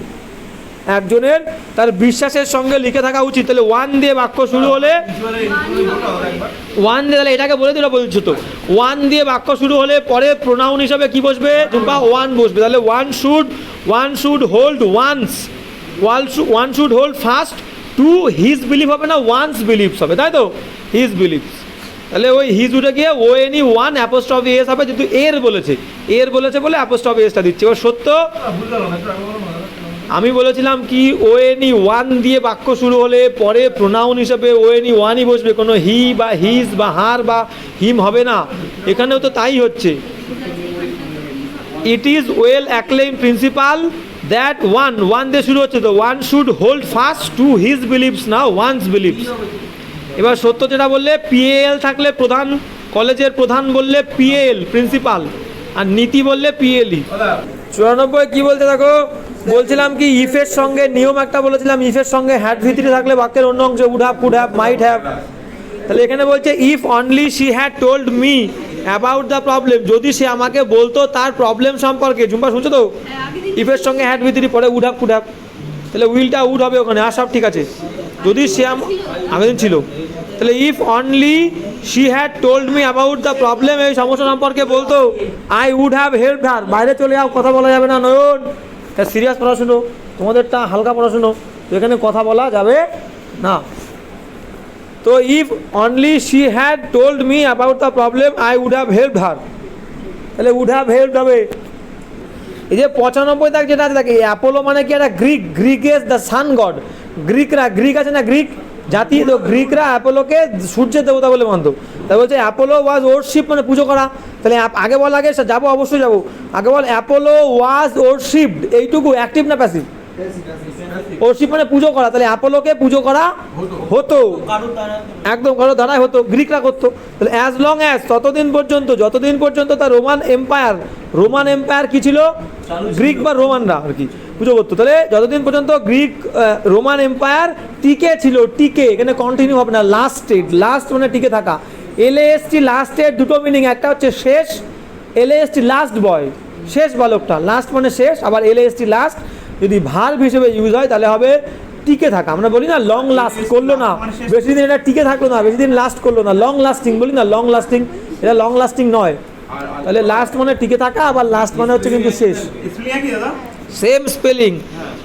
একজনের তার বিশ্বাসের সঙ্গে লিখে থাকা উচিত। তাহলে ওয়ান দিয়ে বাক্য শুরু হলে, ওয়ান দিয়ে, তাহলে এটাকে বলে দিল, বলছো তো, ওয়ান দিয়ে বাক্য শুরু হলে পরে প্রোনাউন হিসাবে কি বসবে, বা ওয়ান বসবে। তাহলে one should hold once, one should hold fast to his belief হবে না, ওয়ান্স বিলিভস হবে, তাই তো, হিজ বিলিভস। তাহলে ওই হিজ উঠে গিয়ে ONE ওয়ান অ্যাপোস্ট্রফি এস হবে, যেহেতু এর বলেছে বলে অ্যাপোস্ট্রফি এসটা দিচ্ছে। এবার সত্য, আমি বলেছিলাম কি, ONE ওয়ান দিয়ে বাক্য শুরু হলে পরে প্রোনাউন হিসেবে ONE ওয়ানই বসবে, কোনো হি বা হিজ বা হার বা হিম হবে না। এখানেও তো তাই হচ্ছে। It is well acclaim principle that one দিয়ে শুরু হচ্ছে, তো one should hold fast to his beliefs, না ওয়ান্স বিলিভস। এবার সত্য যেটা বললে, PAL থাকলে প্রধান, কলেজের প্রধান বললে PAL প্রিন্সিপাল, আর নীতি বললে PLE। 94 কি বলতে দেখো, বলছিলাম কি, ইফের সঙ্গে নিয়ম একটা বলেছিলাম, ইফের সঙ্গে হ্যাড ভিতরে থাকলে বাক্যের অন্য অংশে would have, could have, might have. তাহলে এখানে বলছে, if only she had told me about the problem, যদি সে আমাকে বলতো তার প্রবলেম সম্পর্কে। ঝুম্পা শুনছো তো, ইফের সঙ্গে হ্যাড ভিতরে পরে উড হ্যাভ, কুড হ্যাভ, তাহলে উইলটা উড হবে ওখানে, আর সব ঠিক আছে। যদি সে আগের ছিল, তাহলে if only she had told me about the problem, এই সমস্যা সম্পর্কে বলতো, I would have help her. বাইরে চলে যাও, কথা বলা যাবে না, নয়ন, সিরিয়াস পড়াশুনো, তোমাদেরটা হালকা পড়াশুনো, তো এখানে কথা বলা যাবে না। তো if only she had told me about the problem I would have help her, তাহলে উড হ্যাভ হেল্প হবে। এই যে 95 দাগ যেটা আছে দেখে, অ্যাপোলো মানে কি একটা Greek is the sun god. Greek আছে না, গ্রিক জাতি, তো গ্রিকরা অ্যাপোলোকে সূর্যের দেবতা বলে মানত। তাই বলছে অ্যাপোলো ওয়াজ ওরশিপ মানে পুজো করা। তাহলে আগে বল, আগে যাবো অবশ্যই যাবো, আগে বল অ্যাপোলো ওয়াজ ওরশিপড, এইটুকু অ্যাক্টিভ না প্যাসিভ? ওরশিপ মানে পুজো করা, তাহলে অ্যাপোলোকে পুজো করা হতো, একদম কারো দ্বারাই হতো, গ্রিকরা করতো। তাহলে অ্যাজ লং অ্যাজ, ততদিন পর্যন্ত, যতদিন পর্যন্ত তার রোমান এম্পায়ার কি ছিল, গ্রিক বা রোমানরা আর কি পুজো করতো। তাহলে যতদিন পর্যন্ত রোমান এম্পায়ার টিকে ছিল, টিকে এখানে কন্টিনিউ হবে না, লাস্ট মানে টিকে থাকা। LAST লাস্টের দুটো মিনিং, একটা হচ্ছে শেষ, LAST লাস্ট বয়, শেষ বালকটা, লাস্ট মানে শেষ, আবার LAST লাস্ট যদি ভার্ব হিসেবে ইউজ হয় তাহলে হবে টিকে থাকা। আমরা বলি না লং লাস্ট করলো না, বেশি দিন এটা টিকে থাকলো না, বেশি দিন লাস্ট করলো না, লং লাস্টিং বলি না, লং লাস্টিং, এটা লং লাস্টিং নয়। তাহলে লাস্ট মানে টিকে থাকা, আবার লাস্ট মানে হচ্ছে কিন্তু শেষ, সেম স্পেলিং।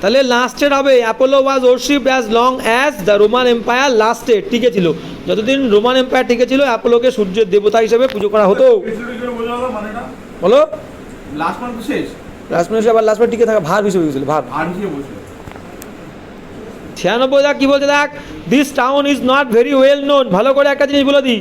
তাহলে লাস্টের হবে Apollo was worshipped as long as the Roman Empire lasted, টিকে ছিল, যতদিন রোমান এম্পায়ার টিকে ছিল অ্যাপোলোকে সূর্যের দেবতা হিসেবে পুজো করা হতো। বলো লাস্ট মানে শেষ, লাস্ট মানে আবার লাস্ট মানে টিকে থাকা, ভার্ব হিসেবে ইউজ হলো, ভার্ব। 96 দাগ কি বলছে দেখ, this town is not very well known. ভালো করে একটা জিনিস বলে দিই,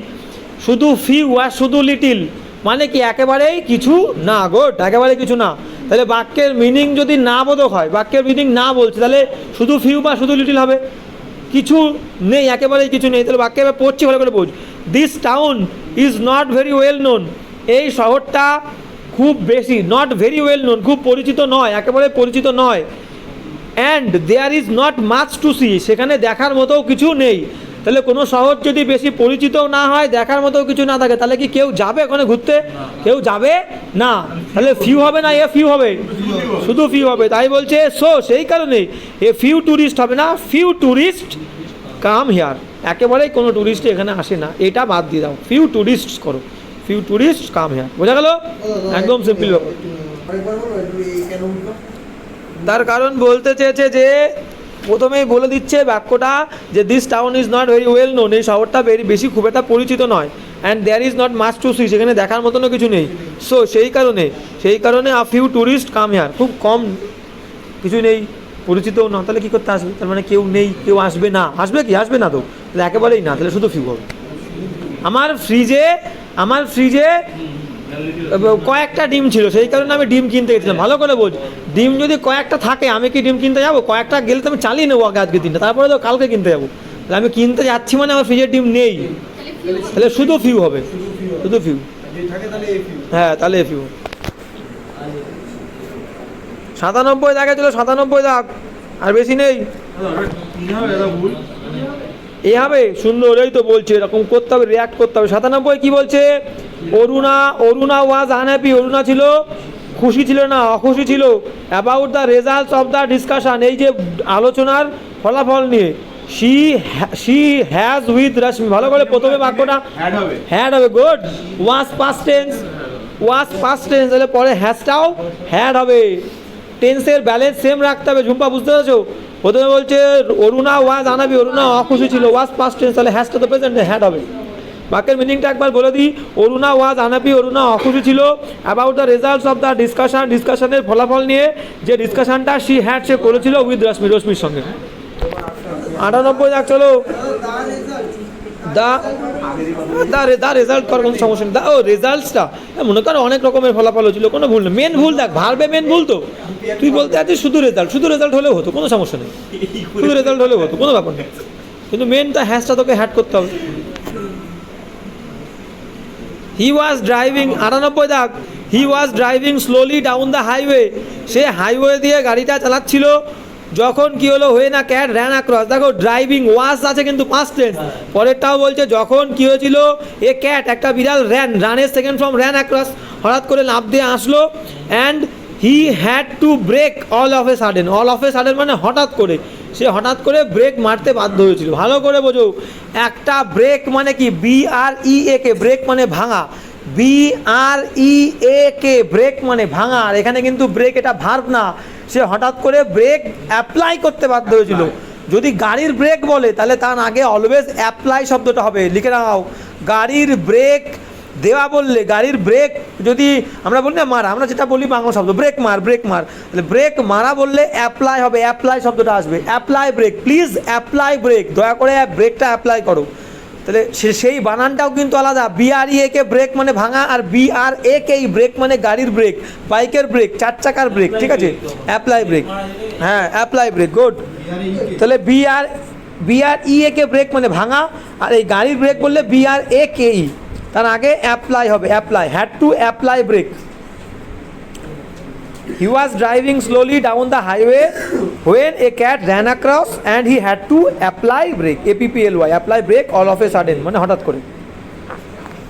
শুধু ফিউ আর শুধু লিটিল মানে কি একেবারেই কিছু না, গোট একেবারে কিছু না। তাহলে বাক্যের মিনিং যদি না বোধক হয়, বাক্যের মিনিং না বলছে, তাহলে শুধু ফিউ বা শুধু লিটিল হবে, কিছু নেই, একেবারেই কিছু নেই। তাহলে বাক্যে এবার পড়ছি, ভালো করে বোঝ। This town is not very well known, এই শহরটা খুব বেশি, নট ভেরি ওয়েল নোন খুব পরিচিত নয়, একেবারে পরিচিত নয়। And there is not much to see, সেখানে দেখার মতো কিছু নেই। তাহলে কোনো শহর যদি বেশি পরিচিত না হয়, দেখার মতো কিছু না থাকে, তাহলে কি কেউ যাবে ওখানে ঘুরতে? কেউ যাবে না। তাহলে ফিউ হবে না, এ ফিউ হবে, শুধু ফিউ হবে। তাই বলছে সো সেই কারণে এ ফিউ ট্যুরিস্ট হবে না, ফিউ ট্যুরিস্ট কাম হিয়ার, একেবারেই কোনো ট্যুরিস্ট এখানে আসে না, এটা বাদ দিয়ে দাও, ফিউ ট্যুরিস্ট করো, ফিউ ট্যুরিস্ট কাম হিয়ার। বোঝা গেল? একদম সিম্পল ব্যাপার। তার কারণ বলতে চেয়েছে যে প্রথমেই বলে দিচ্ছে বাক্যটা যে this town is not very well known, এই শহরটা বেশি খুব একটা পরিচিত নয়। And there is not much to see, সেখানে দেখার মতনও কিছু নেই। সো সেই কারণে a few tourist come here, খুব কম, কিছু নেই, পরিচিতও না, তাহলে কী করতে আসবে? তার মানে কেউ নেই, কেউ আসবে না, আসবে কি? আসবে না তো, তাহলে একেবারেই না, তাহলে শুধু ফিউ হবে। আমার ফ্রিজে কয়েকটা ডিম ছিল, সেই কারণে আমি ডিম কিনতে গেছিলাম। ভালো করে বোঝ, ডিম যদি কয়েকটা থাকে আমি কি ডিম কিনতে যাবো? কয়েকটা গেলে তো আমি চালিয়ে নেবো আজকে দিনটা, তারপরে তো কালকে কিনতে যাবো। তাহলে আমি কিনতে যাচ্ছি মানে আমার ফ্রিজের ডিম নেই, তাহলে শুধু ফিউ হবে, শুধু ফিউ। হ্যাঁ, তাহলে ফিউ। 97 দাগে চলো, 97 দাগ, আর বেশি নেই। এ হবে সুন্দর, এই তো বলছে এরকম করতে হবে, রিয়াক্ট করতে হবে। 97 কি বলছে? অরুণা ওয়াজ আনহ্যাপি, অরুণা ছিল খুশি ছিল না, অখুশি ছিল। About the results of the discussion, এই যে আলোচনার ফলাফল নিয়ে। শি হ্যাজ উইথ রশ্মি, ভালো করে প্রথমে বাক্যটা হ্যাড হবে, গুড। ওয়াজ পাস্ট টেন্স, তাহলে পরে হ্যাজটাও হ্যাড হবে। টেন্সের ব্যালেন্স সেম রাখতে হবে, ঝুম্পা বুঝতে পারছো? প্রথমে বলছে অরুণা ওয়াজ আনহ্যাপি, অরুণা অখুশি ছিল, ওয়াজ পাস্ট টেন্স, তাহলে হ্যাজটা তো প্রেজেন্ট, হ্যাড হবে। বাক্যের মিনিংটা একবার বলে দিই, অরুণা ওয়াজ আনহ্যাপি, অরুণা অখুশি ছিল। About the results of the ডিসকাশনের ফলাফল নিয়ে, যে ডিসকাশনটা সে করেছিল উইথ রশ্মির সঙ্গে। 98 দাগ চলো, দা রেজাল্ট করার কোনো সমস্যা নেই। ও রেজাল্টসটা মনে করো অনেক রকমের ফলাফল হয়েছিল, কোনো ভুল নেই। মেন ভুল দেখ, ভার্বে মেন ভুল তো, তুই বলতে আছিস শুধু রেজাল্ট হলেও হতো, কোনো সমস্যা নেই, শুধু রেজাল্ট হলেও হতো, কোনো ব্যাপার নেই, কিন্তু মেনটা হ্যাশটা তোকে হ্যাড করতে হবে। হি ওয়াজ ড্রাইভিং, 98 দাগ, he was driving slowly down the highway, সে হাইওয়ে দিয়ে গাড়িটা চালাচ্ছিল যখন কি হলো, হয়ে না ক্যাট র্যান অ্যাক্রস। দেখো ড্রাইভিং ওয়াজ আছে কিন্তু পাস্ট টেন্স, পরেরটাও বলছে যখন কি হয়েছিল, এ ক্যাট একটা বিড়াল রানের সেকেন্ড ফর্ম র্যান অ্যাক্রস, হঠাৎ করে লাফ দিয়ে আসলো। And he had to brake all of a sudden মানে হঠাৎ করে ব্রেক মারতে বাধ্য হয়েছিল। ভালো করে বোঝো, একটা ব্রেক মানে কি, BREAK, ব্রেক মানে ভাঙা, BREAK, ব্রেক মানে ভাঙা। আর এখানে কিন্তু ব্রেক এটা ভার্ব না, সে হঠাৎ করে ব্রেক অ্যাপ্লাই করতে বাধ্য হয়েছিল। যদি গাড়ির ব্রেক বলে তাহলে তার আগে অলওয়েজ অ্যাপ্লাই শব্দটা হবে, লিখে নাও। গাড়ির ব্রেক দেওয়া বললে, গাড়ির ব্রেক যদি আমরা বলি না মারা, আমরা যেটা বলি বাংলা শব্দ ব্রেক মার, ব্রেক মার, তাহলে ব্রেক মারা বললে অ্যাপ্লাই হবে, অ্যাপ্লাই শব্দটা আসবে। Apply brake, please apply brake, দয়া করে ব্রেকটা অ্যাপ্লাই করো। তাহলে সেই বানানটাও কিন্তু আলাদা। BREAK কে ব্রেক মানে ভাঙা, আর BRAK ব্রেক মানে গাড়ির ব্রেক, বাইকের ব্রেক, 4 চাকার ব্রেক, ঠিক আছে? অ্যাপ্লাই ব্রেক, হ্যাঁ অ্যাপ্লাই ব্রেক, গুড। তাহলে BREAK ব্রেক মানে ভাঙা, আর এই গাড়ির ব্রেক বললে BRAKE, তার আগে অ্যাপ্লাই হবে, apply, had to apply brake. He was driving slowly down the highway when a cat ran across and he had to apply brake, APPLY, apply brake all of a sudden, মানে হঠাৎ করে।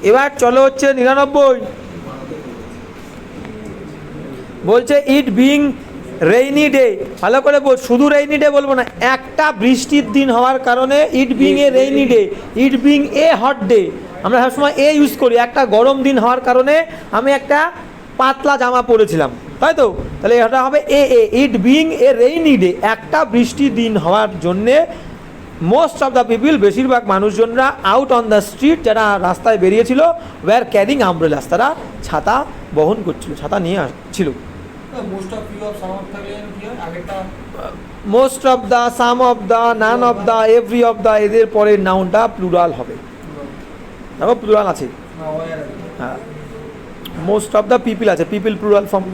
এবার চলো হচ্ছে 99, বলছে ইট বিং রেইনি ডে, ভালো করে বল, শুধু রেইনি ডে বলবো না, একটা বৃষ্টির দিন হওয়ার কারণে it being a rainy day, it being a hot day, আমরা সবসময় এ ইউজ করি। একটা গরম দিন হওয়ার কারণে আমি একটা পাতলা জামা পরেছিলাম, তাই তো? তাহলে এটা হবে it being a rainy day, একটা বৃষ্টির দিন হওয়ার জন্যে মোস্ট অফ দ্য পিপল, বেশিরভাগ মানুষজনরা আউট অন দ্য স্ট্রিট, যারা রাস্তায় বেরিয়েছিল, ওয়্যার ক্যারিং আমব্রেলাস, তারা ছাতা বহন করছিল, ছাতা নিয়ে আসছিল। Most of you of some of থাকলে কি হয় আগেরটা? Most of the, some of the, none of the, every of the, এদের পরের নাউনটা প্লুরাল হবে, দেখো প্লুরাল আছে, না ওয়ার আছে। হ্যাঁ মোস্ট অফ দ্য পিপল আছে, পিপল প্লুরাল ফর্ম।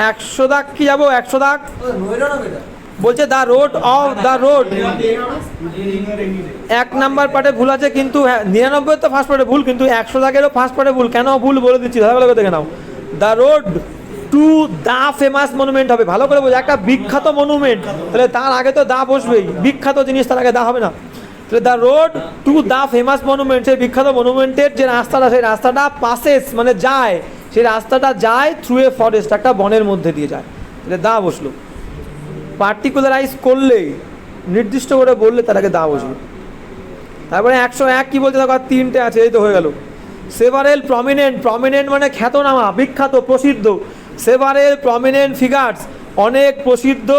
100 দাগ কি যাবো, 100 দাগ নইলো না বেটা, বলছে the road of the road, 1 number পার্টে ভুল আছে, কিন্তু হ্যাঁ 99 তো ফার্স্ট পার্টে ভুল, কিন্তু 100 দাগেরও ফার্স্ট পার্টে ভুল। কেন ভুল বলে দিচ্ছি, ভালো করে দেখে নাও। The road to the famous monument হবে, ভালো করে বোঝো, একটা বিখ্যাত মনুমেন্ট, তাহলে তার আগে তো দা বসবেই, বিখ্যাত জিনিস তার আগে দা হবে না। তাহলে the road to the famous monument, সেই বিখ্যাত মনুমেন্টের যে রাস্তাটা, সেই রাস্তাটা পাসেস মানে যায়, সেই রাস্তাটা যায় থ্রু এ ফরেস্ট, একটা বনের মধ্যে দিয়ে যায়, তাহলে দা বসলো। পার্টিকুলারাইজ করলে, নির্দিষ্ট করে বললে তার আগে দা বসবে। তারপরে 101 কি বলতে, দেখো 3টে আছে, এই তো হয়ে গেল। সেভারেল প্রমিনেন্ট, প্রমিনেন্ট মানে খ্যাতনামা, বিখ্যাত, প্রসিদ্ধ। সেভারেল প্রমিনেন্ট ফিগার্স, অনেক প্রসিদ্ধ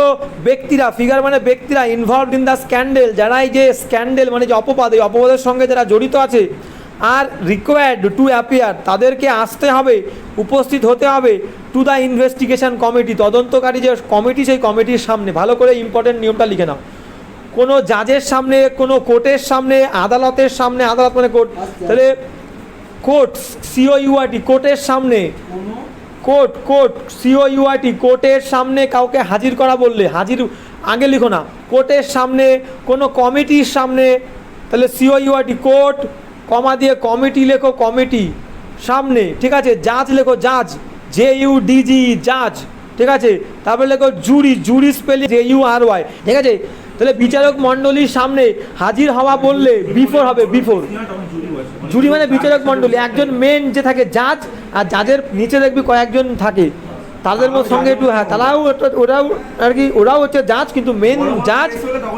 ব্যক্তিরা, ফিগার মানে ব্যক্তিরা, ইনভলভড ইন দ্য স্ক্যান্ডেল, যারা এই যে স্ক্যান্ডেল মানে যে অপবাদ, এই অপবাদের সঙ্গে যারা জড়িত আছে, আর রিকোয়ার্ড টু অ্যাপিয়ার, তাদেরকে আসতে হবে, উপস্থিত হতে হবে, টু দ্য ইনভেস্টিগেশন কমিটি, তদন্তকারী যে কমিটি, সেই কমিটির সামনে। ভালো করে ইম্পর্টেন্ট নিয়মটা লিখে নাও, কোনো জাজের সামনে, কোনো কোর্টের সামনে, আদালতের সামনে, আদালত মানে কোর্ট, তাহলে কোর্ট, COURT, কোর্টের সামনে, কোর্ট, কোর্ট, COURT, কোর্টের সামনে কাউকে হাজির করা বললে, হাজির আগে লিখো না, কোর্টের সামনে, কোনো কমিটির সামনে, তাহলে COURT, কোর্ট, কমা দিয়ে কমিটি লেখো, কমিটি সামনে, ঠিক আছে? জাজ লেখো, জাজ, JUDG, জাজ, ঠিক আছে? তারপরে লেখো জুরি, জুরি স্পেলিং JURY, ঠিক আছে? তাহলে বিচারক মণ্ডলীর সামনে হাজির হওয়া বললে বিফোর হবে, বিফোর। জুরি মানে বিচারক মণ্ডলী, একজন মেন যে থাকে জাজ, আর জাজের নিচে দেখবি কয়েকজন থাকে, তাদের সঙ্গে একটু, হ্যাঁ ওরাও আর কি, ওরাও হচ্ছে জাজ, কিন্তু মেন জাজ,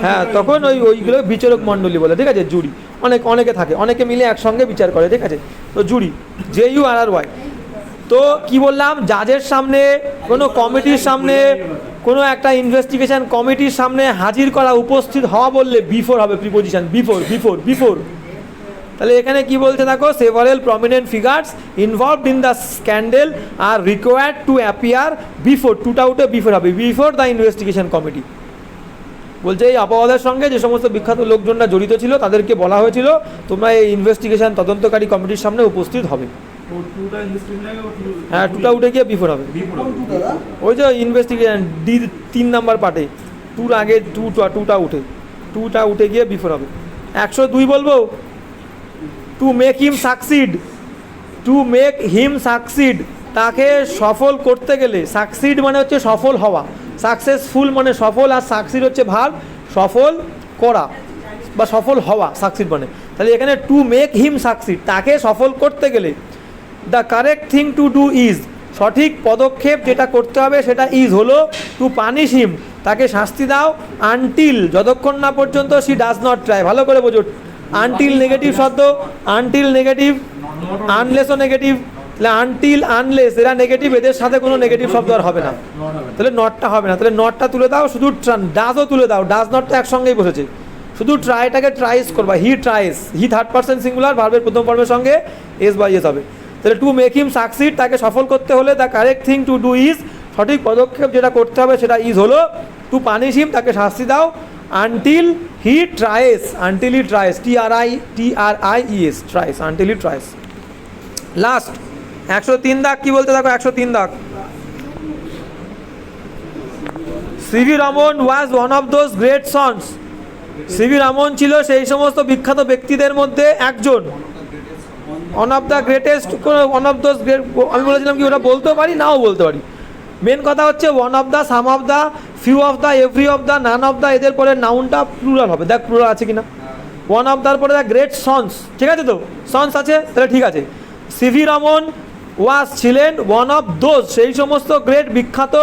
হ্যাঁ তখন ওইগুলো বিচারক মণ্ডলী বলে, ঠিক আছে? জুরি অনেকে থাকে, অনেকে মিলে একসঙ্গে বিচার করে, ঠিক আছে? তো জুরি, JURY। তো কি বললাম, জাজের সামনে, কোনো কমিটির সামনে, কোনো একটা ইনভেস্টিগেশন কমিটির সামনে হাজির করা, উপস্থিত হওয়া বললে বিফোর হবে, প্রিপোজিশন বিফোর, বিফোর, বিফোর। তাহলে এখানে কি বলতে থাকো, several prominent figures involved in the scandal R required to appear before, টুটা উঠে বিফোর হবে, বিফোর দ্য ইনভেস্টিগেশন কমিটি। বলছে এই অপবাদের সঙ্গে যে সমস্ত বিখ্যাত লোকজনরা জড়িত ছিল, তাদেরকে বলা হয়েছিল তোমরা এই ইনভেস্টিগেশন তদন্তকারী কমিটির সামনে উপস্থিত হবে। হ্যাঁ টুটা উঠে গিয়ে বিফোর হবে, ওই যে ইনভেস্টিগেশন D 3 নাম্বার পার্টে, টুর আগে টুটা উঠে গিয়ে বিফোর হবে। 102 বলবো, to make him succeed, to make him succeed, তাকে সফল করতে গেলে, সাকসিড মানে হচ্ছে সফল হওয়া, সাকসেসফুল মানে সফল, আর সাকসিড হচ্ছে ভার্ব, সফল করা বা সফল হওয়া, সাকসিড মানে। তাহলে এখানে টু মেক হিম সাকসিড, তাকে সফল করতে গেলে, the correct thing to do is, সঠিক পদক্ষেপ যেটা করতে হবে সেটা ইজ হলো টু পানিশ হিম, তাকে শাস্তি দাও, আনটিল, যতক্ষণ না পর্যন্ত সি ডাজ নট ট্রাই। ভালো করে বোঝো, আনটিল নেগেটিভ শব্দ, আনটিল নেগেটিভ, আনলেসও নেগেটিভ, তাহলে আনটিল আনলেস এরা নেগেটিভ, এদের সাথে কোনো নেগেটিভ শব্দ আর হবে না, তাহলে নটটা হবে না। তাহলে নটটা তুলে দাও, শুধু ডাজও তুলে দাও, ডাজ নটটা একসঙ্গেই বসেছে, শুধু ট্রাইটাকে ট্রাইস করবা, হি thrice, he third person singular, ভার্বের প্রথম ফর্মের সঙ্গে এস বাই এস হবে। তাহলে টু মেক হিম সাকসিড, তাকে সফল করতে হলে the correct thing to do is, সঠিক পদক্ষেপ যেটা করতে হবে সেটা ইজ হলো টু পানিশ হিম, তাকে শাস্তি দাও, আনটিল হি ট্রাইস, আনটিল হি ট্রাইস, TRIES ট্রাইস, আনটিল হি ট্রাইস। লাস্ট 103 দাগ কি বলতে থাকো, 103 দাগ। CV Raman was one of those great sons, CV Raman ছিল সেই সমস্ত বিখ্যাত ব্যক্তিদের মধ্যে একজন, one of the greatest, one of those great, আমি বলেছিলাম কি ওটা বলতেও পারি নাও বলতে পারি, মেন কথা হচ্ছে one of the, some of the, few of the, every of the, none of the, এদের পরে নাউনটা প্লুরাল হবে, দেখ প্লুরাল আছে কিনা, ওয়ান অফ দ্যার পরে দ্য গ্রেট সন্স, ঠিক আছে তো, সন্স আছে তাহলে ঠিক আছে। সিভি রমন ওয়াজ ছিলেন ওয়ান অফ দোজ, সেই সমস্ত গ্রেট বিখ্যাত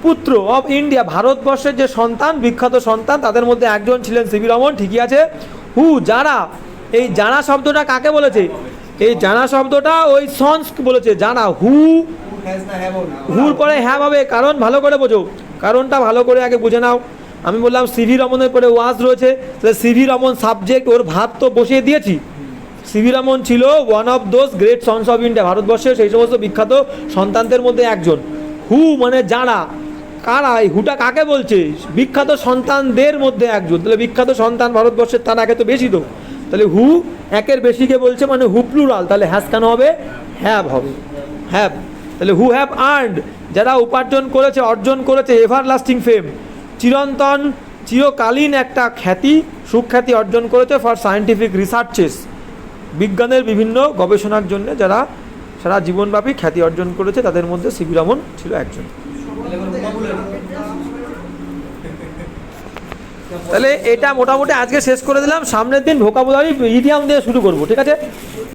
পুত্র অফ ইন্ডিয়া, ভারতবর্ষের যে সন্তান, বিখ্যাত সন্তান, তাদের মধ্যে একজন ছিলেন সিভি রমন, ঠিকই আছে। হু যারা, এই জানা শব্দটা কাকে বলেছে, এই জানা শব্দটা ওই সন্স বলেছে, জানা, হু হুর পরে হ্যাভ হবে, কারণ ভালো করে বোঝো, কারণটা ভালো করে আগে বুঝে নাও। আমি বললাম সিভি রমনের পরে ওয়াজ রয়েছে, তাহলে সিভি রমন সাবজেক্ট, ওর ভাব তো বসিয়ে দিয়েছি। সিভি রমন ছিল one of those great sons of India, ভারতবর্ষের সেই সমস্ত বিখ্যাত সন্তানদের মধ্যে একজন। হু মানে যারা, কারা, এই হুটা কাকে বলছে, বিখ্যাত সন্তানদের মধ্যে একজন, তাহলে বিখ্যাত সন্তান ভারতবর্ষের তার একে তো বেশি তো, তাহলে হু একের বেশিকে বলছে মানে হু প্লুরাল, তাহলে হ্যাজ কেন হবে, হ্যাভ হবে, হ্যাভ। তাহলে হু হ্যাভ আর্নড, যারা উপার্জন করেছে, অর্জন করেছে, এভার লাস্টিং ফেম, চিরন্তন চিরকালীন একটা খ্যাতি, সুখ্যাতি অর্জন করেছে, ফর সায়েন্টিফিক রিসার্চেস, বিজ্ঞানের বিভিন্ন গবেষণার জন্য যারা সারা জীবনব্যাপী খ্যাতি অর্জন করেছে, তাদের মধ্যে সিভি রমন ছিল একজন। তাহলে এটা মোটামুটি আজকে শেষ করে দিলাম, সামনের দিন ভোকাবুলারি ইডিয়াম দিয়ে শুরু করবো, ঠিক আছে।